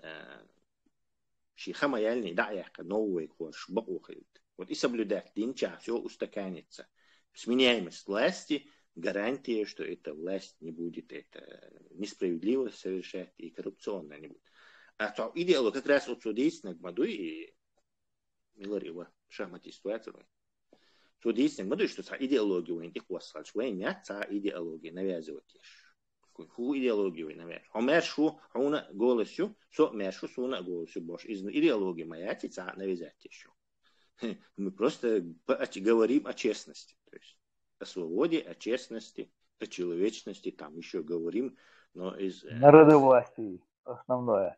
шихамаяльный даяка новый корж бахухает. Вот и соблюдать динча, все устаканится. Сменяемость власти, гарантия, что эта власть не будет это несправедливо совершать и коррупционно не будет. А то идеология как раз от судейства гмаду и миларива шахматисту. Судейство гмаду, что идеологию вы не хвастать, вы не та идеология навязывать. Ху идеологию вы навязывать. А мершу, уна голосю, со мершу, суна голосю бош. Из идеологии моя та навязать еще. Мы просто говорим о честности. То есть о свободе, о честности, о человечности, там еще говорим, но из... Народовластие основное.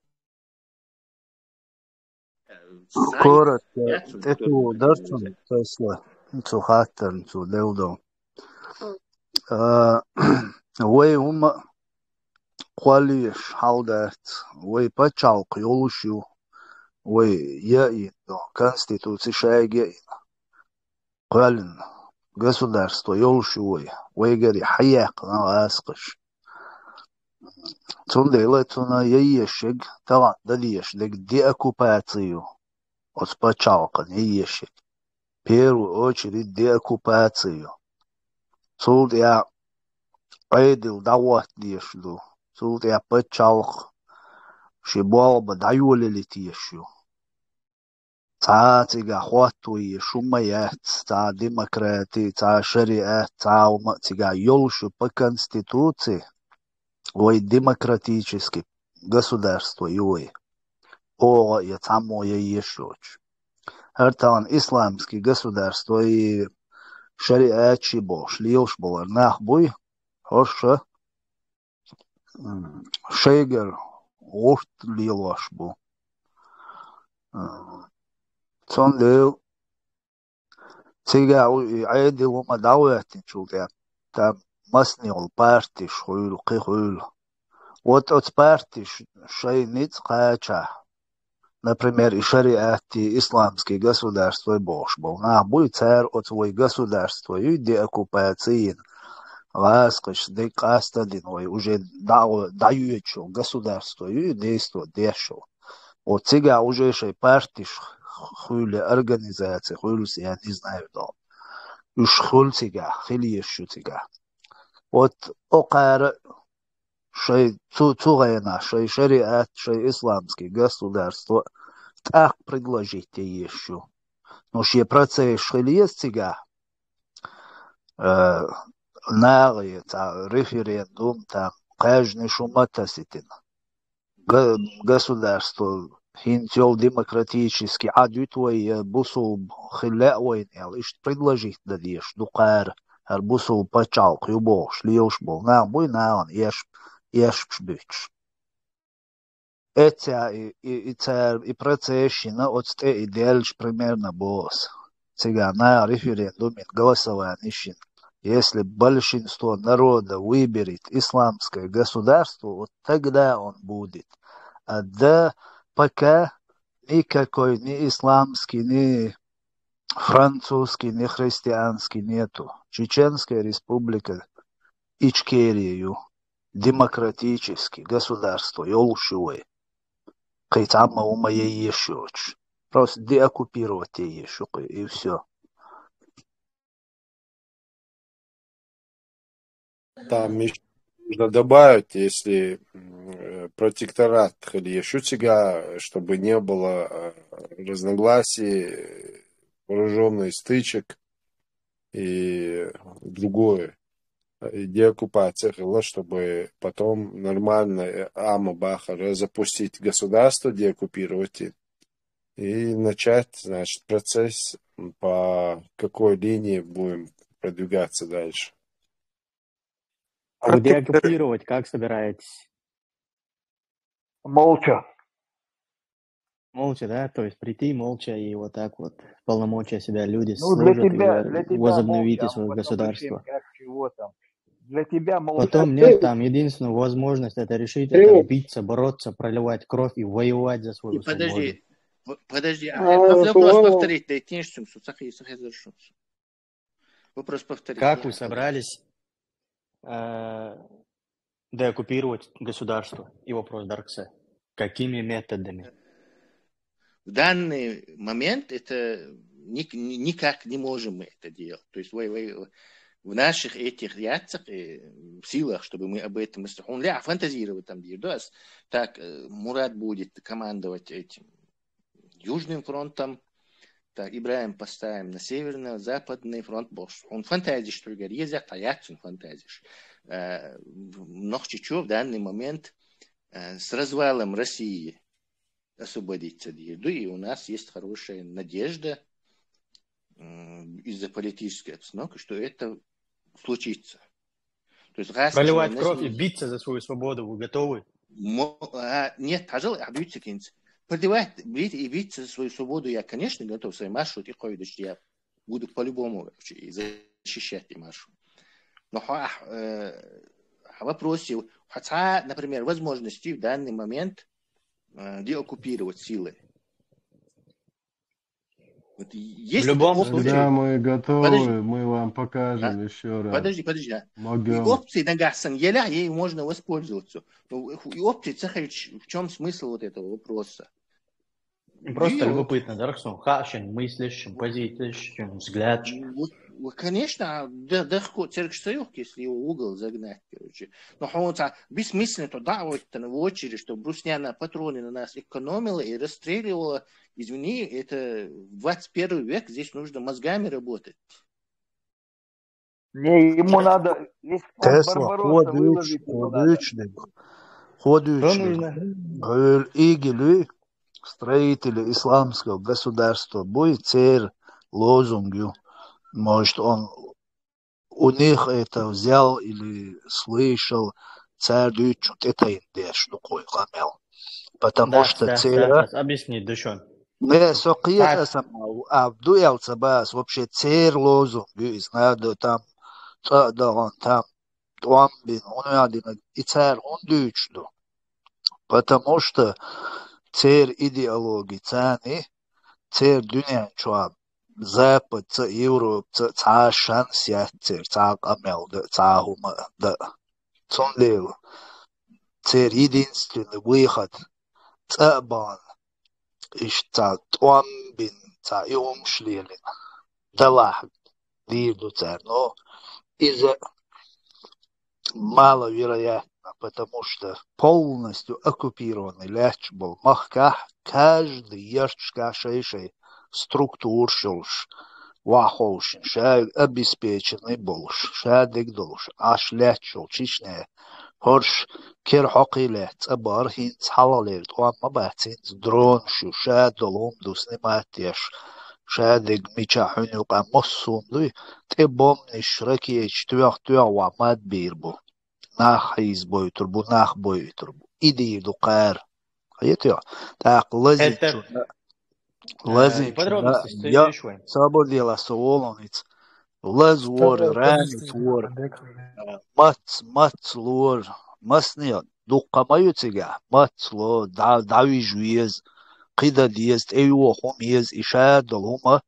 Коротко, это ударцем, Тесла, Цухаттен, Цудеудо. Вы ума قاليش حاودات وي باتشالق يولوشيو وي يأي конституции شايجي قالن государство يولوشيو وي جري حياق ناسقش تون تون ييشج طبعا دليش لك دي оккупацию от пачалка ييشج в первую очередь دي оккупацию тут я عيدل دعوات ديشلو سوت يا بتشالخ شباب بدعيول اللي تيشو تيجا خواتوي شميات تا ديمقراطي تا شريعات تا تيجا يولشو по конституции ой демократически государство юй о я тамо я ешоч хартан исламский государство и шариат чибош лиош болар нахбуй хоша Шейгер орт лилаш бу. Сондел сега عادي وما دعوات نشوف يعني تا مسني партиш хуйл قيل вот от партиш шей ниц кача например и шариати исламские государства бош был на будет царь от свой государства и деоккупации Ласкаш, Декастадин, уже дающего государство и действует дешево. Вот сега уже шей партиш хули организации, хули я не знаю, да. Уж хул сега, хили еще сега. Вот окара шей цугайна, шей шариат, шей исламский государство так предложите еще. Но ще процесс хили есть сега. Нагие, та референдум, та каждый шуматаситин. Государство хинтел демократически, а дютвой бусул хиля ойнел, ишь предложить дадишь, дукар, ар бусул пачал, юбош, лиош бол, на буй на он, еш пшбич. Этя и процессина от сте идеальш примерно босс. Сега на референдуме голосование. Если большинство народа выберет исламское государство, вот тогда он будет. А да пока никакой ни исламский, ни французский, ни христианский нету. Чеченская республика Ичкерию. демократический государство Йолшуэ. Кайтама ума ещёч. Просто деоккупировать еще и все. Там еще нужно добавить, если протекторат Хальешутига, чтобы не было разногласий, вооруженных стычек и другое. Деоккупация, чтобы потом нормально Амабаха запустить государство, деоккупировать и начать, значит, процесс, по какой линии будем продвигаться дальше. А вы деоккупировать как собираетесь? Молча. Молча, да? То есть прийти молча и вот так вот полномочия себя люди Ну, для служат, и тебя вы возобновите молча, а свое мы потом решим, государство. как, чего там. Для тебя молча. Потом нет, там единственная возможность это решить, это биться, бороться, проливать кровь и воевать за свою свободу. Подожди, вопрос повторить, да и теньшим, вопрос повторить. Как вы собрались деоккупировать государство? И вопрос Дарксе. Какими методами? В данный момент это никак не можем мы это делать. То есть в наших этих яцах, в силах, чтобы мы об этом фантазировать там, так Мурат будет командовать этим Южным фронтом, так Ибраим поставим на Северный, Западный фронт. Он фантазирует, что говорит, езжай, а я фантазируешь. Но в данный момент с развалом России освободиться. И у нас есть хорошая надежда из-за политической обстановки, что это случится. То есть, проливать кровь и биться за свою свободу вы готовы? Нет, пожалуй, проливать и биться за свою свободу я, конечно, готов. Свой маршрут и ходишь, я буду по-любому защищать и маршрут. Но в вопросе, хотя, например, возможности в данный момент деоккупировать силы. Вот есть в любом опции, случае. Да, мы готовы, подожди. мы вам покажем еще раз. Подожди. Могем. И опции нагасан еля, ей можно воспользоваться. И опции, в чем смысл вот этого вопроса? Просто любопытно, да, что хашен, мыслящим, позициям, взгляд. Конечно, легко церковь, если его угол загнать, короче. Но он бессмысленно туда в очередь, чтобы брусняна патроны на нас экономила и расстреливала. Извини, это 21 век, здесь нужно мозгами работать. Не, ему надо весь фонд Барбаросса выложить. Ходючный, строители исламского государства будет цель лозунгу. Может, он у них это взял или слышал, царь Дючут, это индеш, такой камел. Потому что цель... Объясни, Душон. Не, сокиет самого, а дуялся бас, вообще цель лозунгу, и знаю, там, там, Туамбин, он один, и царь, он Дючду. Потому что цель идеологии, цель дюня, чуаб. Запад, Европа, шан сятер, амел, хума, да. Цондел. Цель единственный выход. Цабан. Иш туамбин, и умшлилин. Далах. Диду царь. Но из-за маловероятно, потому что полностью оккупированный Ляч был Махках, каждый ярчайший структур шелш, вахолшин, шаг обеспеченный болш, шадик долш, аш лячел, чичне, хорш, керхоки лец, абархин, цхалалер, туамма бацинц, дрон шу, шадолом, дусниматеш, шадик мичахунюк, а моссун, дуй, те бомниш, ракеч, туях, вамад бирбу, нах избой турбу, нах бой турбу, иди дукар, аетё, так, лазичу, я сободела солониц, лазвор, ранитвор, мацлор, масния, дукамаютига, мацло, давижуез, قيداديز ايوه هم يز اشاد هما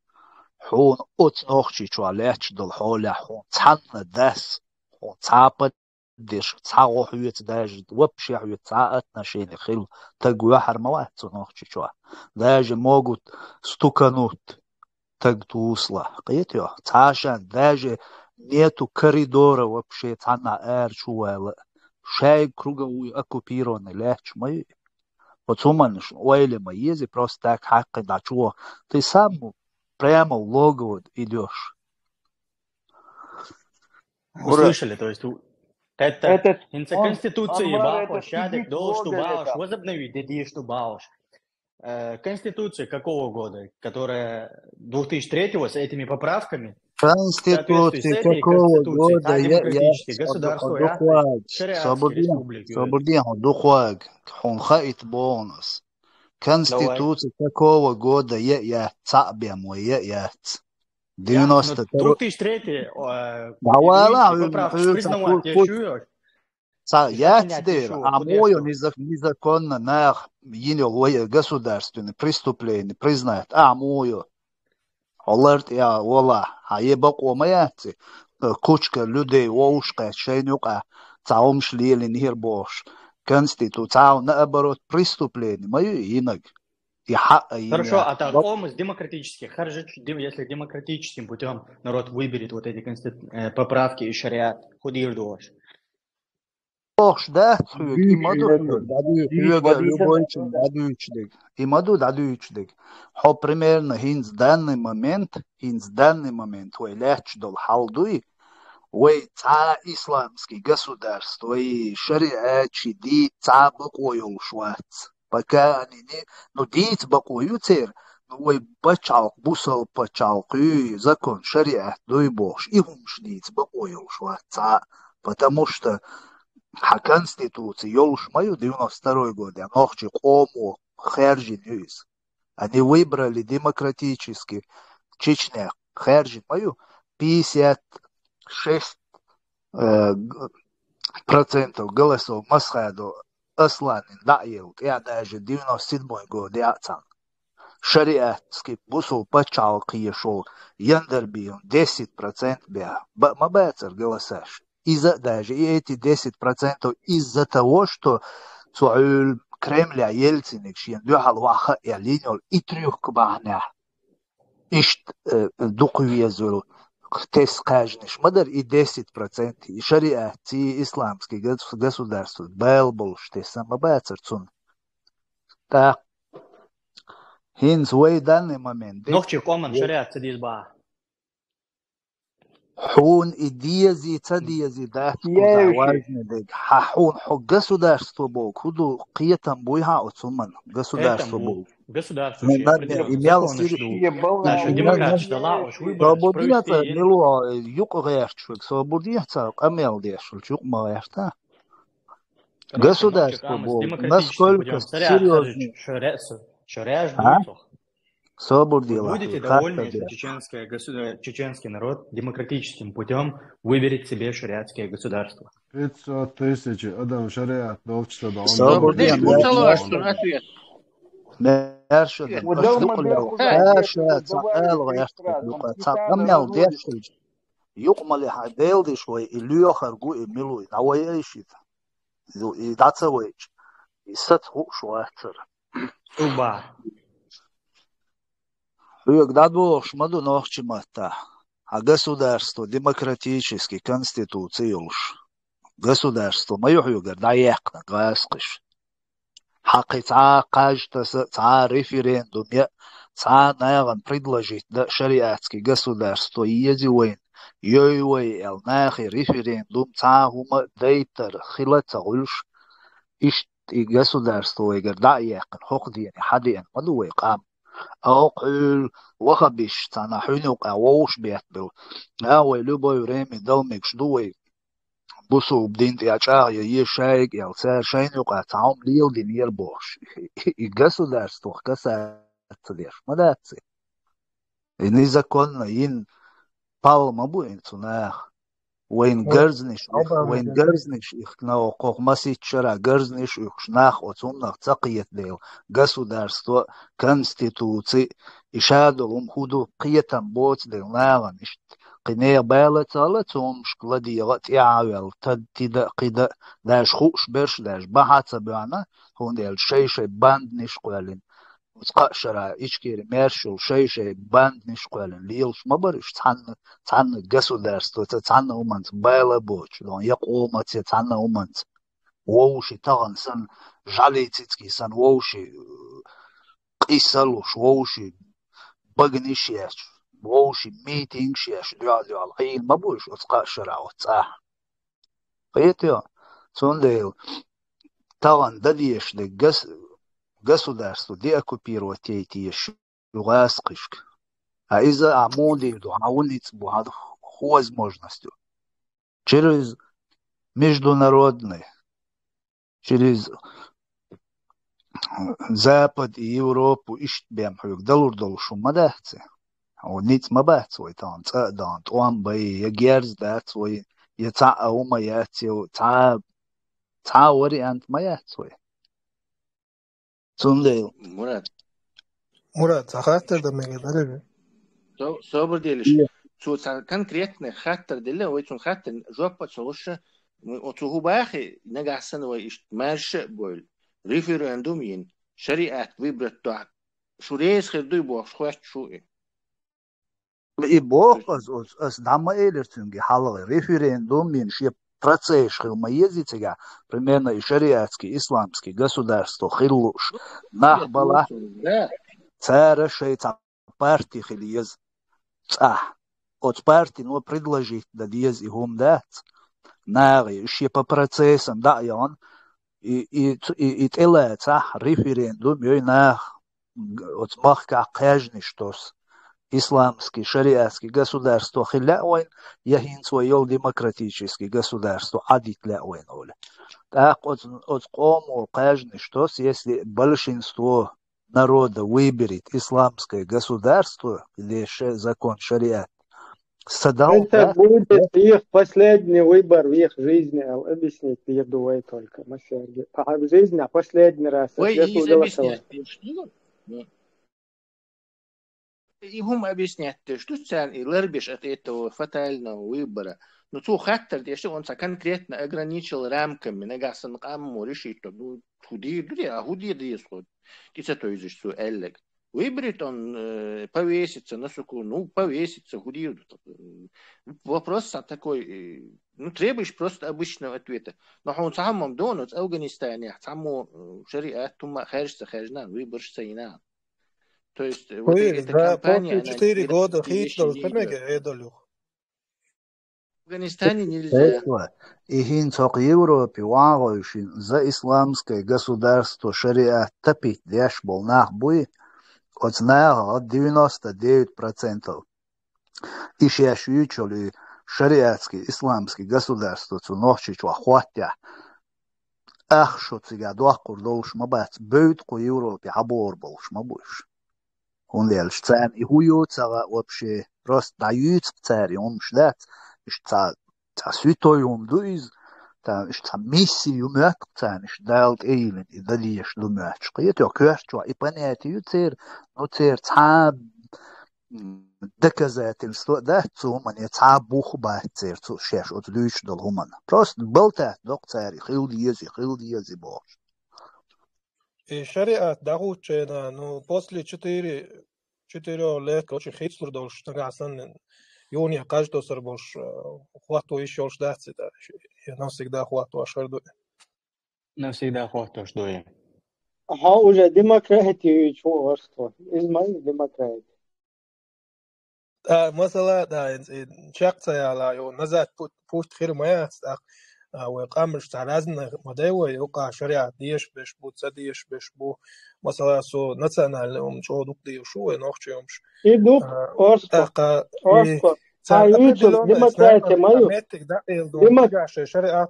حون اتنوخشي شوالاتش دل حول حون تحن داس حون تعبت ديش تعو حيوت داج وبشي حيوت تعاتنا شيني خيل تقوى حرموات صنوخشي شوا داج موجود ستوكانوت تق توصله قيتيو تعاشان داج نيتو كوريدورا وبشي تعنا شو شاي круговую оккупированный легче мы вот суманш ойли мы ези просто так хакы да чего ты сам прямо в логово идешь. Вы слышали, то есть это Конституция Анвар, бахош, шадик должен бахош, возобновить, иди что бахош. Конституция какого года? Которая 2003-го с этими поправками? Конституция какого года? Я Свободен, духуаг, хонхаит бонус. Конституция какого года? Я цабем, я 2003 поправки признавать, я чую. Я теперь, а мое незаконно на ее государственное преступление признает, а мое. Оларт я ола, а ебак омаяти, кучка людей оушка, шейнюка, цаум шлили нирбош, конституция, наоборот, преступление, мою инок. Хорошо, а так омыс демократический, хорошо, если демократическим путем народ выберет вот эти поправки и шариат, худир дуаш. Ох, да, имаду дадуючдик. Хо примерно хинц данный момент, ой легче дол халдуи, ой ца исламский государство, ой шариачи ди ца бакойл швац. Пока они не, ну дит бакою цер, ну ой бачалк, бусал пачалк, и закон шариат, дуй бош, и хумш дит бакойл шваца, потому что Конституция, ёлуш мою 92-й год, я нохчик ому хержин юис. Они выбрали демократически Чечня хержин мою 56% голосов Масхаду Асланин даёт. Я даже 97-й год я цан. Шариатский бусул пачалки ешол. Яндербион 10% бя. Мабецер голосаш. Даже эти 10% из-за того, что Суэль Кремля Ельциник шиен дюхал ваха и алиньол и трюх кбахня. Ишт духовезуру ты скажешь, мадар и 10%. И шариат, и исламский государство. Белбол, что самобацер цун. Так. Хин свой данный момент. Нохчи коман шариат цадис ба. Хун и диази, цадиази, да, важный дик. Хун, государство бог, худу қиетам буйха отсуман, государство бог. Государство имел наша демократия лауш выбор. Свободица, мило, юг грешчик, свободица, амел дешл, чук маешта. Государство бог, насколько серьезно. Вы будете довольны, если чеченский народ демократическим путем выберет себе шариатское государство? 500 тысяч адам шариат довчится до Шмаду нохчимата. А государство демократический, конституция уж. Государство мое югар даякна, гаскиш. Хаки ца кажется ца референдум, ца наяван предложить да шариатский государство езивайн. Йой эл нахи референдум ца хума дейтер хилаца ульш. Ишт и государство югар даякна, хохдияни хадиян мадуэй кам. أقول وخبيش تانا حنوق أوش بيتبل أوي لبوي ريمي دلمك شدوي بوسو بدين تياتشار يشايك يلسار شينوق تعوم ليل دين يربوش يقصو دارس توخ كسا تدير ما داتسي إني زكونا ين باول مبوين تناخ وين جرزنش إخنا قومسي تشرا جرزنش إخناخ وتناخ تقيت ديل государство конституции إشادهم خدو قيتم بوت ديل ناغن إشت قنية بالة تومش قلدي غت يعاول تد تدا قدا داش خوش برش داش بحث بيانا هون ديال شي باند نشقلين وتقا شرا إشكير ميرشو شي باند نشقلين ليلش مبرش تحن قسو دارستو تحن أمانت بالا بوش لون يقوم تحن أمانت ووشي تغن سن جالي تتكي سن ووشي قيسلوش ووشي بغنيشيش ووشي ميتينغشيش ديال هي مبوش وتقا شرا وتصاح قيتيو سونديل تغن دديش دي государство деоккупировать эти югасқишк. А из-за амоды дуауниц бугад возможностью через международные, через Запад и Европу ищет бем хюк далурдал шумадахцы. А ниц мабат свой там цадан туам бай я герз дат свой я ца аума я тио ца вариант моя свой. Сундейл. Мурат, а хаттер да мега дарыгы. Собор делиш. Су конкретно хаттер деле, ой сун хаттер жопа чолуша, оту бахи нагасан ой ишт марш бол. Референдум ин шариат выбрать то. Шурейс хердуй бох шхват шуи. И бог as дамма элертунги халгы референдум ин шеп процесс хилма ездитега примерно и шариатский исламский государство хиллуш нахбала цара шейца партии хильез от партии но предложить да диез и гумдат наги еще по процессам да ян и телеца референдум ей нах от махка каждый штос исламский, шариатский государство хилляуин, яхин своел демократический государство адитляуин оля. Так от кому каждый что, если большинство народа выберет исламское государство, или закон шариат, это будет их последний выбор в их жизни, объяснить, я думаю только, Масерги. В жизни, а последний раз. Ой, и объяснять, и هم объяснят, что цен и лербиш от этого фатального выбора. Но то хаттер, если он конкретно ограничил рамками, нагасан камму решить, то ну худир, а худир исход. Ты то есть что эллек. Выберет он повеситься на суку, ну повеситься худир. Вопрос такой, ну требуешь просто обычного ответа. Но он самым донут в Афганистане, самому шариат, тума хершся хержна, выбор сейна. То есть вот эта компания... После 4 года хитл, помега эдолюх. В Афганистане нельзя. И хинцок Европе вагойшин за исламское государство шариат топить дяш был нахбуй от 99%. И шяшуючили шариатский исламский государство цу нохчич вахватя. Ах, что цыга дуахкур долш мабац, бöйт ку Европе хабор болш мабуш. Он лельш цен и хуёцага вообще просто дают цари, он ждет, что святой он дуиз, что миссию мёк цен, что дает эйлен и далиш думаешь. Это кёрчва и понятие цер, но цер цаб доказательство, да, цумане цаб бухба цер, цу шеш от луч дол хуман. Просто болтать док цари, хил диези бож. И шариат дагучена, ну, после 4 лет очень хитслур долш, нагасан, юния каждого сарбош, хвату еще ждать, да, и навсегда хвату ашарду. Навсегда хвату ашарду. Ага, уже демократию чувство, измай демократию. Масала, да, чакция, ала, назад путь хирмаят, وقامش تعرضنا مداوى يوقع شريعة ديش بيش بو تسديش بيش بو مثلا سو نتسانا لهم شو دوك ديو شو نوخش يومش يدوك أرسكو هايوتو ديمقراطية مايو ديمقراطية شريعة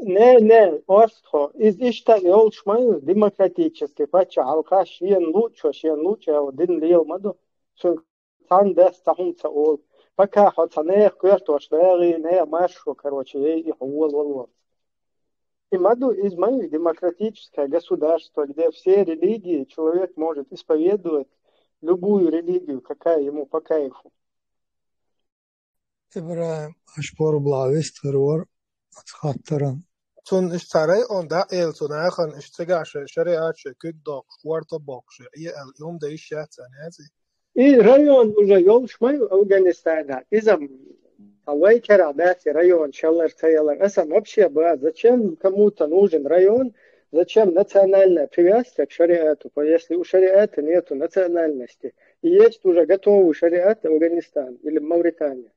не أرسكو إز إشتا يولش مايو ديمقراطيчески فاتشا عالقا شين لوچا ودين ليل مدو شو تان دست تهم تقول пока хотанех квертошдери не машу, короче, и хуол. И маду из моих демократическое государство, где все религии человек может исповедовать любую религию, какая ему по кайфу. إبراهيم أشبور بلاويست غرور أتخطرن تون اشتري on da تون اخن اشتغاش شريعة كيك دوك شوارتا بوكش اليوم ده اشياء تانيزي И район уже ёлшмай Афганистана. Изам Алайкера дати район Челлер Тейлер. Это вообще было. Зачем кому-то нужен район? Зачем национальная привязка к шариату? Если у шариата нету национальности. И есть уже готовый шариат Афганистан или Мавритания.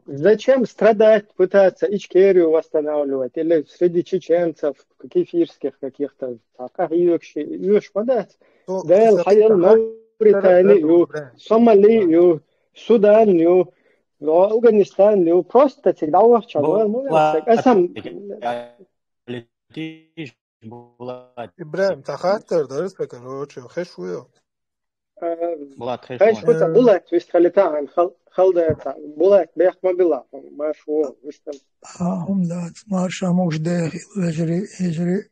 Зачем страдать, пытаться Ичкерию восстанавливать, или среди чеченцев, кефирских каких-то, Дэл, Хайел, Мавританию, Сомалию, Суданию, Афганистанию, просто всегда Ибраим, тахаттер, дөрес бе короче, хешуё. خيش كنت بولات ويستخلتها عن خلدة بولات بيخ ما بلا ما شو ويستم هم دات مارشا موش داخل يجري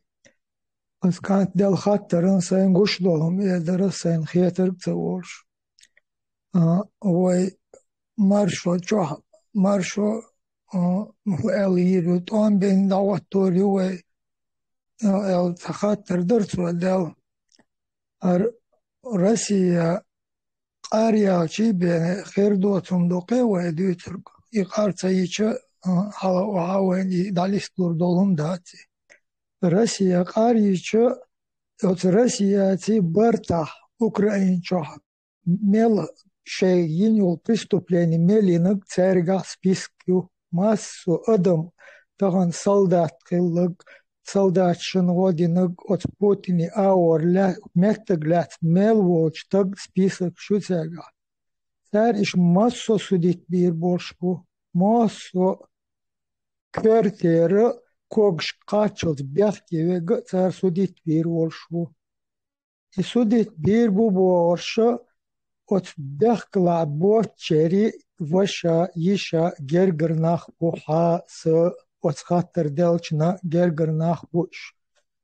بس كانت دل خطرن سين قش لهم يدرس سين خيتر بتورش وي مارشو جوح مارشو اليرو طون بين دعوت توري وي تخطر درس ودل Россия قاريا شي بين خير دوتهم دوقي ويدو ترك يقارتا يشا وعاوين داليس دولهم داتي Россия قاريا от Россия تي برتاح Украин чох мел شيء ينول преступление мелинок церга списку массу адам таган солдат кыллык Солдатшин годинок от Путини аур мектеглят мелвоч так список шуцега. Сэр иш массо судит бир боршпу, массо квартира когш качот бяхтевега сэр судит бир боршпу. И судит бир бу борша от бяхкла борчери ваша иша гергернах буха с от خاطر دلچنا گرگر نخبوش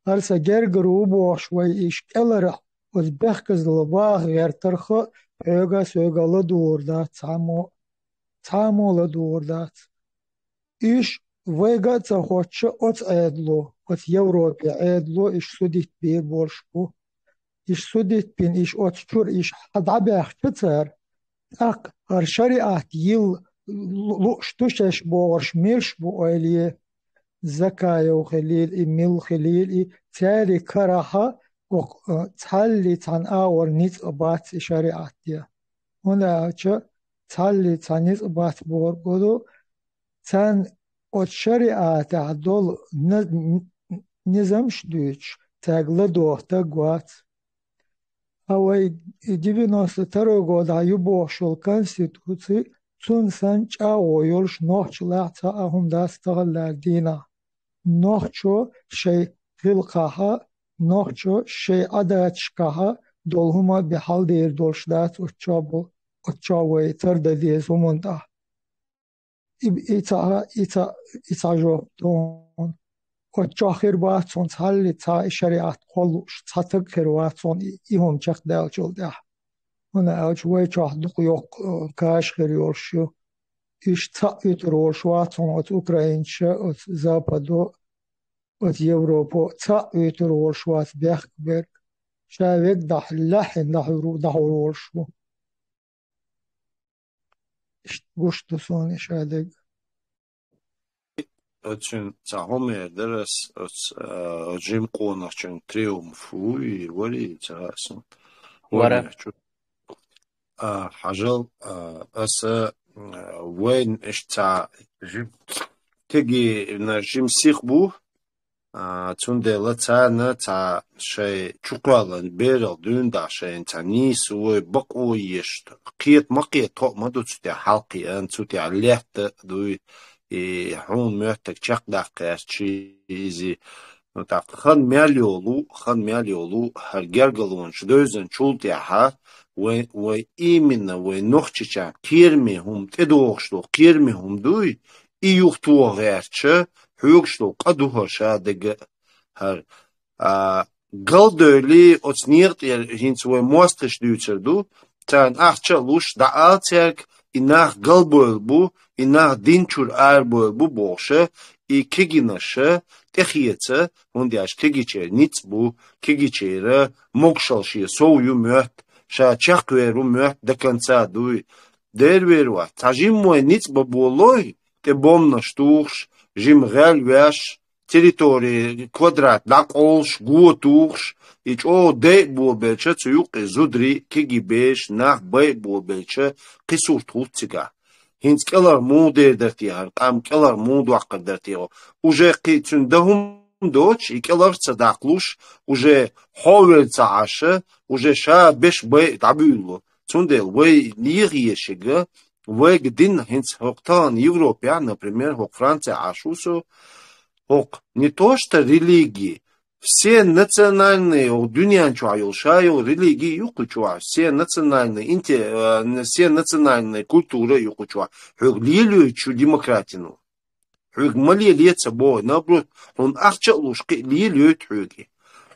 هرسا گرگر او باش و ایش کلره از بخکز لباغ غیر ترخه پیگا سوگا لدور دات تامو لدور دات ایش ویگا تخوچه ات ایدلو ات یوروپی ایدلو ایش سودیت بیر بولش بو ایش سودیت بین ایش ات چور ایش حدابیخ چتر اق هر شریعت یل شتوشش بورش ميرش بو أيلي زكايا وخليل إميل خليل تالي كراها وتحلي تان آور نيت أبات شريعتيا هنا تحلي تان نيت أبات بور بودو تان от شريعت عدول نظام شدوش تاغلا دوحتا قوات هواي 92 года يبوشل конституции Цун санча ойолш нохчлаца ахундастагала дина. Нохчо шей хилқаха, нохчо шей адачкаха, долхума бихал дир долшдат учабой тарда диес умунда. Ица жоптон. Уча хирбатсон цалли ца шариат қолуш, цатык хирбатсон ихум чак далчулда. هنا أجواء جهدق يق كاش خيريورشيو إيش تأيت روشواتون أت أوكرانيا أت زابادو أت يوروبا تأيت روشوات بيخبر شايك ده لحن ده روشو إيش قشتو سوني شادق Очень цагоме дерес от жим конахчен триумфу и вали цагасын. Вара. حاجل أسا وين إشتا جيم تجي نجيم سيخبو تونده لتانا تا شيء شكرا بيرل دون دا شيء تانيس وبقو يشت قيت مقيت طوق مدو تسوتي حلقي أن تسوتي عليهت دوي حون ميوتك چاق داقياش چيزي خان ماليولو هالجرجلون شدوزن شولتي ها وإيمنا ونخشيشا كيرميهم تدوخشلو كيرميهم دوي إيوختو غيرتش حيوكشلو قدوها شادق هر قلدولي أتنيرت هينس ومواستش دوتر دو цан ахча луш да алцерк инах галбойл бу, инах динчур арбойл бу боше, и кегинаша, техиеца, он яш кегичер ниц бу, кегичера, мокшалши соую мёт, ша чахкверу мёт до конца дуй. Дерверуа, цажим мой ниц бабулой, те бомна штухш, жим гэл вяш, территории, квадрат, лаколш, гуотухш, ич о дей булбелча, цуюк зудри, кегибеш, нах бей булбелча, кисурт хуцига. Хинц келар муде дертиар, кам келар муду аккар дертио. Уже кицундахум доч, и келар цадаклуш, уже ховельца аша, уже ша беш бей табюлу. Цундел, вей лириешига, вей гдин хинц хоктан Европе, например, хок Франция ашусу, хок не то что религии, все национальные, дюнян чуаю, шаю, религии юкучуа, все национальные культуры юкучуа, хок лилючу демократину, хок мали леца бой, наоборот, он ахчалушки лилют хоги.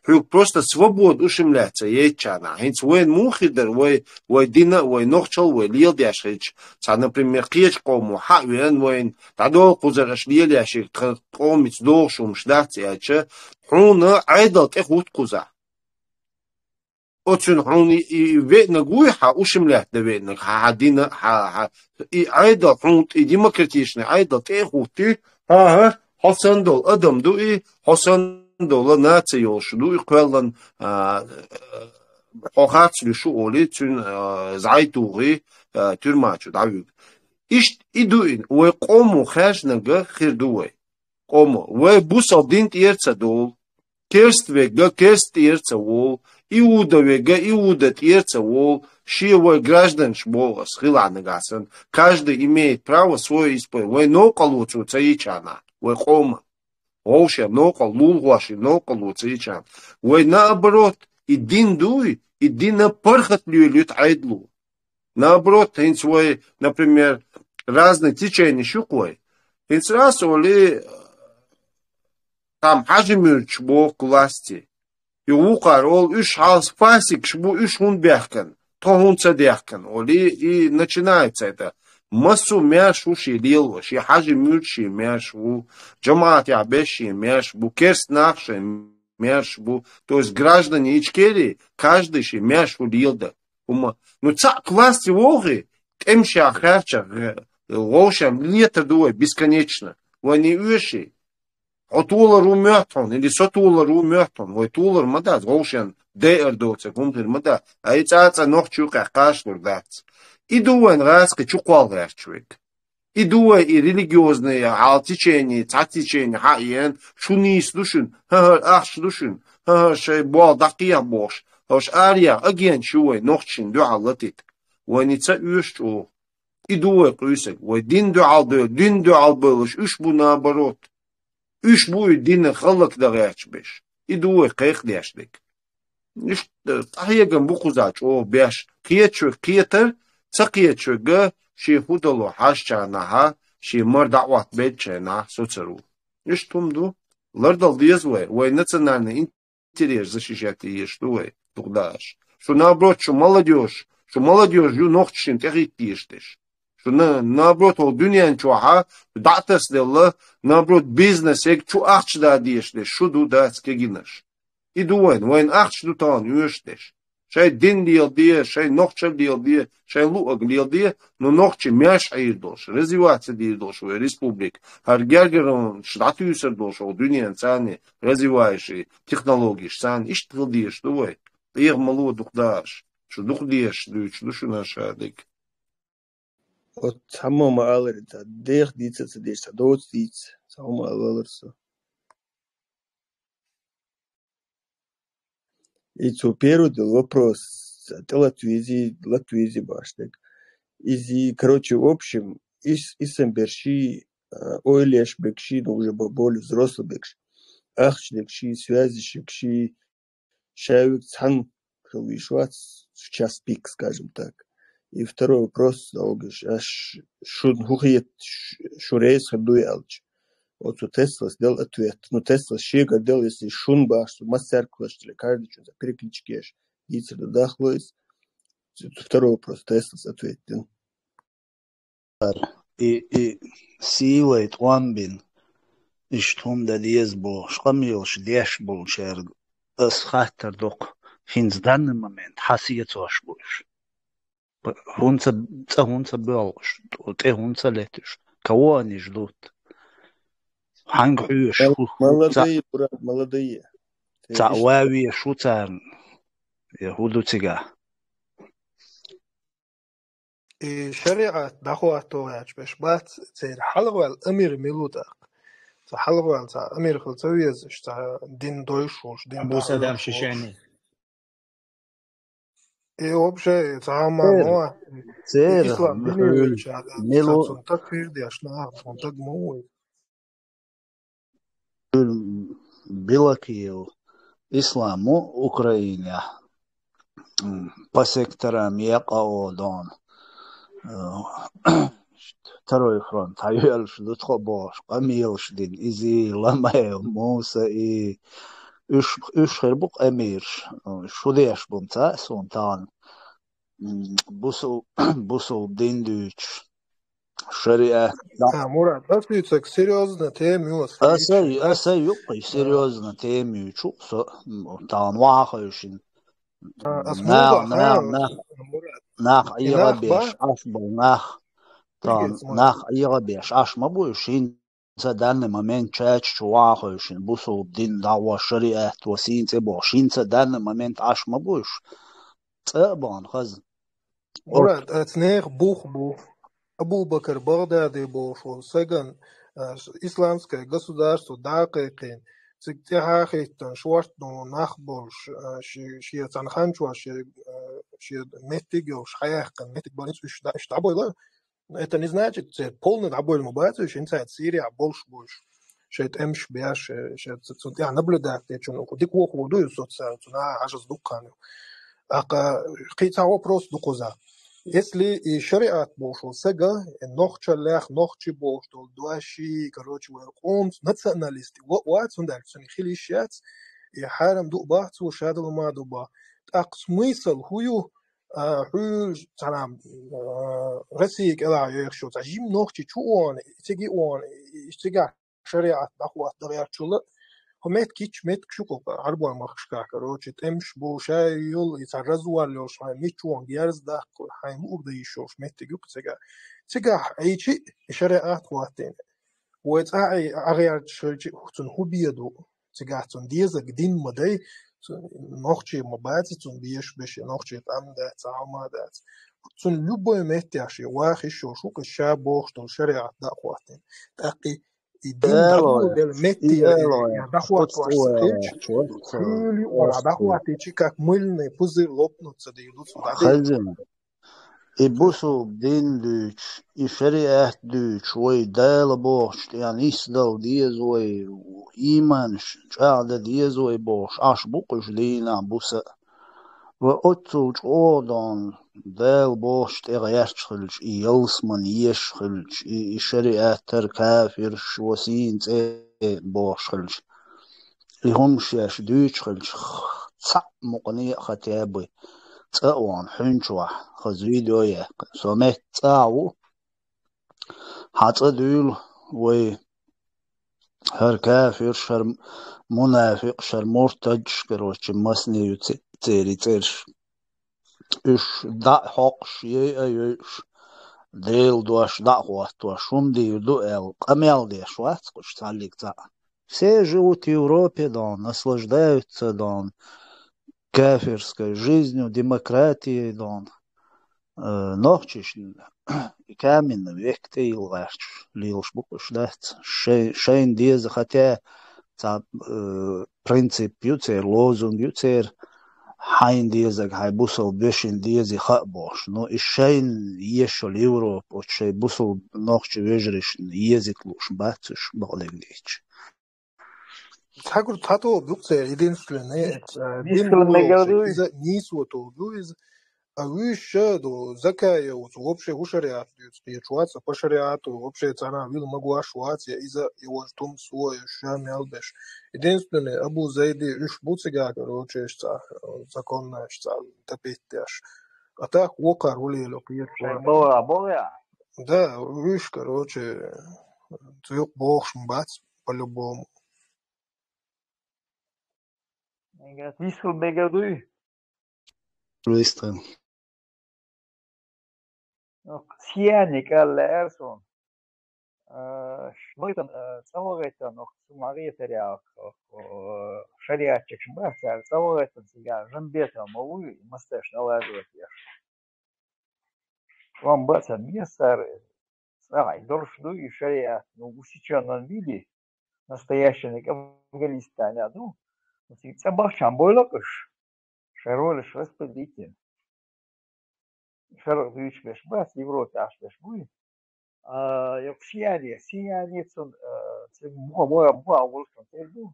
Хюк просто свободу ушимляется, ейчана. Хинц войн мухидер, вой дина, вой нохчал, вой лил дяшич. Ца, например, кеч кому, хавен войн, тадол кузараш лил дяшик, комиц дошум, шляхти, яча. Хуна айдал тех уткуза. Отсюн хуни и ветна гуйха ушимлять да ветна, дина, и айдал хунт, и демократичный, айдал тех утты, хосандол, адамду и хосандол. Дола нация олшуду иқвеллан хохацлюшу оли тюн зайтуги тюрмачу давюг. Ишт идуин, уэ қому хажнага хирдуэ. Қому, уэ бусал дин тирца дол, керст вега керст тирца вол, иуда вега иуда тирца вол, ши уэ гражданш бола схиланагасан, каждый имеет право свое исполнить. Уэ нокалуцу цаичана, уэ қома. Оуша, нокал, лулгуаши, нокал, уцичан. Уэй наоборот, и дин дуй, и дина пархат люлют айдлу. Наоборот, хинц уэй, например, разные течения щукой. Хинц раз оли там хажимюр чбо к власти. И укар ол уж халс фасик шбу уж хун бяхкан, то хун цадяхкан. Оли и начинается это. Масу мяшу ши лило, ши хажи мюрши мяшу, джамаат ябеши мяшу, керст нахши мяшу, то есть граждане Ичкерии, каждый ши мяшу лилда. Ну ца класти вогы, темши ахарча, лошам лето дуэ, бесконечно. Вани уеши, отулар умятон, или сотулар умятон, вой тулар мадаз, лошам дейр доце, кумтер мадаз, а и цаца нохчука кашлур дац. И дуэн раска чуквал рачвик. И дуэ и религиозные алтичения, цатичения, хаен, шунис душин, ахш душин, шей буал дакия бош, хош ария, аген шуэ, нохчин, дуалатит. Уэница уешчу. И дуэ крысек, уэ дин дуал былыш, уш бу наоборот. Уш бу дин халак да рачбеш. И дуэ кайх дяшлик. Ниш, тахиеган бухузач, о, бяш, киечвик, киетер, цакиечвига, ши худало хашчанаха, ши мардават бечена, соцеру. Ниш тумду, лардал дезвэ, уэ национальный интерес защищать и что тогдаш. Что наоборот, что молодежь ю нохчин техитиштеш. Что наоборот, ол дюнян чуаха, датас делла, наоборот, бизнес, ек чу ахч да диештеш, шуду да скегинаш. И дуэн, уэн ахч дутан юештеш. Шай дин дил дие, шай нохчев дил дие, шай луак дил дие, но нохче мяш айрдош, развиваться дирдош в республик. Харгергерон штатюсер дош, о дюнян цани, развивающие технологии, сан, ишь тыл диеш, дуэ. Ир малу духдаш, что дух диеш, дуч, душу наша адык. От самома алырица, дех дица цедеш, доц диц, самома алырса. И первый вопрос, это Латвизи баштек. Короче, в общем, исам берши, ойлеш бекши, но уже более взрослый бекши, ахчлекши, связищекши, шавик цан, швац, час пик, скажем так. И второй вопрос, долгиш, аж шун хухиет шурейс хадуй алч. Вот у Тесла сделал ответ. Но Тесла щега делал, если шун баш, мастер клаш, каждый что-то переклички аж. Яйца додахлоис. Второй вопрос, Тесла ответит. И силой Ламбин, и что он да диезбо, шкамилш дешбол шерг, асхатер док, в данный момент хасиетош больше. Хунца белш, хунца летиш. Кого они ждут? Хангуш, Молодые, брат, молодые. Цауави шуцарн, يهودو تجاه. شريعة دخواتو يعجبش بات زي حلوة الأمير ميلودك حلوة الأمير خلصويز دين دويشوش دين أبو سدام شيشاني إيه وبشي تعامى موا إسلام ديني ميلو سنتك فير دي أشناع سنتك موي Белокиев, исламу Украине, по секторам ЕКО Дон, второй фронт, Айвельш, Дутхобош, Камилшдин, Изи, Ламаев, Муса и Ишхербук Эмирш, Шудеш Бунца, Сунтан, Бусул Диндюч, Шариат. Мурат, так серьезно тему. Аса юқи серьезно тему чуксо тан вахающин. Нах ирабеш ашбал нах ирабеш ашмабующин за данный момент чач вахающин бусул дин дава шариат васин цебошин за данный момент ашмабующ. Цебан хаз. Мурат, это бух. Абу Бакр Багдadi бошел, Саган, исламское государство, дакайкин, цигтяхахитан, швартну, нахболш, шиятанханчуа, метигел, шхаяхкан, метиг болец, штабойла. Это не значит, что полный дабой мубацию, что инсайд Сирия больше. Что это эмш бяш, что я наблюдаю, что ну куда кого дуют социально, на аж с дукану. А какие-то вопросы дукуза. Если и шариат бошел сега, нохчалях, нохчи бошел, дуаши, короче, он националисты. Вот он дальше, не хилищец, и харам дубах, цушадал мадуба. Так смысл хую, там Россия, когда я их что-то, жим нохчи чуон, теги он, тега шариат, дахуат, дарячула. همت کیچ مت شکو هربار مخشکا کروچه تمش بوشه یول یترزوار لوش های میچوان گیرز ده کل های مورده شوش مت تیگو تیگا ایچی شریعت واتین و ای اغیار شرچی تون هوبیدو تیگا تون دیزگ دین مدی نخچی مبادی تون بیش بشه نخچی تام ده تعامل ده تون لبوی مت یاشی واقعی شوشو که شاب بوشتون شریعت ده واتین تاقی الدين دابو بالمتي دخوات واشتكيش كل ولا دخوات تشيكك ملني بوزي لوبنو تصديلو خزم يبوسو دين دوش يشريعت دوش وي دايل بوش يعني يسدل ديز وي إيمانش شعد ديز وي بوش عش بوقش لينا بوسا وأتوج أودان دايل بوش تغيرش يلسمن يشخلش يشريعت تركافرش وسينت بوشخلش يهمش ياش دوشخلش صع مقنية ختابي تأوان حنشوح خزويدوية سومت تاعو حتى دول وي هر كافر شر منافق شر مرتج كروش مسني تيرش إش دا حقش يش ديل دوش دا قوات وشوم ديل دو قميل ديش وات قش تعليق تا все живут в Европе, да, наслаждаются, да, кафирской жизнью, демократией, да, ночиш и каменный век ты илваш, лилш букуш, да, шейн деза, хотя принцип ютер, лозунг ютер, حين ديزك هاي بوصل بيشن ديزي خابوش نو الشين يشو اليوروب او شي بوصل نوخش ويجرش يزيك لوش باتش بقولك ديش تاكل تاتو بوكسر единственное нисуто дуиз а выше до закая вообще ушариат стечуаться по шариату вообще цана вил могу ашваться из-за его том свой шамелбеш единственное Абу Зайди уж буцега короче законная тапетяш А так, окар улил, окир. Шайбала Абоя. Да, видишь, короче, ты бог бац, по-любому. Говорят, висел бегадуй. Пристально. Сьяник Аллерсон. Шмытан, целогайтан, сумаритаря, шариатчик шмарца, целогайтан себя, жамбета, малуй, мастеш, налаживает я. Вам баца, мессар, доршду и шариат, ну, в усеченном виде, настоящий Афганистане, ну, цабахчан бойлокыш, шаролиш распределитель. Шарол вичмеш бац, Европе ашмеш буй. Yok Siyanicun моя волшебная терду.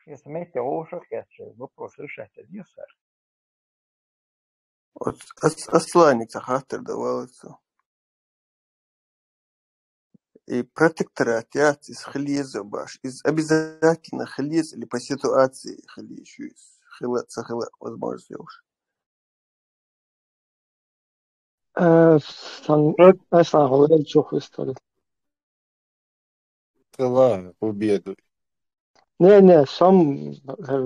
Если мы это уже хотим, вопрос решать один сэр. Вот Асланик захатер давался. И протекторат из хлиза баш, из обязательно хлиз или по ситуации хлищу из хила возможности уж. Aslan Hovel çok istedim. Ладно, победу. Не, сам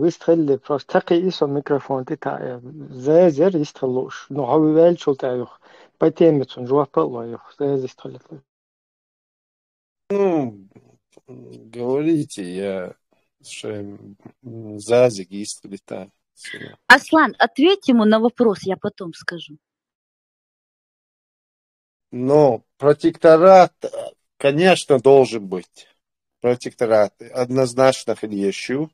вистрелили, просто такий сам микрофон титає. Зер істрелуш. Ну, Hovel çok таюх. По теме цун жуапалаюх. Зер істрелили. Ну, говорите, я зазик истрелитаю. Аслан, ответь ему на вопрос, я потом скажу. Но протекторат, конечно, должен быть. Протекторат однозначно хлещу.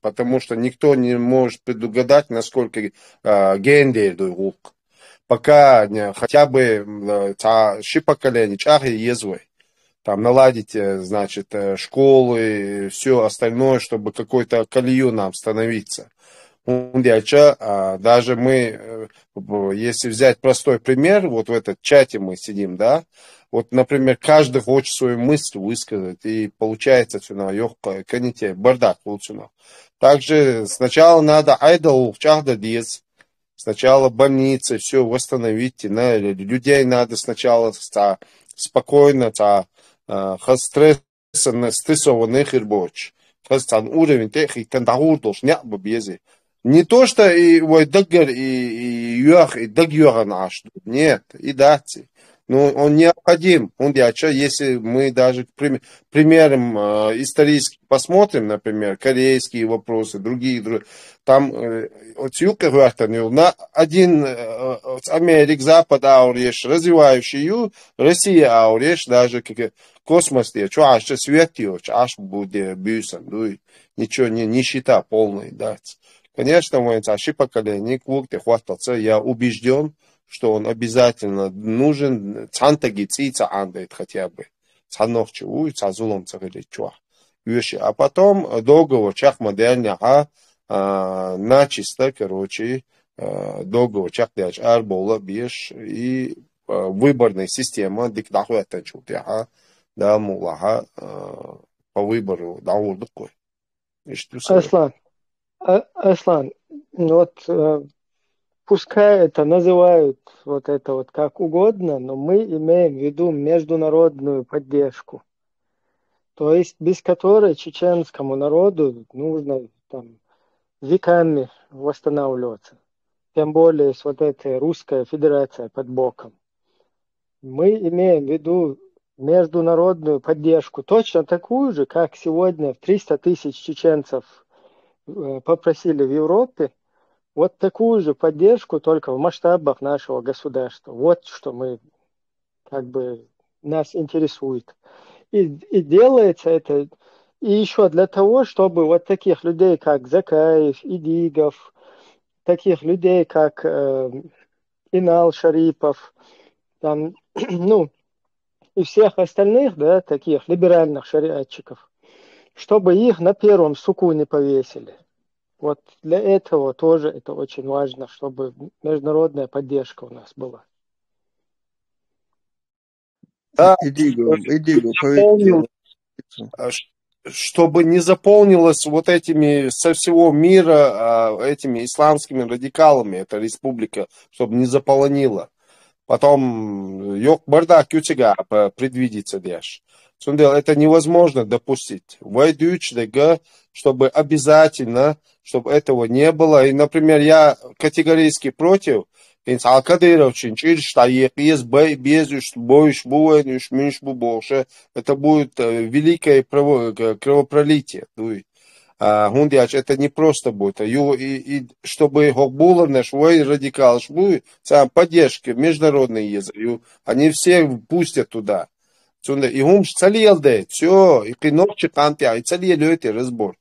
Потому что никто не может предугадать, насколько гендер дух. Пока хотя бы поколение чахи езвой. Там наладить, значит, школы, все остальное, чтобы какой-то колею нам становиться. Даже мы, если взять простой пример, вот в этом чате мы сидим, да, вот, например, каждый хочет свою мысль высказать, и получается, бардак лучше. Также сначала надо сначала больницы, все восстановить, людей надо сначала спокойно, стрессованных рабочих. Уровень техники, не то, что и даггер, и юах, и дагьюга наш. Нет, и дати. Но он необходим. Если мы даже примером исторически посмотрим, например, корейские вопросы, другие, там от юга на один Америк, Запад ауреш, развивающий Россия ауреш, даже как космос, что аж свет, аж будет бюсан, ничего, нищета полная дать. Конечно, мой поколение, я убежден, что он обязательно нужен, хотя бы. А потом договор, начисто, короче, договор, арбола, беш, и выборная система, да, мулаха, по выбору, такой. Аслан, вот пускай это называют вот это вот как угодно, но мы имеем в виду международную поддержку, то есть без которой чеченскому народу нужно там веками восстанавливаться, тем более с вот этой Русская Федерация под боком. Мы имеем в виду международную поддержку, точно такую же, как сегодня 300 тысяч чеченцев попросили в Европе, вот такую же поддержку, только в масштабах нашего государства. Вот что мы, как бы, нас интересует. И делается это и еще для того, чтобы вот таких людей, как Закаев, Идигов, таких людей, как Инал Шарипов, там, ну, и всех остальных, да, таких либеральных шариатчиков, чтобы их на первом суку не повесили. Вот для этого тоже это очень важно, чтобы международная поддержка у нас была. Да, Идиго, чтобы не заполнилось вот этими со всего мира этими исламскими радикалами, эта республика, чтобы не заполонила. Потом yok бардак ютига предвидится деш. Это невозможно допустить. Войдучдега, чтобы обязательно, чтобы этого не было. И, например, я категорически против. Это будет великое кровопролитие. Это не просто будет. И чтобы было наш радикал, поддержки международные языки, они все пустят туда. И все, и киновчик и целили эти разбор.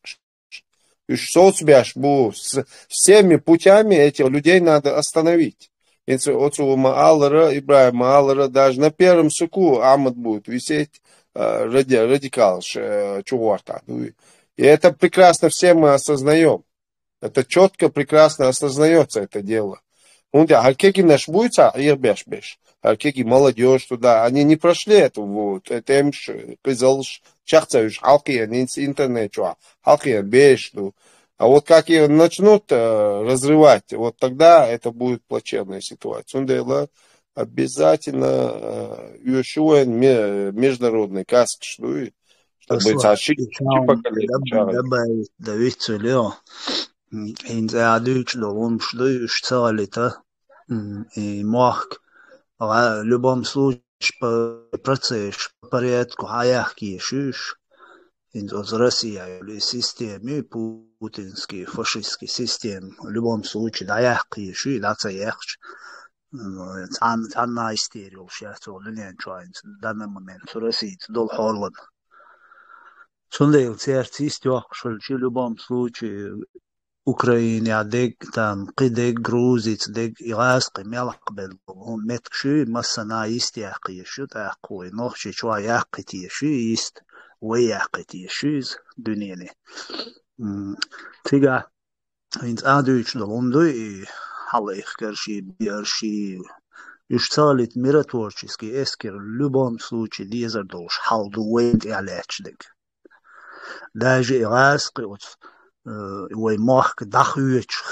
И что с всеми путями этих людей надо остановить. Ибрахима даже на первом суку Амад будет висеть радикал чуварта. И это прекрасно все мы осознаем. Это четко, прекрасно осознается это дело. Аркеги наш будет, аркеги молодежь туда, они не прошли это. Вот. Это им казалось, чахцаюш, халки, интернет, халки, беш. А вот как их начнут разрывать, вот тогда это будет плачевная ситуация. Обязательно международный каск, чтобы защитить поколение. В любом случае, процесс порядку, из России или системы, путинские, фашистские системы, в любом случае, она истерия сейчас, в данный момент в России, дол Холланд. В любом случае, Украине, там, Кидек, Грузия, Ирак, Мелахбел, Меткши, Массана, Истиахи, такой, ночи, Чуаяхи, есть, Уяхи, из Дунины. Тига, инц адуич долунду и халех керши, бирши, Ушцалит миротворческий эскер в любом случае дезердолш халду уэйд и алячдик. Даже Ирак, Ой мах дахуч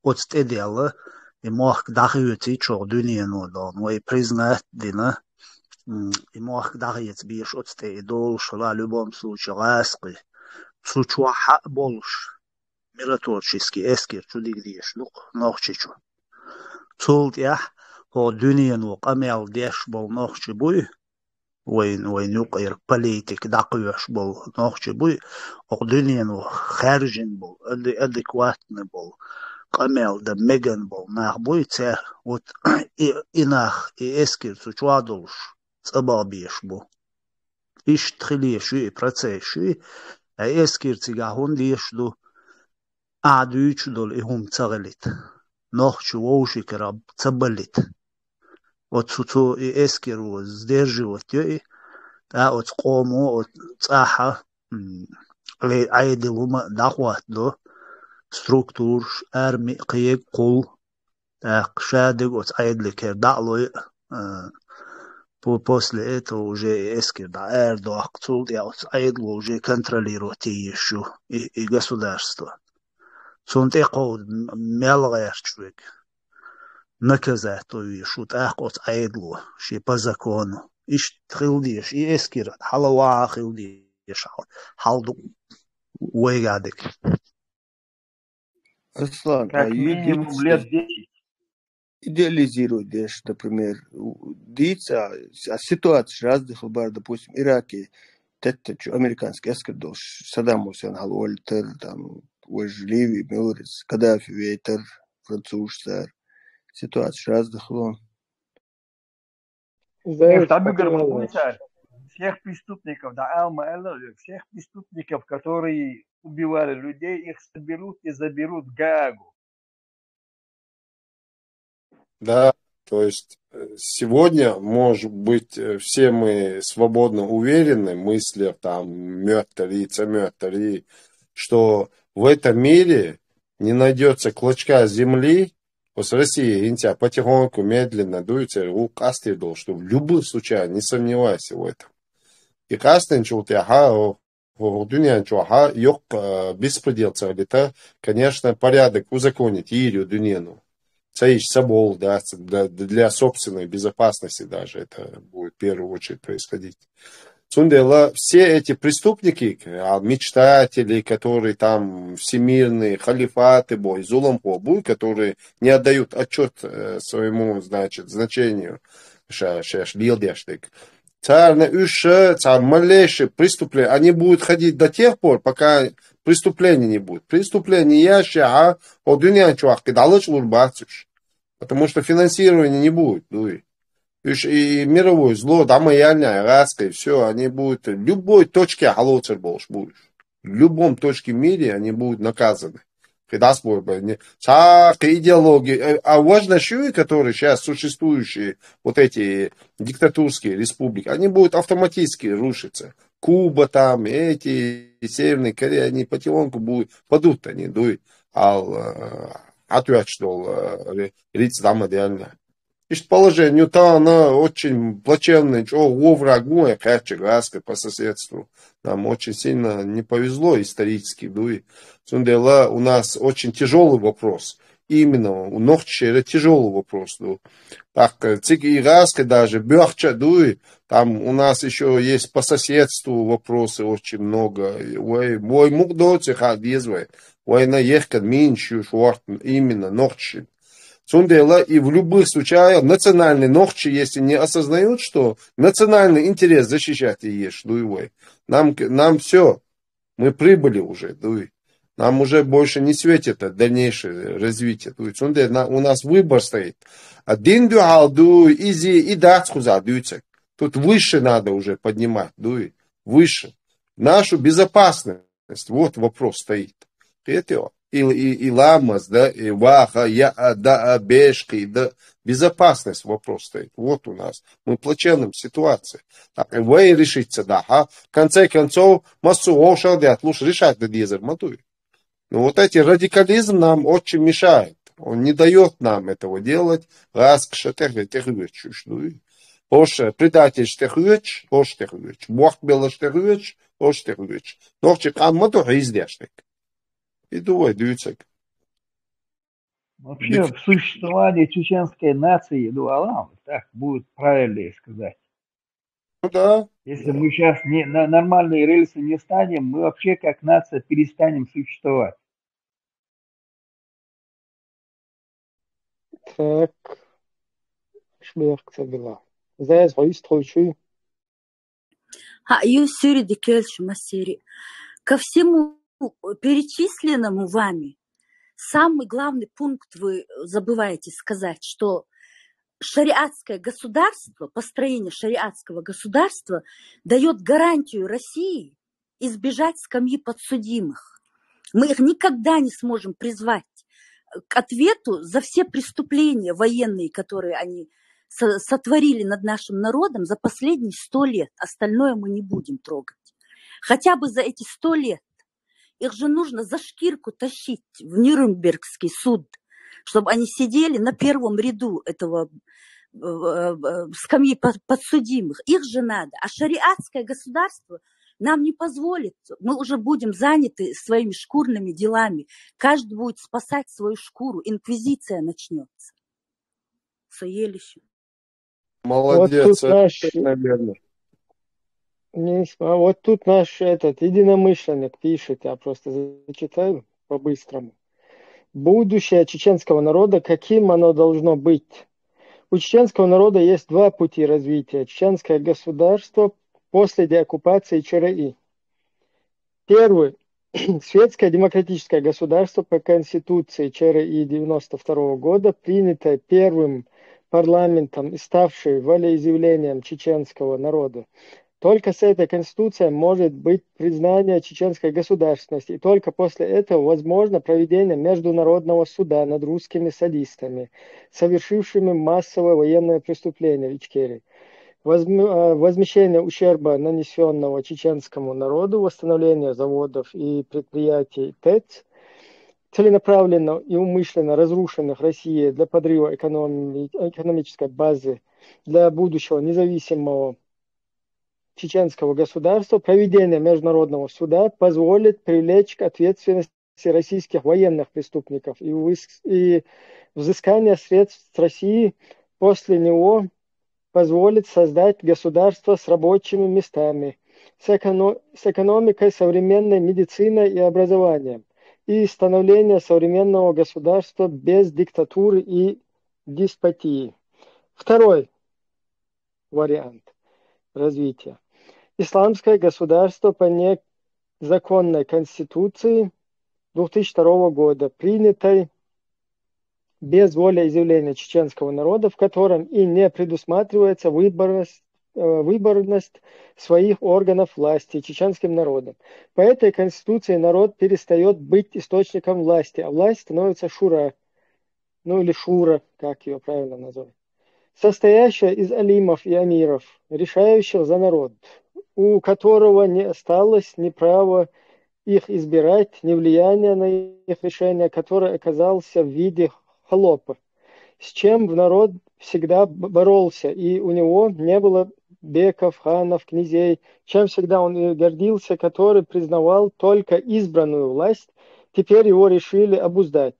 от стедела и мах дахуч чор дуниену дан ой признат дина и мах дахуч биш от стедол шла в любом случае раски сучуа больш миротворческий эскер чудик деш лук нохчичу цулт я по дуниену камел деш бол нохчибуй وين يقير بوليتيك دقيش بول نوخش بوي أقدنين وخارجين بول أديكواتن بول قمل دا ميغان بول ناخ بوي تسير وط إناخ إسكير تشوادلش تبابيش بو إيش تخليه شوي процесс شوي إسكير تيغاهون ديشلو أعدوش دول إهم تغلت نوخش ووشي كراب تبلت от суту и эскеру сдерживать ее, да, от кому, от цаха, айдилума дахват до структур, арми, киек, кул, так, шадыг от айдликер дало, после этого уже эскер, да, до акцул, я от айдлу уже контролировать еще и государство. Сунтеко мелгаяр человек. наказать, то и шут ахот айдлу, ши по закону. Иш трилдиш, и эскират, халава хилдиш, халду уэгадик. Аслан, Как минимум лет 10. Идеализируешь, например, дица, а ситуация разных бар, допустим, Ираке, тетчу американский эскердош, Саддам Хусейн, Халуальтер, там, Ливий, Мюррис, Каддафи, Вейтер, француз, царь. Ситуация разных лон. Всех преступников, да, всех преступников, которые убивали людей, их соберут и заберут в Гаагу. Да, то есть сегодня, может быть, все мы свободно уверены, мысли там, мёртри, что в этом мире не найдется клочка земли. Вот с Россией интя потихоньку, медленно дуется, укасти что в любых случаях, не сомневайся в этом. И кастен чултя хао, Dünya çoğa yok беспредел это, конечно, порядок узаконить ирию дунену. Цаиш сабол, да, для собственной безопасности даже это будет в первую очередь происходить. Сундела, все эти преступники, мечтатели, которые там всемирные, халифаты, бой, зулампо, которые не отдают отчет своему, значит, значению, царь на уше, царь малейшие преступления, они будут ходить до тех пор, пока преступления не будет. Преступления яща, о дунья чувак, кидалыч лурбацуш. Потому что финансирования не будет, и мировое зло, там реальное, раска, и все, они будут, в любой точке халоцер будешь. В любом точке в мире они будут наказаны. Всякие идеологии, а важно шуи, которые сейчас существующие, вот эти диктатурские республики, они будут автоматически рушиться. Куба там, эти, Северная Корея, они потихоньку будут, падут они, ответ, что лиц там идеально. И положение там, оно очень плачевное, врагу, по соседству. Нам очень сильно не повезло исторически. У нас очень тяжелый вопрос. Именно у Нохчи это тяжелый вопрос. Так, цигираска даже, бёхча, там у нас еще есть по соседству вопросы очень много. Ой, мугдоци хадизвай. Ой, наехка меньше, именно Нохчи. Сундела, и в любых случаях национальные нохчи, если не осознают, что национальный интерес защищать и есть, нам все, мы прибыли уже, нам уже больше не светит дальнейшее развитие. Сундела, у нас выбор стоит. Один дюалду, изи, и дацхуза, тут выше надо уже поднимать, выше. Нашу безопасность, вот вопрос стоит. Это и ламас, да, и ваха, да, бешки, да, безопасность вопрос стоит. Вот у нас. Мы в плачевном ситуации. Так, вы решите, да, в конце концов, массу ошадят, лучше решать, да, дизер, матуй. Но вот эти радикализм нам очень мешает. Он не дает нам этого делать. Раз к шатехе техвич, Ош предатель техвич, ош техвич. Бог белаш техвич, ош техвич. Нохчик аммату издяшник. И думай, дюйцек. Вообще в существовании чеченской нации, Алам, так будет правильнее сказать. Ну да. Если мы сейчас на нормальные рельсы не станем, мы вообще как нация перестанем существовать. Так, шмерк забила. Знаешь, истрочу. Юсири дикельш масири. Ко всему перечисленному вами, самый главный пункт вы забываете сказать, что шариатское государство, построение шариатского государства дает гарантию России избежать скамьи подсудимых. Мы их никогда не сможем призвать к ответу за все преступления военные, которые они сотворили над нашим народом за последние 100 лет. Остальное мы не будем трогать. Хотя бы за эти 100 лет. Их же нужно за шкирку тащить в Нюрнбергский суд, чтобы они сидели на первом ряду этого скамьи подсудимых. Их же надо. А шариатское государство нам не позволит. Мы уже будем заняты своими шкурными делами. Каждый будет спасать свою шкуру. Инквизиция начнется. Соелище. Молодец, Вот наш, наверное. вот тут наш единомышленник пишет, я просто зачитаю по-быстрому. Будущее чеченского народа, каким оно должно быть? У чеченского народа есть два пути развития. Чеченское государство после деоккупации ЧРИ. Первый. Светское демократическое государство по Конституции ЧРИ 1992 года, принятое первым парламентом и ставшее волеизъявлением чеченского народа. Только с этой конституцией может быть признание чеченской государственности, и только после этого возможно проведение международного суда над русскими садистами, совершившими массовое военное преступление в Ичкерии. Возмещение ущерба, нанесенного чеченскому народу, восстановление заводов и предприятий ТЭЦ, целенаправленно и умышленно разрушенных Россией для подрыва экономической базы для будущего независимого чеченского государства проведение международного суда позволит привлечь к ответственности российских военных преступников и взыскание средств с России после него позволит создать государство с рабочими местами, с экономикой, современной медициной и образованием, и становление современного государства без диктатуры и деспотии. Второй вариант развития. Исламское государство по незаконной конституции 2002 года, принятой без волеизъявления чеченского народа, в котором и не предусматривается выборность своих органов власти чеченским народом. По этой конституции народ перестает быть источником власти, а власть становится шура, или шура, как ее правильно назвать, состоящая из алимов и амиров, решающих за народ, у которого не осталось ни права их избирать, ни влияния на их решение, которое оказался в виде холопа, с чем народ всегда боролся, и у него не было беков, ханов, князей, чем всегда он и гордился, который признавал только избранную власть, теперь его решили обуздать,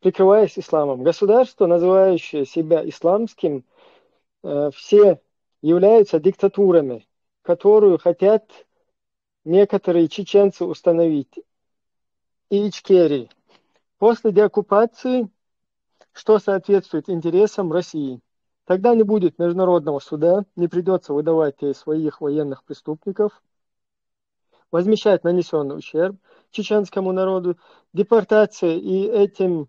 прикрываясь исламом. Государство, называющее себя исламским, все являются диктатурами, которую хотят некоторые чеченцы установить, и Ичкерии. После деоккупации, что соответствует интересам России. Тогда не будет международного суда, не придется выдавать своих военных преступников, возмещать нанесенный ущерб чеченскому народу, депортация и этими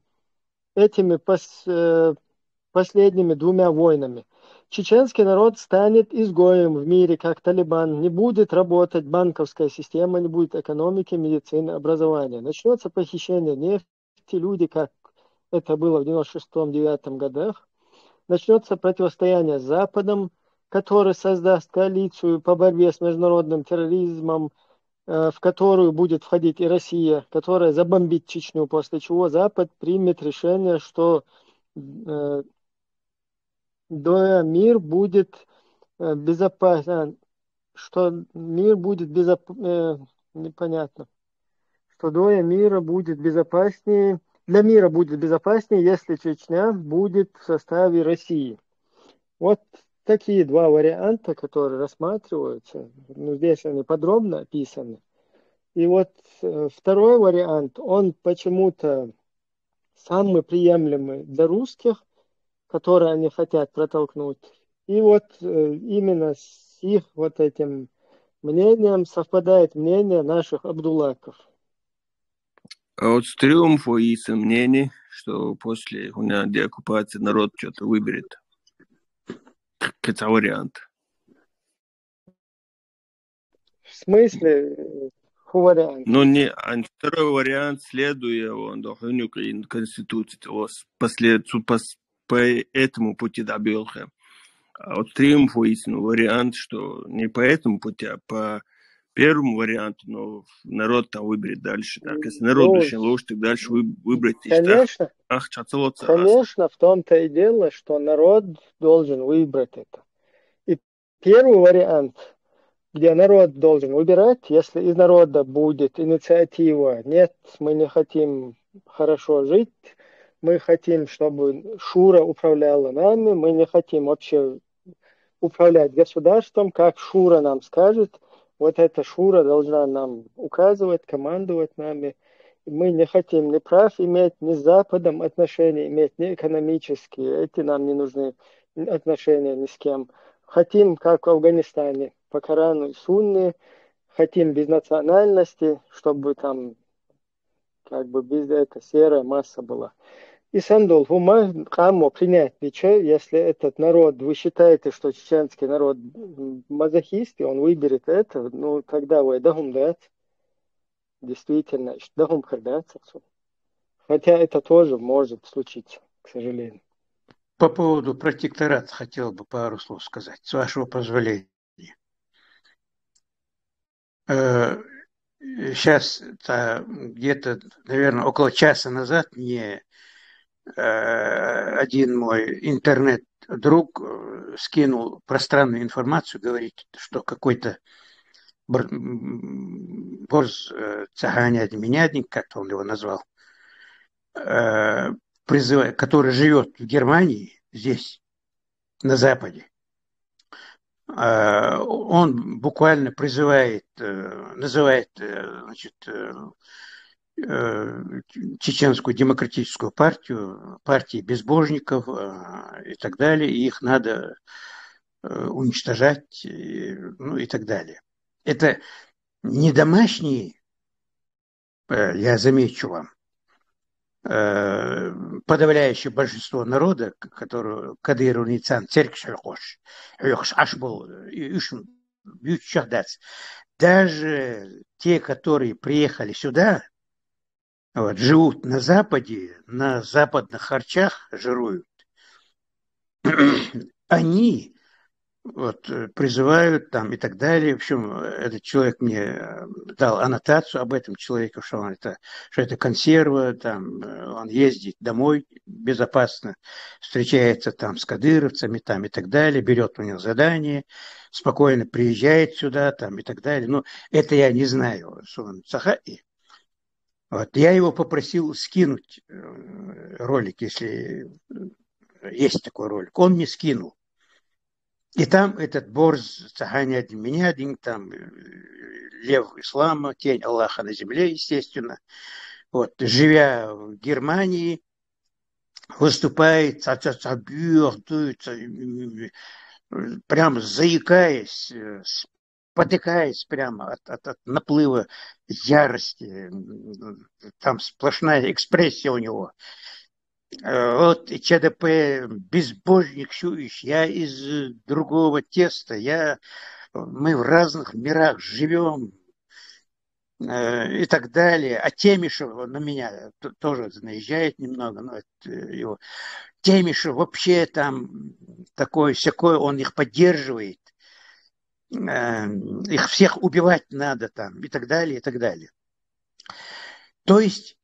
последними двумя войнами. Чеченский народ станет изгоем в мире, как Талибан, не будет работать банковская система, не будет экономики, медицины, образования. Начнется похищение нефти, люди, как это было в 96-99 годах. Начнется противостояние с Западом, который создаст коалицию по борьбе с международным терроризмом, в которую будет входить и Россия, которая забомбит Чечню, после чего Запад примет решение, что мир будет безопасен, непонятно, что до мира будет безопаснее, для мира будет безопаснее, если Чечня будет в составе России. Вот такие два варианта, которые рассматриваются. Здесь они подробно описаны. И вот второй вариант, он почему-то самый приемлемый для русских, которые они хотят протолкнуть. И вот именно с их вот этим мнением совпадает мнение наших абдуллаков. А вот с триумфа и сомнений, что после деоккупации народ что-то выберет. Это вариант. В смысле вариант? Ну, не, второй вариант, следуя Конституции, по этому пути добился. А вот триумф вариант, что не по этому пути, а по первому варианту, но народ там выберет дальше. Так, если народ очень лучше, так дальше выбрать. Конечно, конечно, в том-то и дело, что народ должен выбрать это. И первый вариант, где народ должен выбирать, если из народа будет инициатива, нет, мы не хотим хорошо жить, мы хотим, чтобы шура управляла нами, мы не хотим вообще управлять государством, как шура нам скажет. Вот эта шура должна нам указывать, командовать нами. Мы не хотим ни прав иметь, ни с Западом отношения иметь, ни экономические. Эти нам не нужны отношения ни с кем. Хотим, как в Афганистане, по Корану и Сунне. Хотим без национальности, чтобы там как бы без этой серая масса была. И сандол, хума камо принять ничего, если этот народ, вы считаете, что чеченский народ мазохист, и он выберет это, ну тогда вы дахум дать, действительно, дахум хардаться. Хотя это тоже может случиться, к сожалению. По поводу протектората хотел бы пару слов сказать, с вашего позволения. Сейчас где-то, наверное, около часа назад мне один мой друг скинул пространную информацию, говорит, что какой-то Борз Цаганядин, как-то он его назвал, который живет в Германии, здесь, на Западе, он буквально призывает, называет, значит, Чеченскую демократическую партию, партии безбожников и так далее, и их надо уничтожать, ну и так далее. Это не домашние, я замечу вам, подавляющее большинство народа, которое Кадыров Ницан Церкшерхош, Ашбул, даже те, которые приехали сюда, вот, живут на Западе, на западных харчах жируют, они вот, призывают там и так далее. В общем, этот человек мне дал аннотацию об этом человеке, что это консерва, там, он ездит домой безопасно, встречается там с кадыровцами там, и так далее, берет у него задание, спокойно приезжает сюда там, и так далее. Но это я не знаю, что он Сахаи. Вот, я его попросил скинуть ролик, если есть такой ролик. Он мне скинул. И там этот Борз Цаганядин Минядин, там лев ислама, тень Аллаха на земле, естественно, вот, живя в Германии, выступает, прям заикаясь, спотыкаясь прямо от наплыва ярости. Там сплошная экспрессия у него. Вот ЧДП, безбожник Шуевич, я из другого теста, мы в разных мирах живем и так далее. А Темишев на меня тоже наезжает немного, но это его. Темишев вообще там такой-сякой, он их поддерживает, их всех убивать надо там и так далее, и так далее. То есть,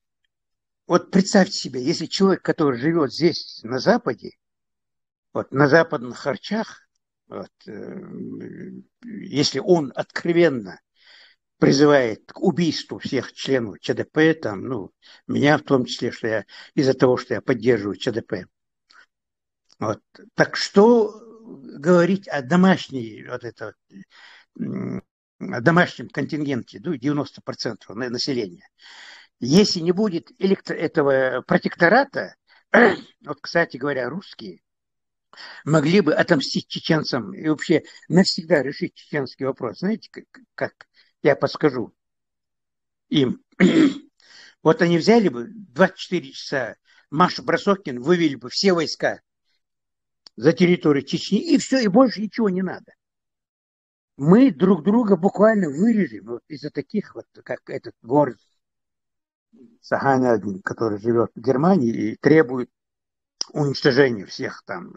вот представьте себе, если человек, который живет здесь, на Западе, вот, на западных харчах, вот, если он откровенно призывает к убийству всех членов ЧДП, там, ну, меня в том числе, что я из-за того, что я поддерживаю ЧДП. Вот. Так что говорить о домашней, вот это, о домашнем контингенте, ну, 90% населения. Если не будет этого протектората, вот, кстати говоря, русские могли бы отомстить чеченцам и вообще навсегда решить чеченский вопрос. Знаете, как я подскажу им? Вот они взяли бы 24 часа, Маша Бросокин вывели бы все войска за территорию Чечни, и все, и больше ничего не надо. Мы друг друга буквально вырежем вот из-за таких вот, как этот город Цаганядин, который живет в Германии и требует уничтожения всех там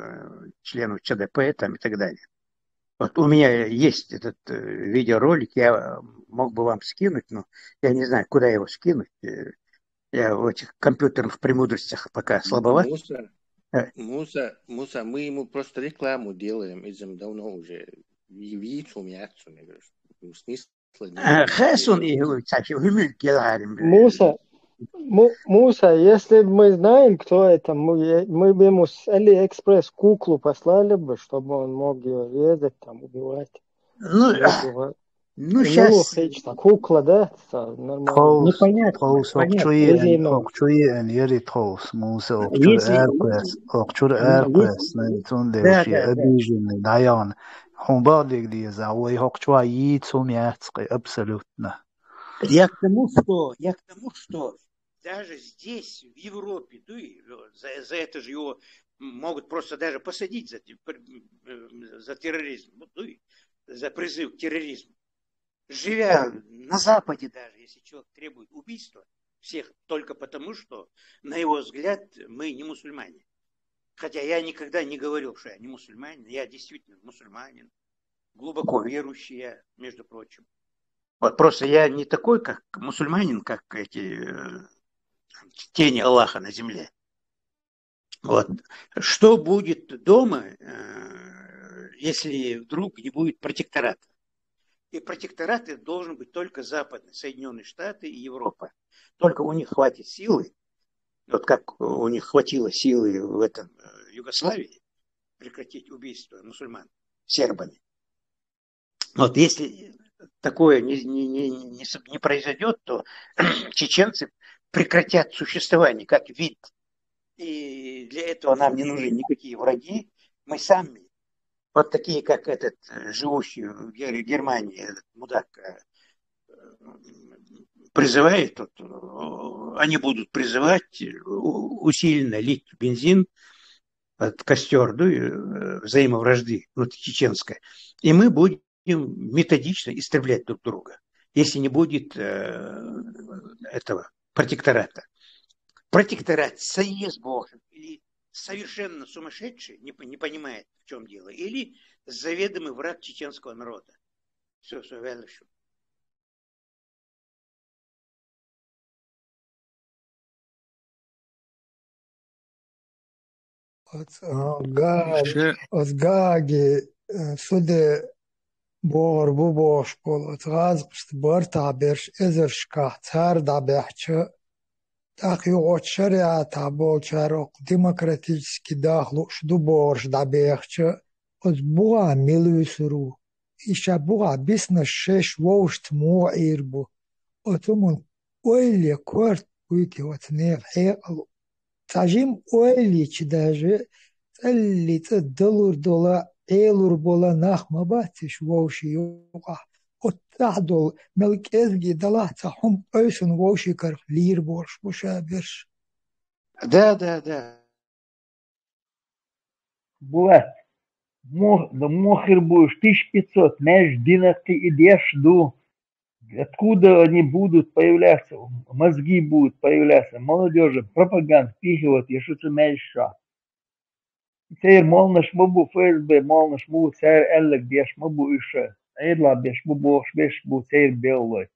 членов ЧДП там, и так далее. Вот у меня есть этот видеоролик, я мог бы вам скинуть, но я не знаю, куда его скинуть. Я в этих компьютерных премудростях пока слабоват. Муса, мы ему просто рекламу делаем, этим давно уже. Муса, если бы мы знаем, кто это, мы бы ему с Алиэкспресс куклу послали бы, чтобы он мог ее резать, там, убивать. Ну, сейчас... Кукла, да? Нормально. Ну, понятно. Окчуи эн яри троус. Муса окчур эрпресс. Найтун левши обиженный даян. Хумбарлик лиза. Ой, окчуа яйцом яцкой. Абсолютно. Я к тому, что даже здесь, в Европе, ну, за это же его могут просто даже посадить за терроризм, ну, за призыв к терроризму. Живя на Западе даже, если человек требует убийства всех только потому, что, на его взгляд, мы не мусульмане. Хотя я никогда не говорил, что я не мусульманин. Я действительно мусульманин, глубоко верующий я, между прочим. Вот просто я не такой, как мусульманин, как эти тени Аллаха на земле. Вот. Что будет дома, если вдруг не будет протектората? И протекторат это должен быть только западный, Соединенные Штаты и Европа. Только у них хватит силы, вот как у них хватило силы в этом Югославии, прекратить убийство мусульман сербами. Вот если такое не произойдет, то чеченцы прекратят существование как вид. И для этого нам не нужны никакие враги. Мы сами, вот такие, как этот, живущий в Германии, этот мудак, призывает, они будут призывать усиленно лить бензин от костер, взаимовражды чеченской. И мы будем методично истреблять друг друга, если не будет этого протектората. Протекторат союз Божий или совершенно сумасшедший, не понимает, в чем дело, или заведомый враг чеченского народа. Все, верно. От Гаги суде бор бубош бол от газ бар таберш эзершка цар дабяхча так югот шариата бол чарок демократически дахлу шду борш дабяхча от буга милвисру иша буга бисна шеш вошт мо ирбу отумун ойле корт буйти от не хеалу Tajim öyle даже اللي تدلور دولا ايلور بولا نخمة باتش ووشي يوقع وتعدل ملك ازجي دلا تحم ايسن ووشي كرخ لير بورش مشابرش Да. Булат, мохер будешь 1500, знаешь, динах ты идешь, откуда они будут появляться, мозги будут появляться, молодежи, пропаганда, пихивать, я что-то меньше. Сeyir molnaş bu FSB molnaş bu seyir ellik beş bu işe. Эйдла беш bu беш bu сeyir белой.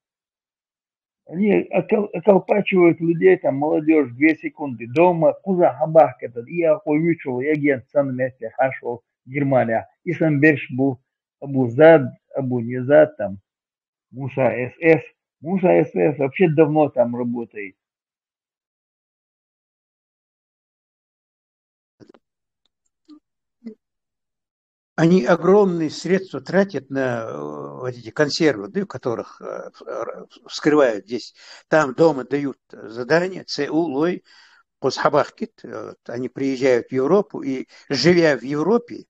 Они околпачивают людей, там, молодежь, 2 секунды. Дома, куза хабах этот, и охуючил, и агент сан месте хашел Германия. И сам беш был абу зад, абу не зад, там, Муса СС. Муса СС вообще давно там работает. Они огромные средства тратят на вот эти консервы, в которых вскрывают здесь. Там дома дают задания, ЦУ, Лой, Посхабахкит. Они приезжают в Европу и, живя в Европе,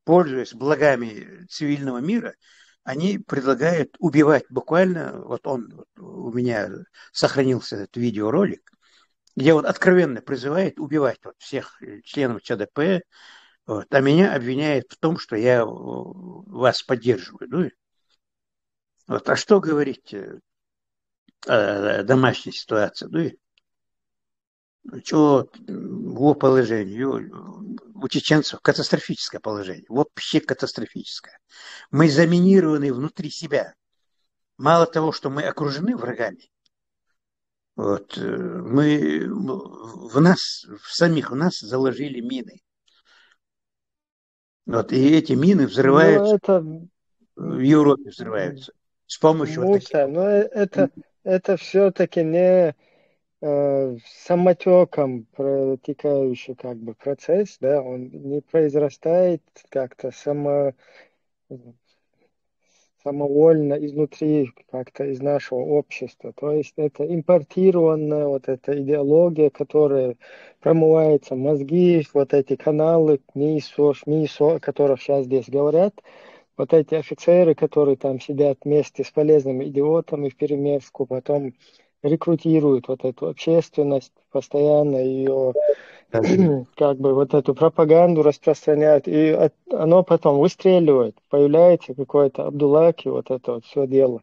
пользуясь благами цивильного мира, они предлагают убивать буквально, у меня сохранился этот видеоролик, где он откровенно призывает убивать всех членов ЧДП, а меня обвиняет в том, что я вас поддерживаю. А что говорить о домашней ситуации? Что его положение, у чеченцев катастрофическое положение, вообще катастрофическое. Мы заминированы внутри себя. Мало того, что мы окружены врагами, мы в нас заложили мины. И эти мины взрываются, в Европе взрываются с помощью Муса, но это все-таки не самотеком протекающий процесс, да, он не произрастает как-то самовольно изнутри, как-то из нашего общества. То есть это импортированная эта идеология, которая промывается в мозги, эти каналы, МИСО, о которых сейчас здесь говорят, эти офицеры, которые там сидят вместе с полезными идиотами вперемешку, потом рекрутируют эту общественность, постоянно ее эту пропаганду распространяют, и оно потом выстреливает, появляется какой-то Абдуллаки, это все дело.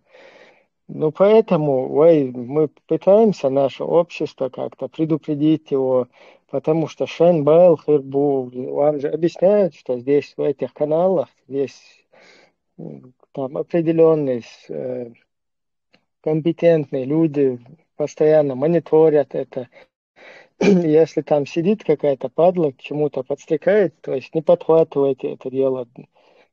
Поэтому мы пытаемся наше общество как-то предупредить его, потому что Шен Байл Хирбу вам же объясняют, что здесь в этих каналах здесь там определенные компетентные люди постоянно мониторят это. Если там сидит какая-то падла, к чему-то подстрекает, то есть не подхватывайте это дело.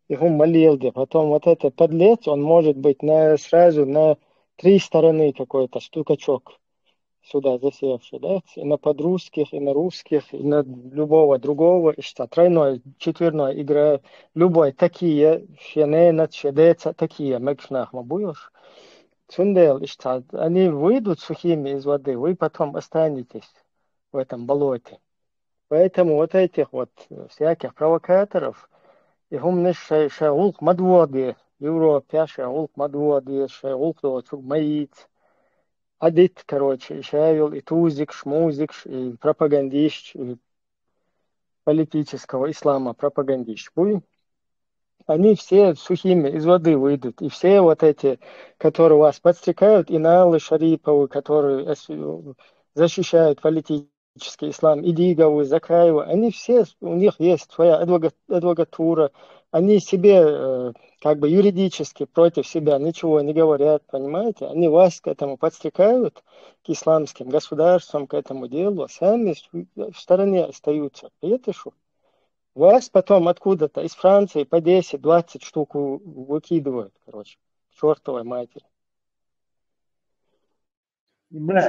Его молил, потом вот этот подлец, он может быть сразу на 3 стороны какой-то стукачок сюда засевший, да, и на подрусских, и на русских, и на любого другого, и что, тройной, четверной игра, любой, такие, шенена, шедеца, такие, мекшнахма будешь. Цундел, и что, они выйдут сухими из воды, вы потом останетесь в этом болоте. Поэтому вот этих вот всяких провокаторов, هم شغوق مدوادي Европе, шагулк мадводи, шагулк то маит. Адит, короче, шавил и тузик, шмузик, и пропагандист, и политического ислама пропагандист. Они все сухими из воды выйдут. И все вот эти, которые вас подстрекают, и Налы Шариповы, которые защищают политический ислам, и Диговы, Закаева, они все, у них есть своя адвокатура, они себе как бы юридически против себя ничего не говорят, понимаете? Они вас к этому подстрекают, к исламским государствам, к этому делу, а сами в стороне остаются. И это что? Вас потом откуда-то из Франции по 10-20 штук выкидывают, короче, к чертовой матери.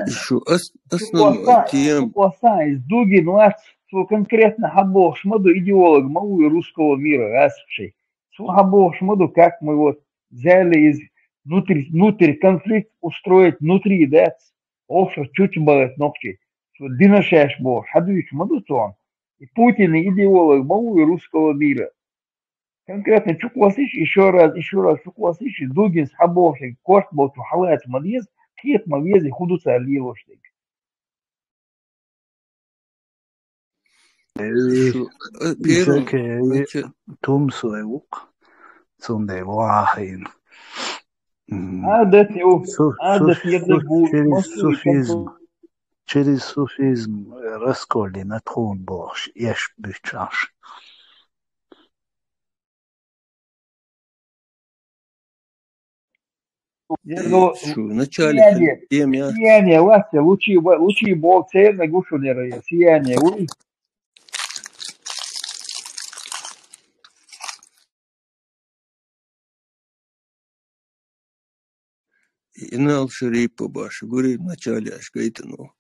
Şu основной тем. Из дуги, конкретно хабов шмаду идеолог малую русского мира, расший. Хабов шмаду, как мы вот взяли из внутрь конфликт устроить внутри, да, офшор чуть балет ногти. Динашеш бог, хадуич шмаду он. И Путин идеолог малую русского мира. Конкретно чукласыш, еще раз, чукласыш, дугин с хабовший, кост был тухалает мадьез, кет мавьези худуца лилоштик. Первым Тумсуевук, Цундевахин. Через суфизм расколи на трон борщ, ешь бычаш. Сияние, Вася, лучи бог, цельно гушунеры, сияние, уй. Инал Шарипа Баша, говорит вначале Ашгайтану.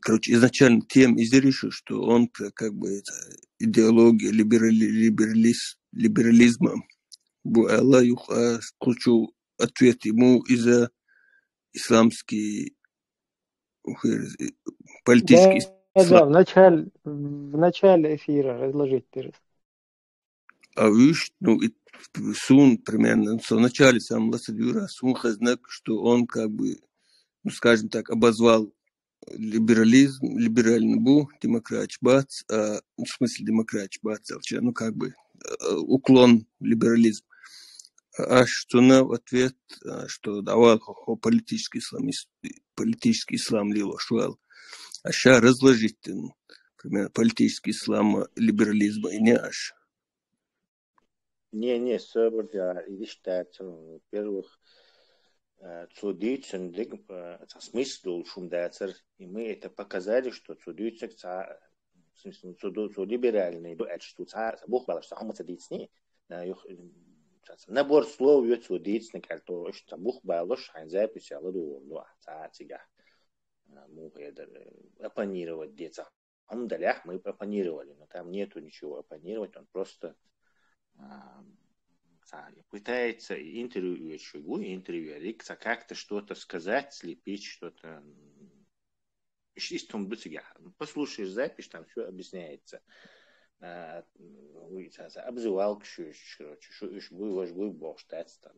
Короче, изначально тем изрешил, что он как бы это идеология либерализма. Аллах включил ответ ему из-за исламский политический Да, в начале эфира разложить. А видишь, и Сун примерно, в начале сам Ласадюра, Сун знак, что он как бы, скажем так, обозвал либерализм, либеральный был, демократич бац, в смысле демократич бац, как бы уклон либерализм. А что на ответ, что давал политический ислам лило шуэл. А сейчас разложить, например, политический ислам либерализма и не аж. Не, собор, видишь, во-первых, цудицын смысл шумдацер, и мы это показали, что цудицын либеральный, что Бог балаш, что он цудицын, набор слов есть цудицын, что Бог балаш, запись, але до цатига, мы оппонировать деца. Он далях мы оппонировали, но там нету ничего оппонировать, он просто пытается интервью, как-то что-то сказать, слепить что-то. Послушаешь запись, там все объясняется. Обзывал,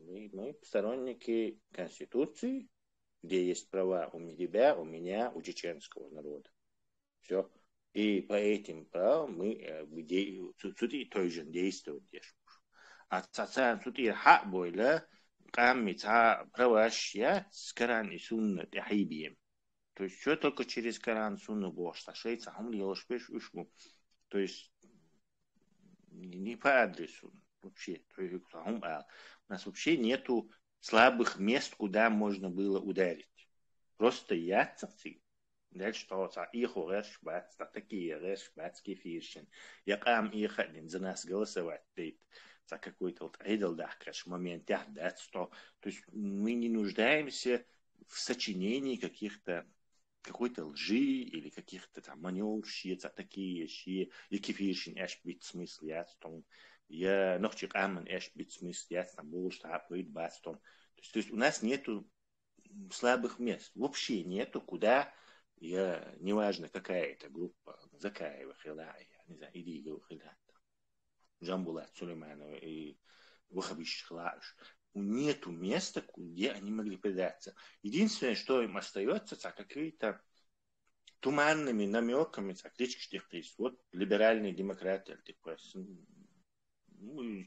мы сторонники Конституции, где есть права у тебя, у меня, у чеченского народа. Все. И по этим правам мы той же действовать. А тут и хак бойля, камица праващия с Коран и Сунна тахибием. То есть все только через Коран, Сунну Бог, шейца, ушму. То есть не по адресу вообще. То есть, у нас вообще нету слабых мест, куда можно было ударить. Просто яцерцы, Дальше что иху рэш бац, такие рэш бац кефиршин. Я кам ихадин за нас голосовать, за какой-то вот айдалдахкаш момент, да, что, то есть мы не нуждаемся в сочинении каких-то какой-то лжи или каких-то там маневрщиц, такие щи, и кефиршин эш бит смысл, я том, я ночик амен эш бит смысл, я там был что априт бац том. То есть у нас нету слабых мест, вообще нету, куда я, неважно какая это группа, Закаева, Хилая, не знаю, Идигова, Хилая, Джамбулат, Сулейманова и Вахабиш Хилаш, нету места, где они могли предаться. Единственное, что им остается, это какие-то туманными намеками, вот либеральные демократы,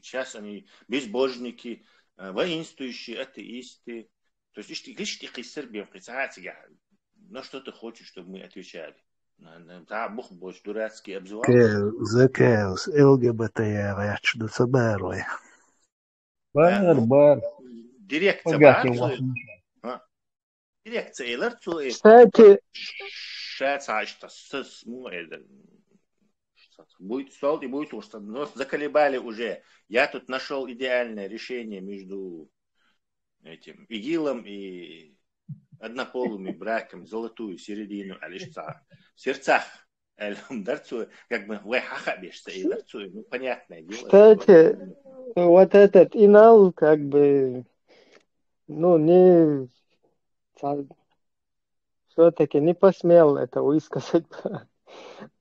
сейчас они безбожники, воинствующие атеисты. То есть, лишь их из Сербии, но что ты хочешь, чтобы мы отвечали? Да, Бог больше дурацкий обзывал. Закеус, ЛГБТ речь, да соберой. Бар. Дирекция Барцу. Дирекция Эларцу. Кстати, будет стол и будет устав. Но заколебали уже. Я тут нашел идеальное решение между этим ИГИЛом и однополыми браком, золотую середину, а лишь в сердцах как бы ну, понятное дело. Кстати, вот этот Инал как бы, ну, не все-таки не посмел это высказать.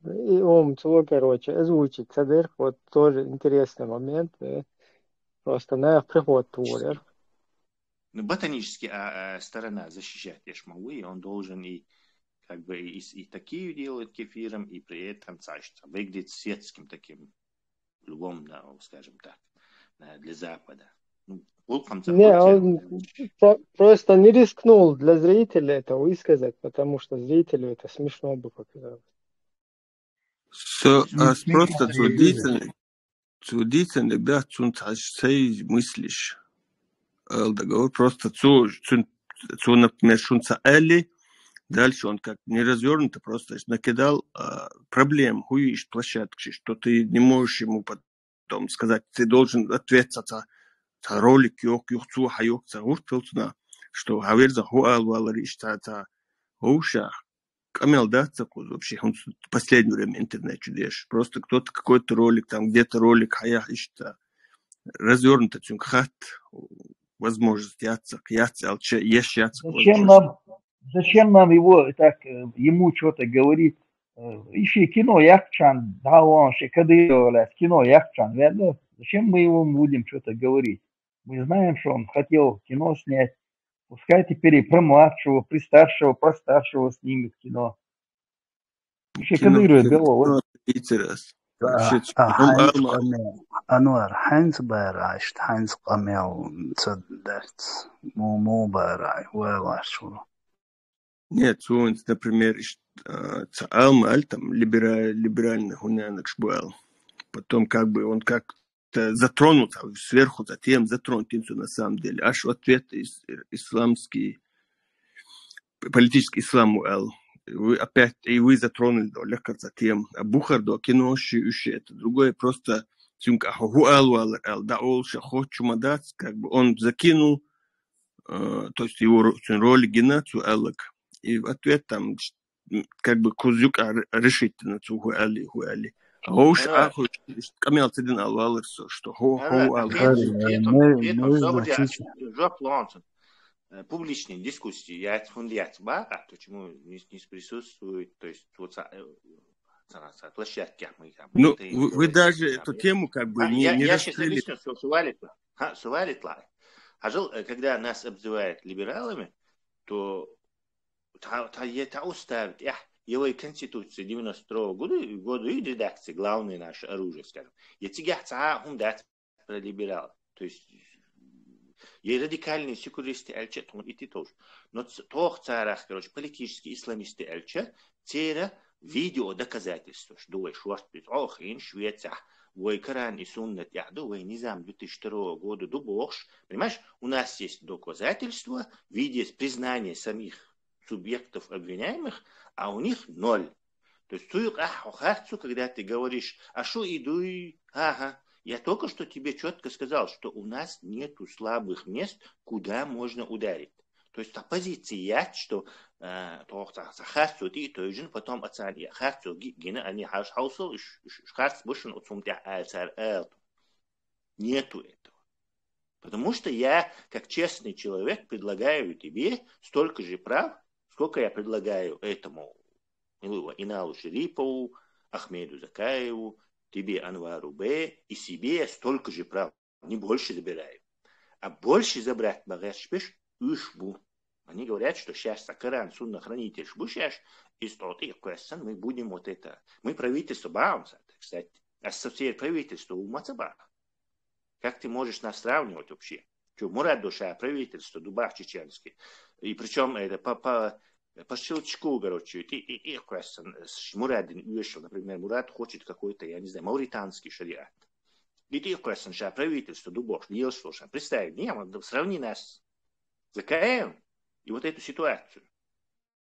И он, короче, озвучить. Вот тоже интересный момент. Просто на приход турер. Ну, ботаническая сторона защищать Ешмауи, он должен и как бы и такие делать кефиром, и при этом выглядит светским таким, любым, скажем так, для Запада. Ну, не, он просто не рискнул для зрителя это высказать, потому что зрителю это смешно бы показалось. Просто цудительный, ребят, цунцай мыслишь. Договор просто например, шунца Элли, дальше он как не развернуто, просто накидал проблем, хуишь площадки, что ты не можешь ему потом сказать, ты должен ответить за ролик, юхцу, хайокца, уртелцна, что говорит за хуал, валариш, хуша, камел, да, вообще, он в последнее время интернет чудешь, просто кто-то какой-то ролик, там где-то ролик, хая, ищта, развернуто, хат, возможность Зачем нам его так, ему что-то говорить? Еще кино Яхчан, да, он же кино Яхчан, верно? Зачем мы ему будем что-то говорить? Мы знаем, что он хотел кино снять. Пускай теперь и про младшего, про старшего снимет кино. Еще Кадыров белого. Анвар, Хайнц Байраш, Хайнц Камел, Цаддерц, Муму Байрай, Уэлашуру. Нет, например, Алмаль, там, либеральный гунянок шбуэл. Потом как бы он как-то затронут, сверху затем затронут на самом деле. Аж ответ исламский, политический ислам уэл. Вы опять, и вы затронули, легко затем. А Бухар до кино, это другое просто да, хочу мадать, как бы он закинул, то есть его роль генацию элек. И в ответ там как бы кузюк решительно хуали. А уж камел цедин алвалерсо, что публичные дискуссии, я фундиат бара, почему не присутствует, то есть вот площадке мы там. Ну, вы даже эту тему как бы не раскрыли. Я сейчас объясню, сувалит лай. Когда нас обзывают либералами, то это уставит. Его и Конституция 92 года и редакция, главное наше оружие, скажем. Я тебе дать про либералов. То есть и радикальные секуларисты эльчат, и ты тоже. Но тох царах, короче, политические исламисты эльчат, тера видео доказательства, что думаешь, ох, ин Швеция, вой Коран и Суннат, вой Низам 2002 года, понимаешь, у нас есть доказательства в виде признания самих субъектов обвиняемых, а у них 0. То есть когда ты говоришь, а что иду и... Ага, я только что тебе четко сказал, что у нас нету слабых мест, куда можно ударить. То есть оппозиция, что потом оценивает. Нету этого. Потому что я, как честный человек, предлагаю тебе столько же прав, сколько я предлагаю этому Иналу Шарипову, Ахмеду Закаеву, тебе Анвару Б. И себе столько же прав. Не больше забираю. А больше забрать багашпеш ушбу. Они говорят, что сейчас Сакаран, Сунна, хранитель шбушаш, и что мы будем вот это. Мы правительство Баумса, кстати. А совсем правительство у Мацаба. Как ты можешь нас сравнивать вообще? Что, Мурат душа, правительство, Дубах чеченский. И причем это по щелчку, короче, и Мурадин вышел, например, Мурат хочет какой-то, я не знаю, мавританский шариат. И ты правительство, Дубош, Лилшоша. Представь, сравни нас с Закаевым и вот эту ситуацию.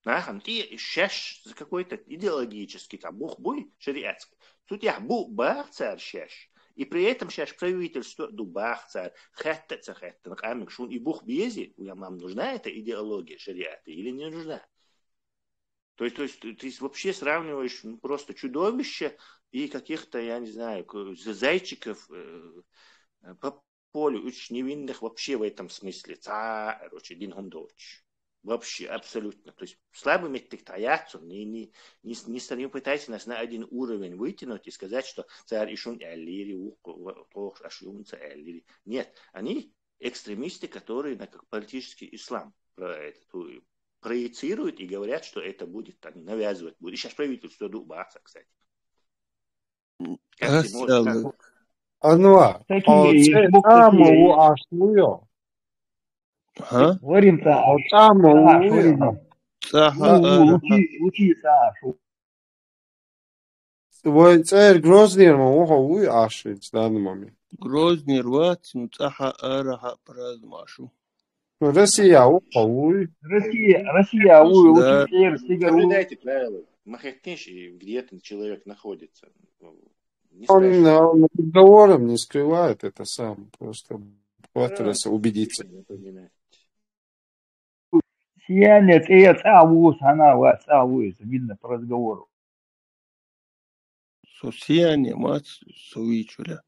Ты сейчас за какой-то идеологический, там, бух-буй шариатский. Тут я бух-бах царь сейчас. И при этом сейчас правительство дубах царь, и бух-бези, нам нужна эта идеология шариата или не нужна? То есть ты вообще сравниваешь просто чудовище и каких-то, я не знаю, зайчиков по полю, очень невинных вообще в этом смысле. Дин Хомдович. Вообще, абсолютно. То есть слабыми тактаяцу не пытайся нас на один уровень вытянуть и сказать, что царь Ишун Эллири, Ашунца Эллири. Нет, они экстремисты, которые как политический ислам проецируют и говорят, что это будет, они навязывать будут. И сейчас правительство Дубаха, кстати. Как ты можешь... Анвар, Говорим-то, Твой царь Грозный, уй ашит в данный момент. Грозный рвать, цаха араха праздмашу. Россия, уй. Россия, Да. Соблюдайте правила. Махатниш, где этот человек находится. Он разговором не скрывает это сам. Просто хватается убедиться. Сиянец, она видно по разговору. Сияние, мать, совичуля.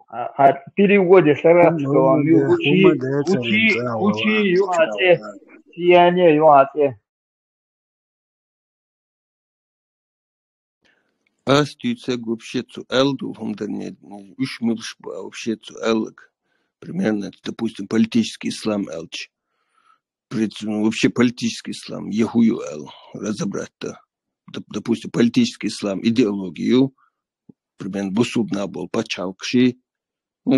А в переводе с арабского учи, юате, сияние, юате. Астюйца вообще цу элду, не ушмилш вообще цу элг. Примерно, допустим, политический ислам элч. Вообще политический ислам, ехую эл, разобрать-то. Допустим, политический ислам, идеологию, примерно, бусудна был, почалкши,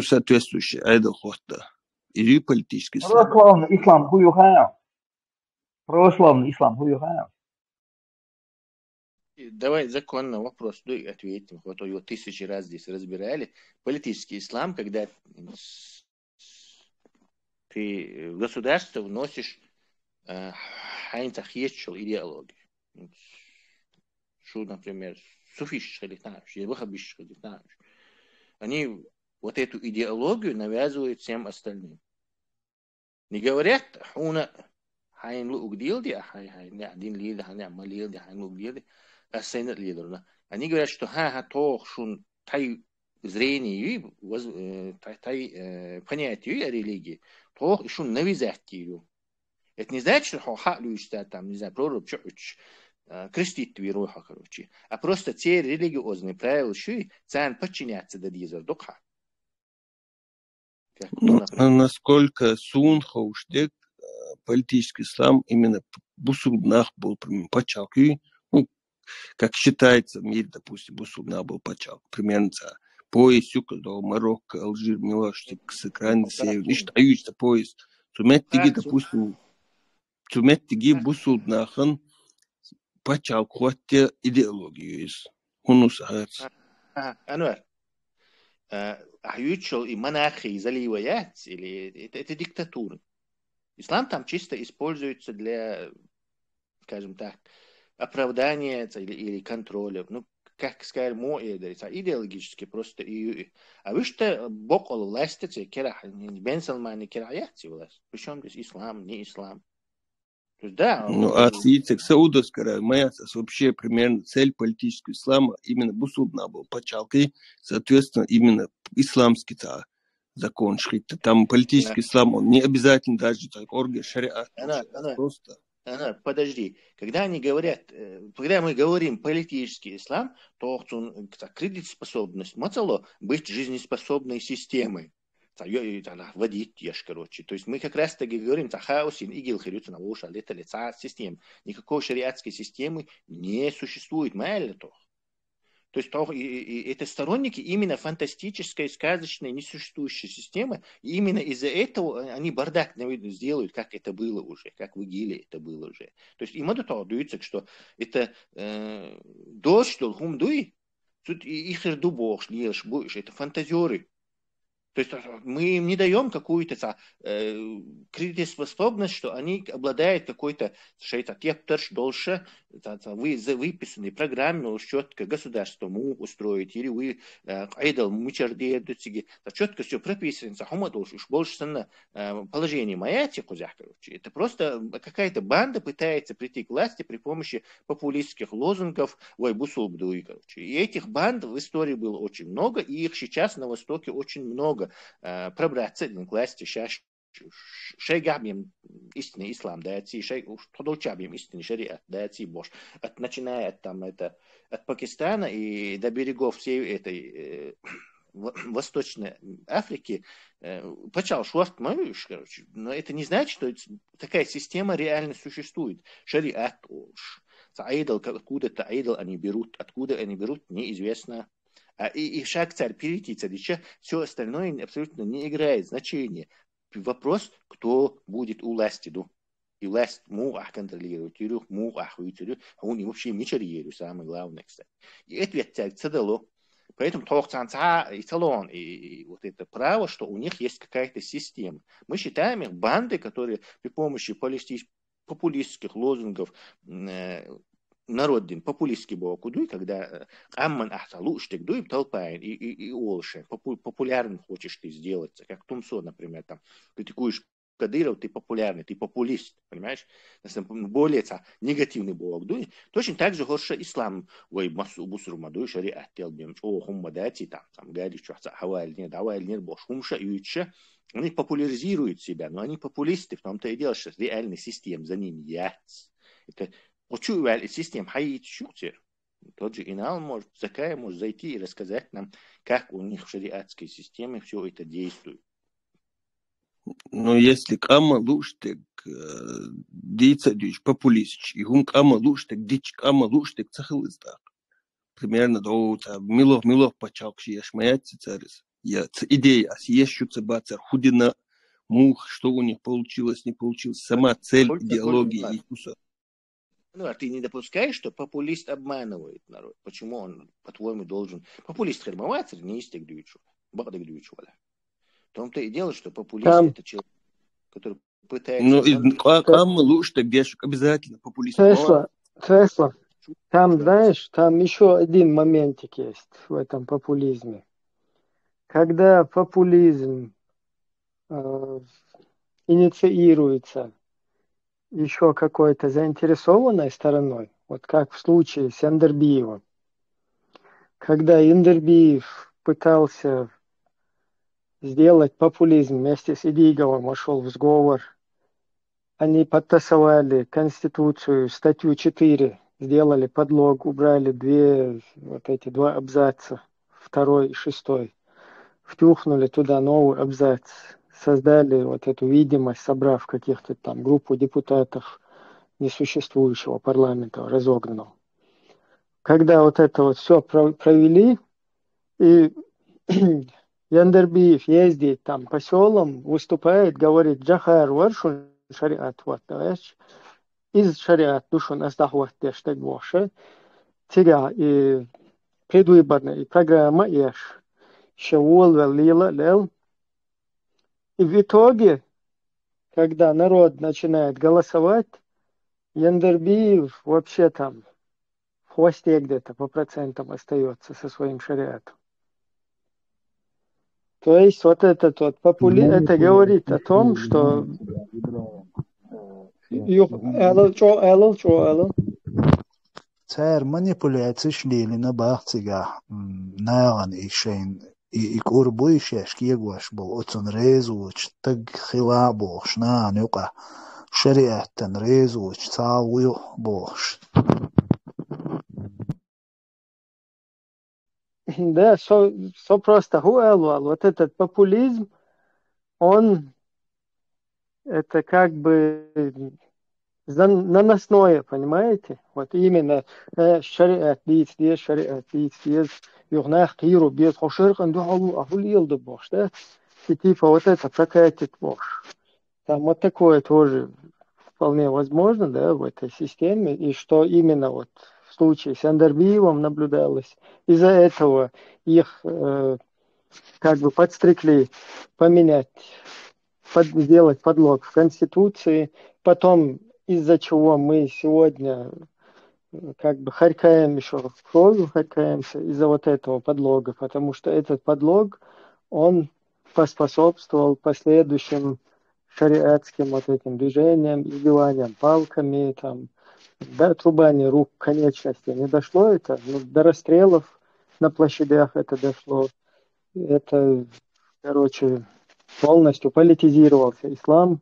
соответствующий, айдалхотта. Или политический ислам. Православный ислам, хуюхаем. Православный ислам, хуюхаем. Давай законно вопрос ответим. Вот его 1000 раз здесь разбирали. Политический ислам, когда ты в государство вносишь хайнцахьечел идеологию. Что, например, суфишь они вот эту идеологию навязывают всем остальным. Не говорят, хуна хайн лук дилди, один лидер, хайн лук дилди, ассайнат лидер. Они говорят, что тох шун тай зрение, тай понятие о религии, тох шун навязать ее. Это не значит, что хаклюшта там, не знаю, проруб, крестить твируха, короче. А просто те религиозные правила, что царь подчиняться до дизер духа. Насколько сунха уштек политический ислам именно бусуднах был почалки, как считается в мире, допустим, бусуднах был почалк. Примерно пояс юкадо, Марокко, Алжир, Милаш, с экрана север, не считаются пояс. Цуметтиги, допустим, цуметтиги бусуднахан почалк, хотя идеологию есть. Хунус ахац. Анвар. Аютшел и монархии заливаят, или это диктатуры. Ислам там чисто используется для, скажем так, оправдания или контроля. Ну, как сказали, идеологически просто. А вы что, бокол власти, Бен Салман и кераяти власть. Причем здесь ислам, не ислам. То есть, да. Ну, а Саудовская Аравия, вообще примерно цель политического ислама именно бусулбна был почалкой, соответственно, именно исламский закон шхит. Там политический ислам, он не обязательно даже так орги шариат. Просто. Подожди, когда мы говорим политический ислам, то кредитоспособность мацало быть жизнеспособной системой. Водить ешь, короче. То есть мы как раз таки говорим, хаосин игил хирются на уша, это лица систем. Никакой шариатской системы не существует. То есть это сторонники именно фантастической, сказочной, несуществующей системы. И именно из-за этого они бардак сделают, как это было уже, как в ИГИЛе это было уже. То есть им это дается, что это дождь, что хумдуй, тут их дубох, это фантазеры. То есть мы им не даем какую-то кредитоспособность, что они обладают какой-то дольше выписанной программе, четко государство устроить, или вы айдал мучардеют, четко все прописано, больше положение моя, это просто какая-то банда пытается прийти к власти при помощи популистских лозунгов, и этих банд в истории было очень много, и их сейчас на Востоке очень много. Пробраться к власти сейчас шейгабим истинный ислам, дается, подолчабим истинный шариат, дается бош. Начиная от Пакистана и до берегов всей этой Восточной Африки, почал шуафт моюш, короче. Но это не значит, что такая система реально существует. Шариат, айдол, откуда-то айдол они берут, откуда они берут, неизвестно. И шаг царь перейти царича, все остальное абсолютно не играет значения. Вопрос, кто будет у власти. И власть контролирует, а он вообще не самое главное, кстати. И ответ царь дало. Поэтому и салон, и вот это право, что у них есть какая-то система. Мы считаем их банды, которые при помощи популистских лозунгов народный популистский бокудуй, когда амман ахталу штегдуй толпаин и олши. Популярным хочешь ты сделаться, как Тумсо, например, там критикуешь Кадыров, ты популярный, ты популист, понимаешь? Более негативный бокудуй. Точно так же хочешь ислам, ой, массу бусурмадуй, шариат телбем, хуммадати, там гадишь, хаваль нет, бош, хумша и юча. Они популяризируют себя, но они популисты, в том-то и дело, что реальная система за ними есть. Это систем хаит шутер. Тот же Инал может зайти и рассказать нам, как у них в шариатской системе все это действует. Но если кама луштек дицадюч популист, и гум кама луштек дич кама луштек цахлыстак. Примерно до милов почалкши яшмаяти царис. Я идея, съещутся бацар худина мух, что у них получилось, не получилось, сама цель идеологии и кусок. Ну, а ты не допускаешь, что популист обманывает народ? Почему он, по-твоему, должен... Популист хермоваться, не истегдуючу, багдагдуючу. В том-то и дело, что популист это человек, который пытается... Ну, а мы лучше так обязательно популист. Тесла. Там, знаешь, там еще один моментик есть в этом популизме. Когда популизм инициируется еще какой-то заинтересованной стороной, вот как в случае с Эндербиевым, когда Эндербиев пытался сделать популизм вместе с Идиговым, вошел в сговор, они подтасовали Конституцию, статью 4, сделали подлог, убрали два абзаца, 2 и 6, втюхнули туда новый абзац, создали вот эту видимость, собрав каких-то там группу депутатов несуществующего парламента, разогнанного. Когда вот это вот все провели, и Яндербиев ездит там по селам, выступает, говорит, Джахар варшун шариат вот, из шариат душун астахват дештег воше, тига и предвыборная программа еш, шеул лила лел. И в итоге когда народ начинает голосовать, Яндерби вообще там в хвосте где-то по процентам остается со своим шариатом. То есть вот этот вот это говорит о том, что Цер манипуляциш лилина бахцига наган ишейн ik urbuishe шкиегваш был отцон резуч так хила бош на нюка шариаттан резуч цалую бош. Да, все просто. Вот этот популизм, он это как бы наносное, понимаете? Вот именно шариат здесь, шариат здесь, югнах киру без хоширкан духалу ахулил да бош, да? И типа вот это прокатит бош. Там вот такое тоже вполне возможно, да, в этой системе, и что именно вот в случае с Андербиевым наблюдалось. Из-за этого их как бы подстрекли поменять, сделать подлог в Конституции, потом из-за чего мы сегодня как бы харкаем еще кровью, харкаемся из-за вот этого подлога, потому что этот подлог, он поспособствовал последующим шариатским вот этим движениям, избиваниям палками, там, до отрубания рук конечностей не дошло это, но до расстрелов на площадях это дошло. Это, короче, полностью политизировался ислам,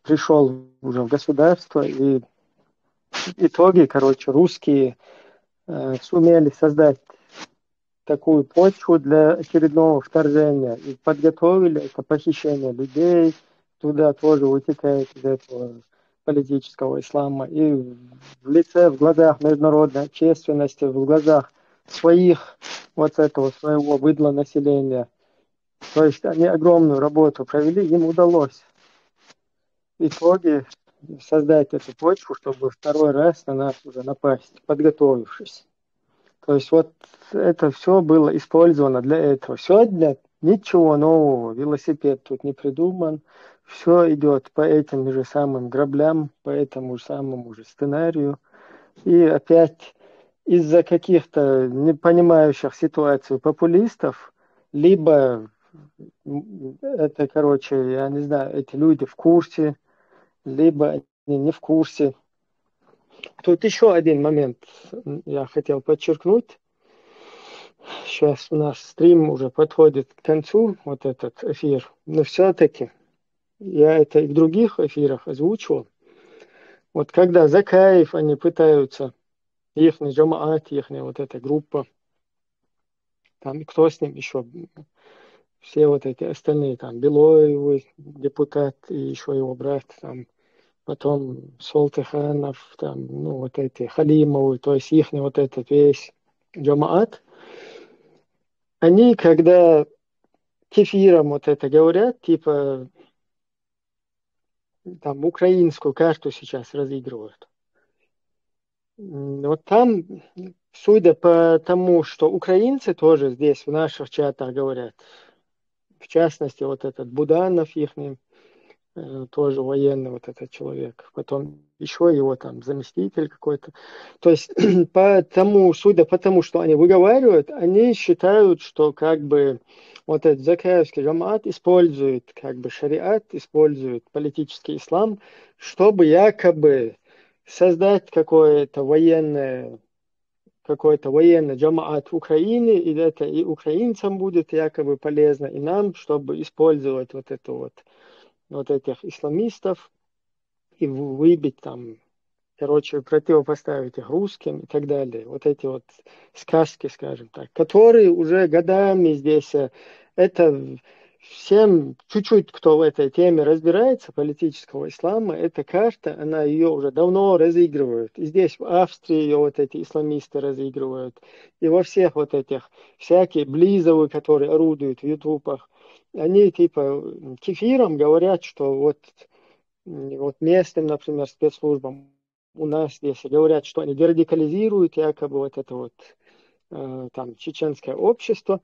пришел уже в государство, и в итоге, короче, русские сумели создать такую почву для очередного вторжения и подготовили это похищение людей, туда тоже вытекает из этого политического ислама, и в лице, в глазах международной общественности, в глазах своих, вот этого своего быдла населения. То есть они огромную работу провели, им удалось в итоге создать эту почву, чтобы второй раз на нас уже напасть, подготовившись. То есть вот это все было использовано для этого. Сегодня ничего нового, велосипед тут не придуман, все идет по этим же самым граблям, по этому же самому же сценарию. И опять из-за каких-то непонимающих ситуаций популистов, либо это, короче, я не знаю, эти люди в курсе, либо они не в курсе. Тут еще один момент я хотел подчеркнуть. Сейчас у нас стрим уже подходит к концу, вот этот эфир. Но все-таки я это и в других эфирах озвучивал. Вот когда Закаев, они пытаются, их джамаат, их вот эта группа, там и кто с ним еще, все вот эти остальные, там Белоев, депутат, и еще его брат, там, потом Солтыханов, там, ну, вот эти Халимовы, то есть их вот этот весь джамаат, они, когда кефиром вот это говорят, типа, там, украинскую карту сейчас разыгрывают. Вот там, судя по тому, что украинцы тоже здесь в наших чатах говорят, в частности, вот этот Буданов ихний, тоже военный вот этот человек, потом еще его там заместитель какой-то. То есть судя по тому, что они выговаривают, они считают, что как бы вот этот закаевский джамаат использует как бы шариат, использует политический ислам, чтобы якобы создать какой-то военный джамаат в Украине, и это и украинцам будет якобы полезно, и нам, чтобы использовать вот этих исламистов и выбить там, короче, противопоставить их русским и так далее. Вот эти вот сказки, скажем так, которые уже годами здесь, это всем, чуть-чуть кто в этой теме разбирается, политического ислама, эта карта, она ее уже давно разыгрывают. И здесь в Австрии ее вот эти исламисты разыгрывают. И во всех вот этих всякие близовые, которые орудуют в ютубах, они типа кефиром говорят, что вот местным, например, спецслужбам у нас здесь говорят, что они дерадикализируют якобы вот это вот там чеченское общество.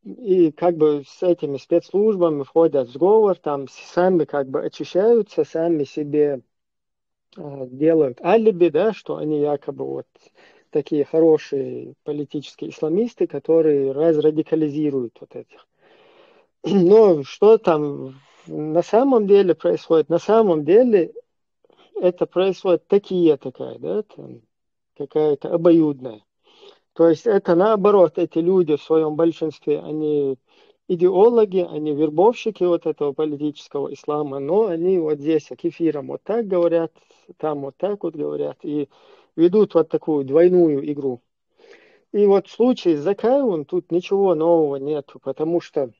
и как бы с этими спецслужбами входят в сговор, там сами как бы очищаются, сами себе делают алиби, да, что они якобы вот такие хорошие политические исламисты, которые разрадикализируют вот этих. Но что там на самом деле происходит? На самом деле это происходит такая, да, там, какая-то обоюдная. То есть это наоборот, эти люди в своем большинстве, они идеологи, они вербовщики вот этого политического ислама, но они вот здесь к эфирам вот так говорят, там вот так вот говорят, и ведут вот такую двойную игру. И вот в случае с Закаевым тут ничего нового нет, потому что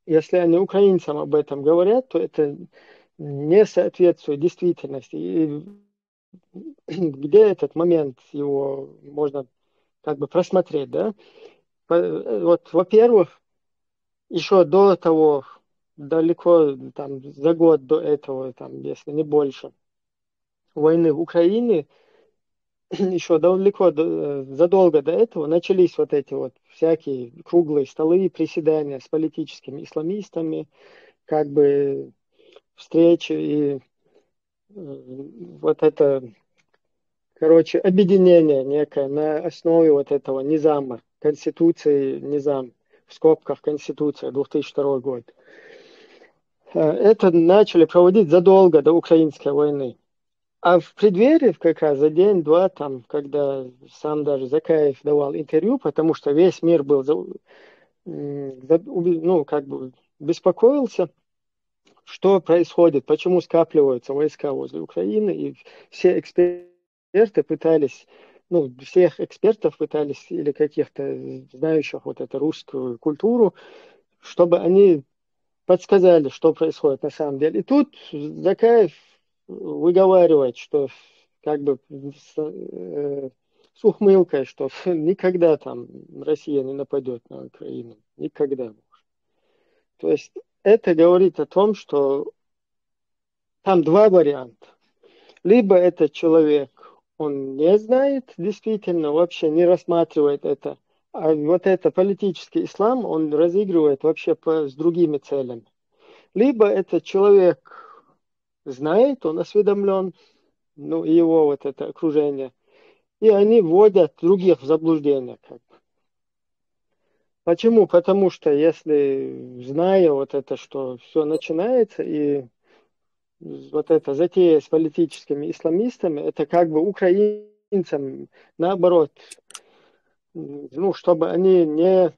если они украинцам об этом говорят, то это не соответствует действительности. И где этот момент его можно как бы просмотреть, да? Вот, во-первых, еще до того, далеко там за год до этого, там, если не больше, войны в Украине, еще далеко, задолго до этого начались вот эти вот всякие круглые столы, приседания с политическими исламистами, как бы встречи и вот это, короче, объединение некое на основе вот этого низама, Конституции низам, в скобках Конституция, 2002 год. Это начали проводить задолго до украинской войны. А в преддверии, как раз за день-два, там, когда сам даже Закаев давал интервью, потому что весь мир был, ну, как бы беспокоился, что происходит, почему скапливаются войска возле Украины, и все эксперты пытались, ну, всех экспертов пытались, или каких-то знающих вот эту русскую культуру, чтобы они подсказали, что происходит на самом деле. И тут Закаев выговаривает, что как бы с ухмылкой, что никогда там Россия не нападет на Украину. Никогда. То есть это говорит о том, что там два варианта. Либо этот человек, он не знает, действительно, вообще не рассматривает это, а вот это политический ислам, он разыгрывает вообще с другими целями. Либо этот человек знает, он осведомлен, ну, и его вот это окружение, и они вводят других в заблуждение. Как бы. Почему? Потому что если, зная вот это, что все начинается, и вот эта затея с политическими исламистами, это как бы украинцам, наоборот, ну, чтобы они не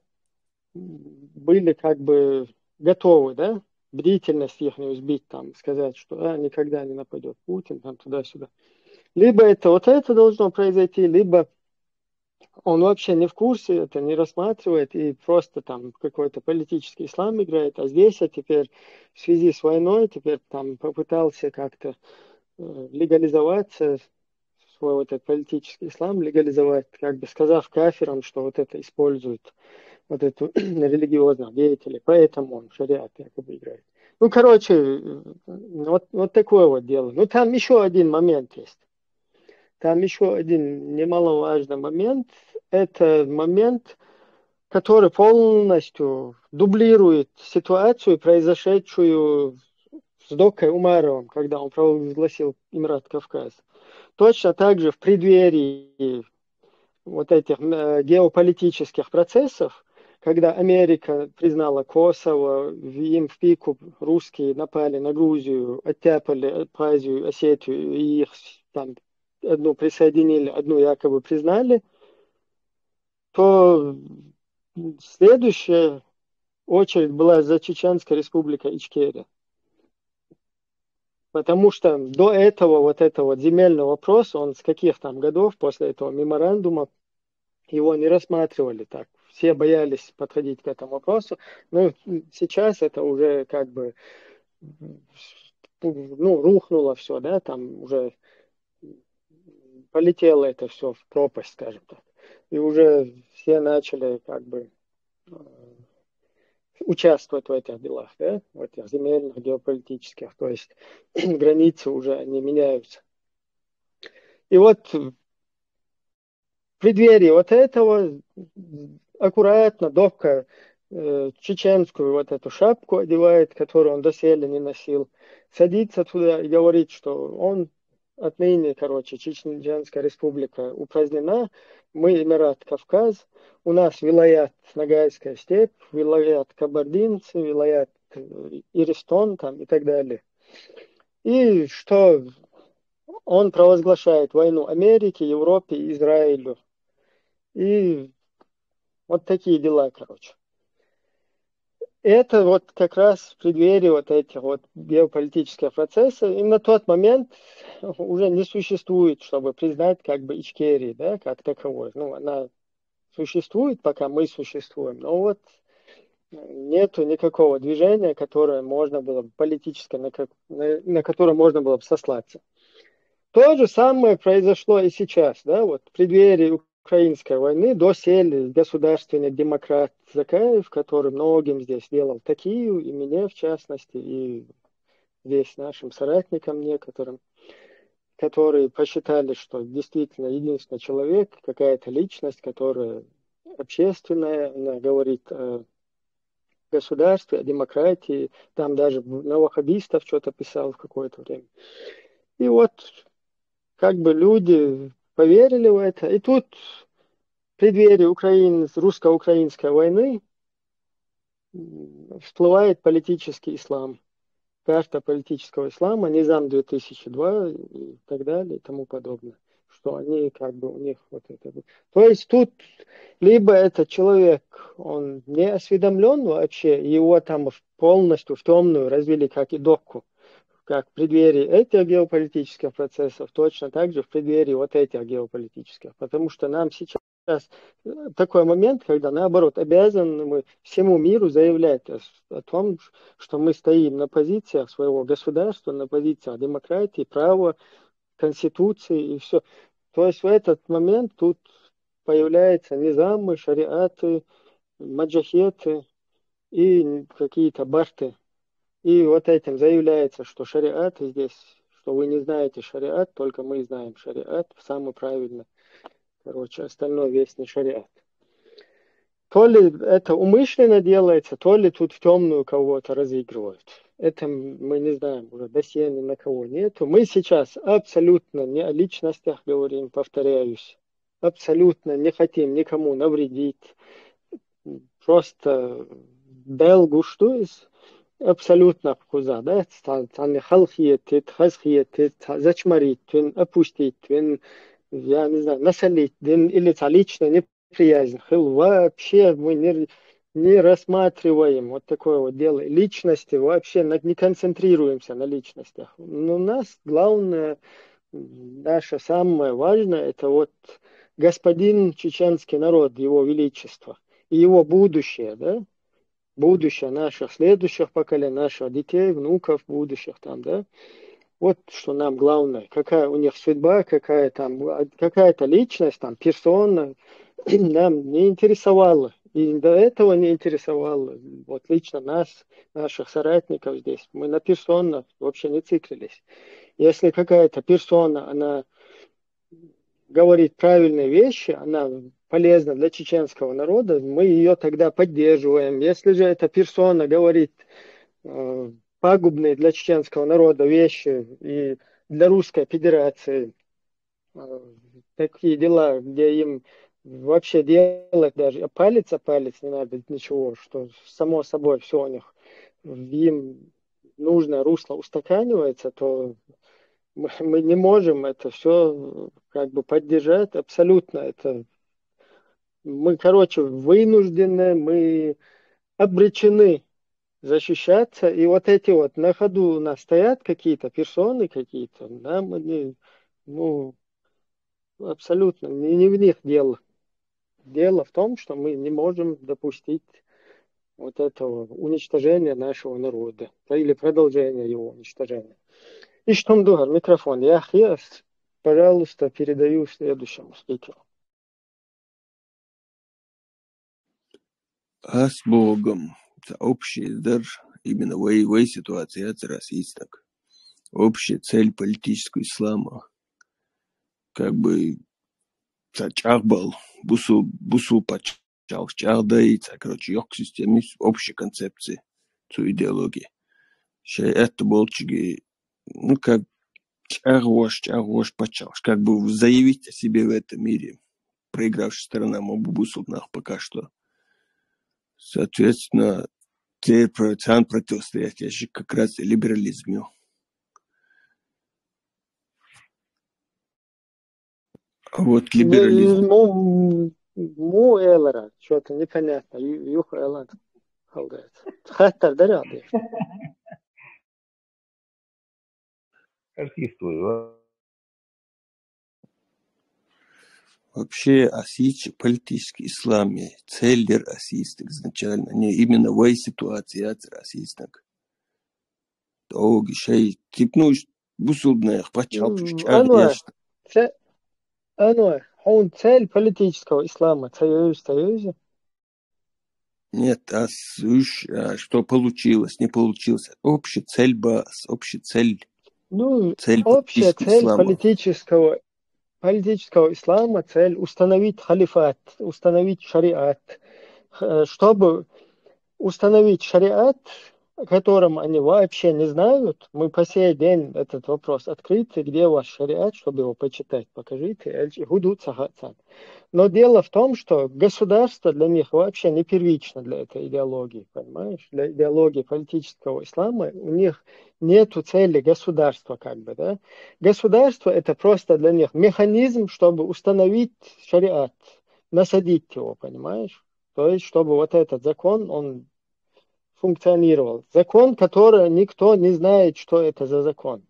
были как бы готовы, да, бдительность их не сбить, там, сказать, что никогда не нападет Путин, там, туда-сюда. Либо это вот это должно произойти, либо он вообще не в курсе, это не рассматривает и просто там какой-то политический ислам играет, а здесь теперь в связи с войной теперь там попытался как-то легализоваться, свой вот этот политический ислам легализовать, как бы сказав кафирам, что вот это используют, вот эту религиозных деятелей, поэтому он шариат якобы играет. Ну, короче, вот такое вот дело. Ну, там еще один момент есть. Там еще один немаловажный момент. Это момент, который полностью дублирует ситуацию, произошедшую с Докой Умаровым, когда он провозгласил Эмират Кавказ. Точно так же в преддверии вот этих геополитических процессов, когда Америка признала Косово, им в пику русские напали на Грузию, оттяпали Абхазию, Осетию, и их там одну присоединили, одну якобы признали, то следующая очередь была за Чеченской республикой Ичкерия. Потому что до этого вот этого земельного вопроса, он с каких там годов после этого меморандума, его не рассматривали так. Все боялись подходить к этому вопросу. Но сейчас это уже как бы, ну, рухнуло все, да, там уже полетело это все в пропасть, скажем так. И уже все начали как бы участвовать в этих делах, да, в этих земельных, геополитических. То есть границы уже не меняются. И вот в преддверии вот этого аккуратно, добко чеченскую вот эту шапку одевает, которую он доселе не носил, садится туда и говорит, что он отныне, Чеченская республика упразднена, мы Эмират Кавказ, у нас вилаят Ногайская степь, вилаят Кабардинцы, вилаят Иристон там, и так далее. И что он провозглашает войну Америке, Европе, Израилю. И вот такие дела, Это вот как раз в преддверии вот этих вот геополитических процессов. И на тот момент уже не существует, чтобы признать как бы Ичкерию, да, как таковой. Ну, она существует, пока мы существуем, но вот нету никакого движения, которое можно было бы политическое, на которое можно было бы сослаться. То же самое произошло и сейчас, да, вот в преддверии Украинской войны доселе государственный демократ Закаев, который многим здесь делал такие, и мне в частности, и здесь нашим соратникам некоторым, которые посчитали, что действительно единственный человек, какая-то личность, которая общественная, она говорит о государстве, о демократии, там даже Новохабистов что-то писал в какое-то время. И вот как бы люди поверили в это. И тут в преддверии русско-украинской войны всплывает политический ислам. Карта политического ислама, Низам 2002 и так далее и тому подобное. Что они как бы у них вот это. То есть тут либо этот человек, он не осведомлен вообще, его там полностью в темную развели как и докку. Как в преддверии этих геополитических процессов, точно так же в преддверии вот этих геополитических. Потому что нам сейчас такой момент, когда, наоборот, обязаны мы всему миру заявлять о том, что мы стоим на позициях своего государства, на позициях демократии, права, конституции и все. То есть в этот момент тут появляются низамы, шариаты, маджахеты и какие-то барты. И вот этим заявляется, что шариат здесь, что вы не знаете шариат, только мы знаем шариат, самый правильный. Остальное весь не шариат. То ли это умышленно делается, то ли тут в темную кого-то разыгрывают. Это мы не знаем, уже досье ни на кого нету. Мы сейчас абсолютно не о личностях говорим, повторяюсь. Абсолютно не хотим никому навредить. Просто белгу что из абсолютно куза, да, таны халхиетит, хазхиетит, зачмарить, опустить, я не знаю, насолить, или лично неприязнь. Вообще мы не рассматриваем вот такое вот дело. Личности вообще не концентрируемся на личностях. Но у нас главное, наше самое важное, это вот господин чеченский народ, его величество и его будущее, да, будущее наших следующих поколений, наших детей, внуков, будущих там, да. Вот что нам главное, какая у них судьба, какая-то личность, там, персона, нам не интересовала. И до этого не интересовало. Вот лично нас, наших соратников здесь, мы на персонах вообще не циклились. Если какая-то персона, она говорит правильные вещи, она полезна для чеченского народа, мы ее тогда поддерживаем. Если же эта персона говорит пагубные для чеченского народа вещи и для Русской Федерации такие дела, где им вообще делать даже палец о палец не надо ничего, что само собой все у них им нужное русло устаканивается, то мы не можем это все как бы поддержать абсолютно. Это мы, вынуждены, мы обречены защищаться. И вот эти вот на ходу у нас стоят какие-то персоны какие-то, да, мы не, абсолютно не в них дело. Дело в том, что мы не можем допустить вот этого уничтожения нашего народа или продолжения его уничтожения. И что Дугар, микрофон. Я, пожалуйста, передаю следующему спикеру. А с Богом. Общий дар именно в этой ситуации это расисток. Общая цель политического ислама. Как бы Чахбал, бусу чалчалдается, короче, yok системы общей концепции, цу идеологии. Это болчиги, ну, как чагош, почалш, как бы заявить о себе в этом мире, проигравшая сторона Мобубусулнах пока что. Соответственно, те противостоять как раз либерализму. А вот либерализм. Му элера, что-то непонятно. Юх элан халдается. Хаттар даряды. Артистую. Вообще, асич политический ислам, цель расисток изначально, не именно в этой ситуации расисток. То гишей, типну, бусудных, почалчуш, чагрешно. Он цель политического ислама. Союз. Нет, что получилось, не получилось. Общая цель БАС, общая цель. Ну, цель общая цель ислама. политического ислама, цель установить халифат, установить шариат. Чтобы установить шариат, о котором они вообще не знают, мы по сей день этот вопрос открытый, где ваш шариат, чтобы его почитать, покажите, гудут сахатсан. Но дело в том, что государство для них вообще не первично для этой идеологии, понимаешь? Для идеологии политического ислама у них нету цели государства, как бы, да? Государство это просто для них механизм, чтобы установить шариат, насадить его, понимаешь? То есть, чтобы вот этот закон, он функционировал. Закон, который никто не знает, что это за закон.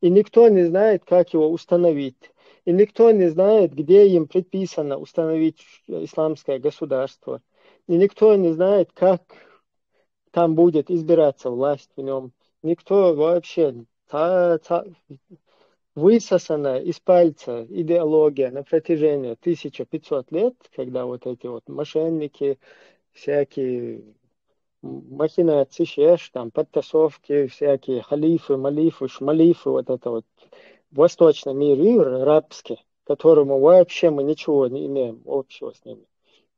И никто не знает, как его установить. И никто не знает, где им предписано установить исламское государство. И никто не знает, как там будет избираться власть в нем. Никто вообще высосана из пальца идеология на протяжении 1500 лет, когда вот эти вот мошенники, всякие махинации, там, подтасовки, всякие халифы, малифы, шмалифы, вот это вот в восточном мире арабский, которому вообще мы ничего не имеем общего с ними.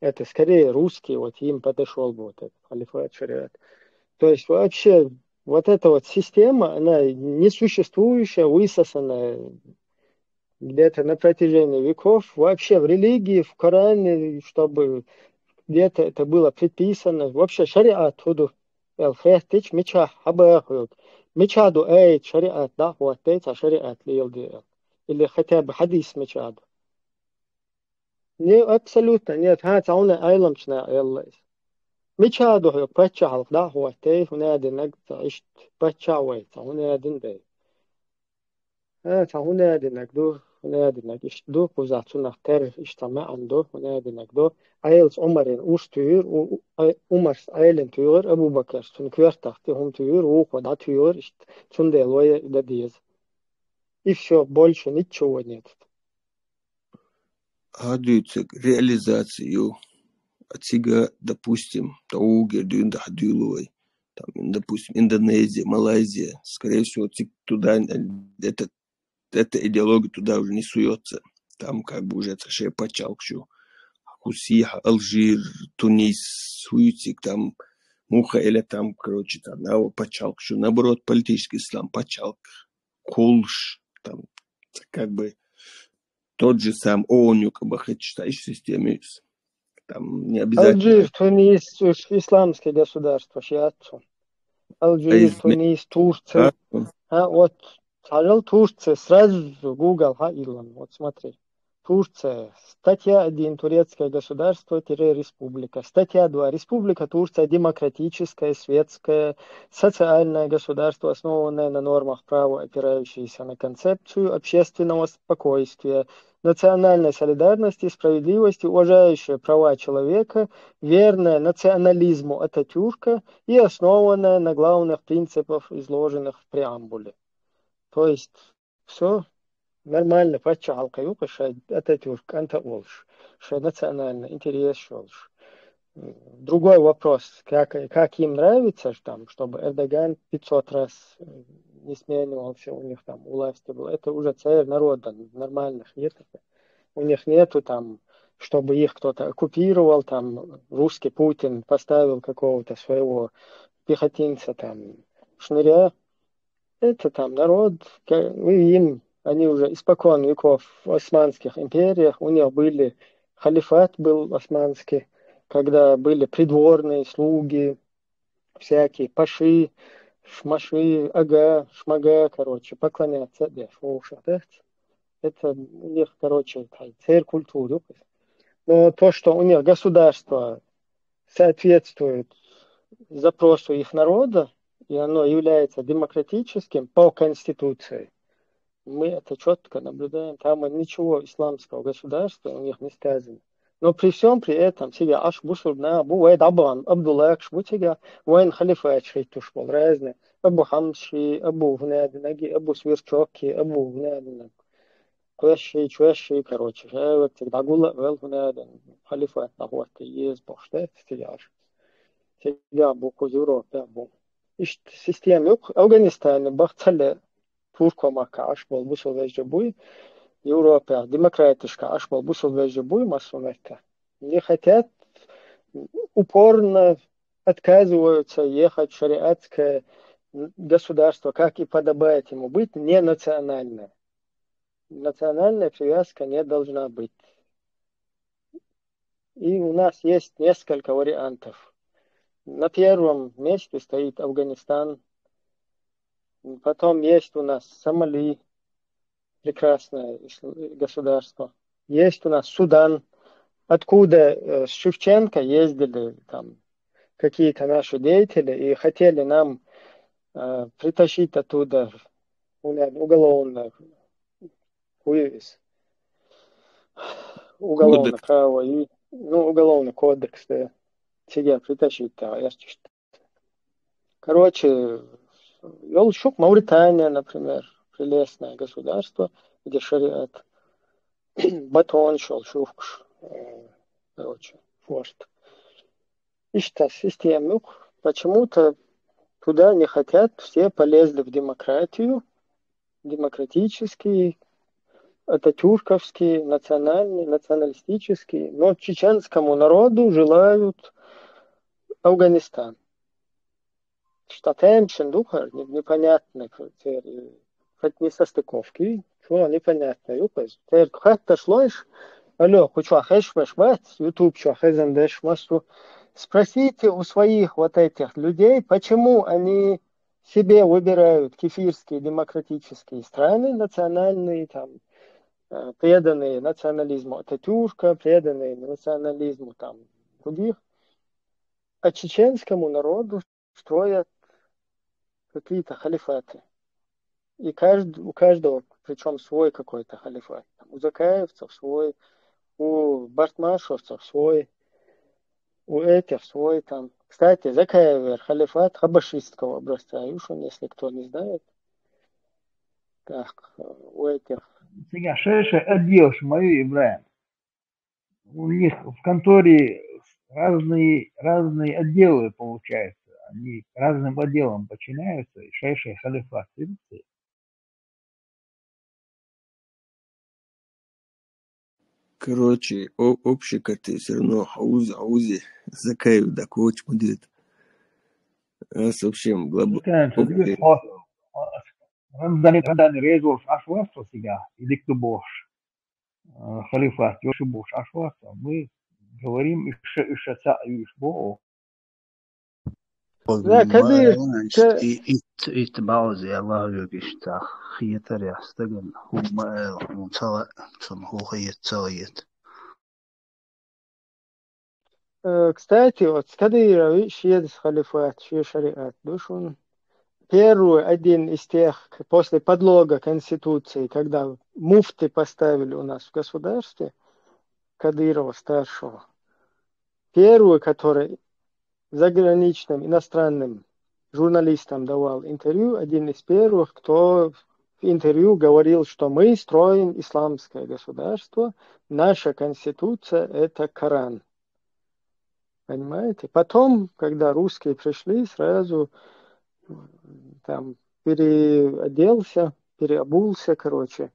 Это скорее русские, вот им подошел бы вот этот халифат, шариат. То есть вообще вот эта вот система, она несуществующая, высосанная где-то на протяжении веков. Вообще в религии, в Коране, чтобы где-то это было предписано. Вообще шариат худу. Элхехтич меча хабахуют. Мечаду эйт шариат, да, вот эйт, а шариат лилди. Или хотя бы хадис мечаду. Не, абсолютно нет. Тауна айламчна эллайс. Мечаду ху пачал, да, вот эйт, хунадин нагта ишт пачауэй, таунадин дэй. هنادي نقدو هنادي نقدو وزعتو نختار اجتماع عنده هنادي نقدو ايلز عمرين اوش تيور عمر ايلن تيور ابو بكر سن كوير تحتي هم تيور وقودا تيور سن ديلوية داديز и все, больше ничего нет. Гадуется реализацию от себя, допустим, того гердюнда хадюловой, там, допустим, Индонезия, Малайзия, скорее всего, туда эта идеология туда уже не суется. Там как бы уже это почалкшу. Хусиха, Алжир, Тунис, суетик, там муха или там, короче, там, почалкшу. Наоборот, политический ислам, почалк, кулш, там, как бы тот же сам ООН, как бы, считаешь, системе, там, не обязательно. Алжир, Тунис, исламские государства, шиатцу. Алжир, Тунис, Турция. Вот, сказал Турция, сразу Google, Илон, вот смотри. Турция, статья 1, турецкое государство, республика. Статья 2, республика Турция, демократическое, светское, социальное государство, основанное на нормах права, опирающееся на концепцию общественного спокойствия, национальной солидарности, справедливости, уважающее права человека, верное национализму Ататюрка и основанное на главных принципах, изложенных в преамбуле. То есть, все нормально, почалка, юпаша, Ататюрк, антаолш, что национальный интерес шолш. Другой вопрос, как им нравится, там, чтобы Эрдоган 500 раз не сменивался, у них там у власти был. Это уже цель народа, нормальных нет. У них нету там чтобы их кто-то оккупировал, там русский Путин поставил какого-то своего пехотинца, там, шныря. Это там народ, они уже испокон веков в османских империях, у них были, халифат был османский, когда были придворные слуги, всякие паши, шмаши, ага, шмага, короче, поклоняться, это у них, короче, цель культуры. Но то, что у них государство соответствует запросу их народа, и оно является демократическим по Конституции, мы это четко наблюдаем. Там ничего исламского государства у них не сказано. Но при всем при этом себя аш бусурна, бувает Абан, Абдуллах, шбутига, воин халифат шейтуш был разные. Абу Хамши, Абу Гнадинаги, Абу Сверчоки, Абу Гнадинаг. Чуэши, короче. Вот тогда гула вел Гнадин. Халифат на вот есть боште, стиляш. Сега буку Европе бу. Ишт систем yok. Afganistan'ı bakçalı Turkomaka aşbol bu sözce bu. Европа демократическая ашбол bu sözce bu масонета. Не хотят, упорно отказываются ехать в шариатское государство, как и подобает ему быть, не национальное. Национальная привязка не должна быть. И у нас есть несколько вариантов. На первом месте стоит Афганистан. Потом есть у нас Сомали, прекрасное государство. Есть у нас Судан, откуда с Шевченко ездили там какие-то наши деятели и хотели нам притащить оттуда уголовное право и уголовный кодекс, да. Тебя притащить, да, короче, Йолшук, Мавритания, например, прелестное государство, где шариат. Батон, Шолшук, короче, форт. И что, система, почему-то туда не хотят, все полезли в демократию, демократический, ататюрковский, национальный, националистический, но чеченскому народу желают Афганистан. Штатам Шендухар непонятно хоть не состыковки, что непонятно. Теперь как-то шлоишь, алло, кучу хэшмэш бат, ютуб чу хэзандеш массу. Спросите у своих вот этих людей, почему они себе выбирают кефирские демократические страны, национальные, там, преданные национализму Ататюрка, преданные национализму там других, а чеченскому народу строят какие-то халифаты. И у каждого, причем свой какой-то халифат. У закаевцев свой, у бартмашевцев свой, у этих свой там. Кстати, Закаевер халифат хабашистского образца, если кто не знает. Так, у этих. Сега шеша отдел мою Ибраим. У них в конторе разные отделы получаются. Они разным отделам подчиняются. И шеша халифат. Видите? Короче, общий карты все равно хаузи, Закаев, да, коуч будет. А совсем глобально. Рамзан резус ашварство сега, или кто бош, халифат, ёши бош ашварство. Мы говорим ишаца ишбо. Да, Кадыр, بعض الله يقشتا خيتر يستقن هم منطلع هو خيت. Кстати, вот Кадыр, шиед халифат, шиед шариат, душун. Первый, один из тех, после подлога Конституции, когда муфты поставили у нас в государстве, Кадырова старшего, первый, который заграничным, иностранным журналистам давал интервью, один из первых, кто в интервью говорил, что мы строим исламское государство, наша Конституция – это Коран. Понимаете? Потом, когда русские пришли, сразу переоделся, переобулся, короче,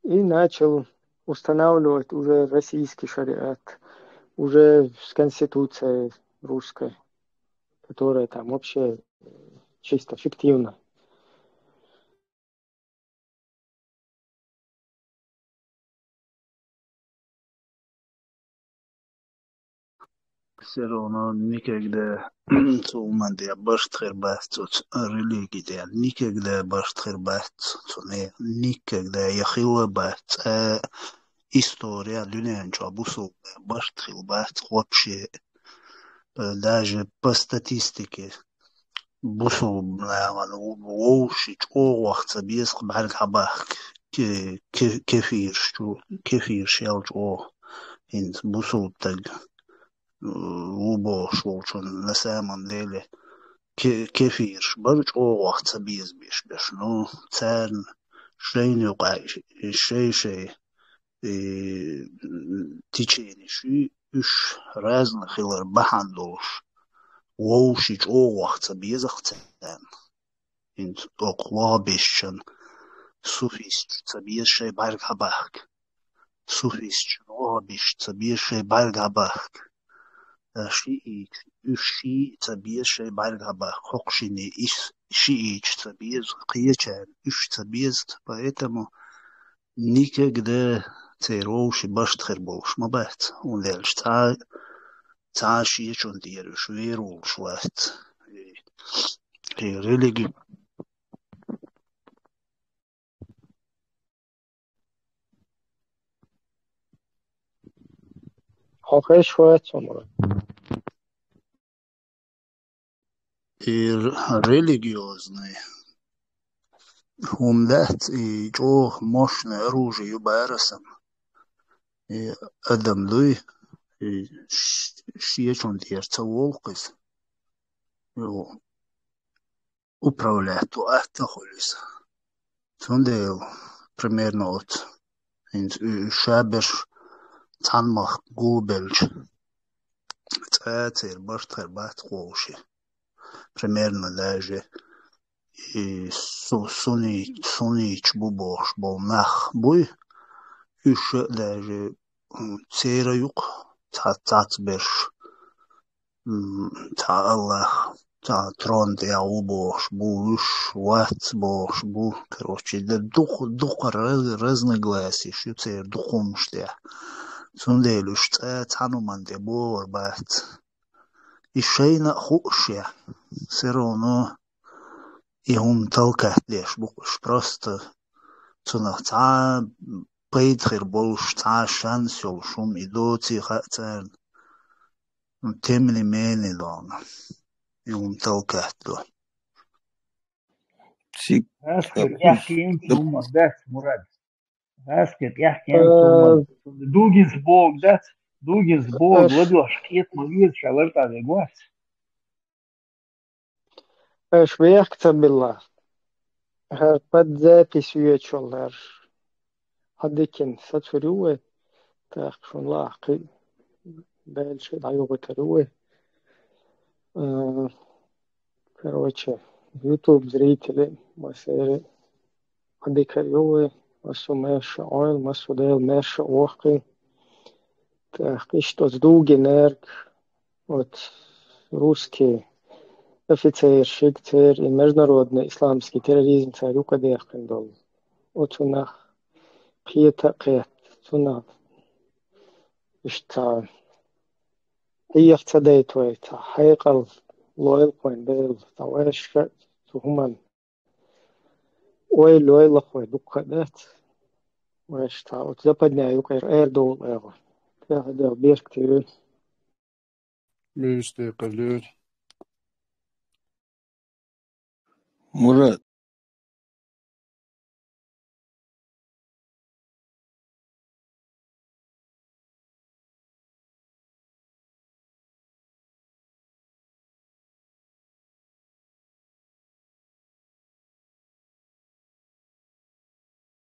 и начал устанавливать уже российский шариат, уже с Конституцией русской, которая там вообще чисто фиктивна. Все равно никогда цумандия баштхер бахтут религия, никогда баштхер бахтут, никогда яхила бахт. История дунянчо абусу баштхил бахт вообще даже по статистике бусу воушич оохца без бальгабах кефир шелч о инт бусу так убо шолчон на самом деле كيفير برج أو وقت بيز بيش نو تان شيء نقاي شيء تيجيني شو إيش رازن خلر بحندوش ووشيج أو وقت بيز اختان إنت أقوى بيشن سوفيست تبيز شيء بارك باك سوفيست أو بيش تبيز شيء بارك باك شيء تبيز شيء بارغابا خقشيني شيء تبيز قيچان تبيز поэтому никогда цероуши баштхер болш мабат он лельш та шиеч он дерш верул шват религию Хохеш шват сомра. религиозные умдат и чо мощное оружие барасам и адам луй и шиеч он дерца волкис управлять то ахтахолис тундел примерно от шабер танмах губелч цацер баштхер бат хоуши примерно даже и сунич бубош бол нах буй еще даже цераюк цацберш та Аллах та трон де убош буш ват бош бу короче да дух разногласий что цер духом что цунделюш цануман де бор бат и шейна хушя все равно и он толкает лишь буквально просто цунах ца пейтхер больше ца шанс шум идут и хотят тем не менее дона и он толкает то Аскер яхтин сумма дат Мурад. Аскер яхтин сумма дугис бог дат дугис бог ладош кет мовит шаларта де гвас. Швеяхта билла. Под запись вечер. Адыкин сатурюе. Так шон лахи. Дальше даю батаруе. Короче, YouTube зрители, масери. Адыкаюе. Масу меша ойл, масу дел меша охи. Так, и что с дуги нерк. Вот русские. Офицер, шикцер и международный исламский терроризм царю кадехкен дол. Отунах пьета кет, тунах. Ишта иях цадейтвей, та хайкал лойл коин бел, та вешка тухман. Ой лойл лахвей дуккадет. Вешта, от западня юкайр эрдол эго. Та хадер бирк тирю. Лишь ты, Калюр. Мурат,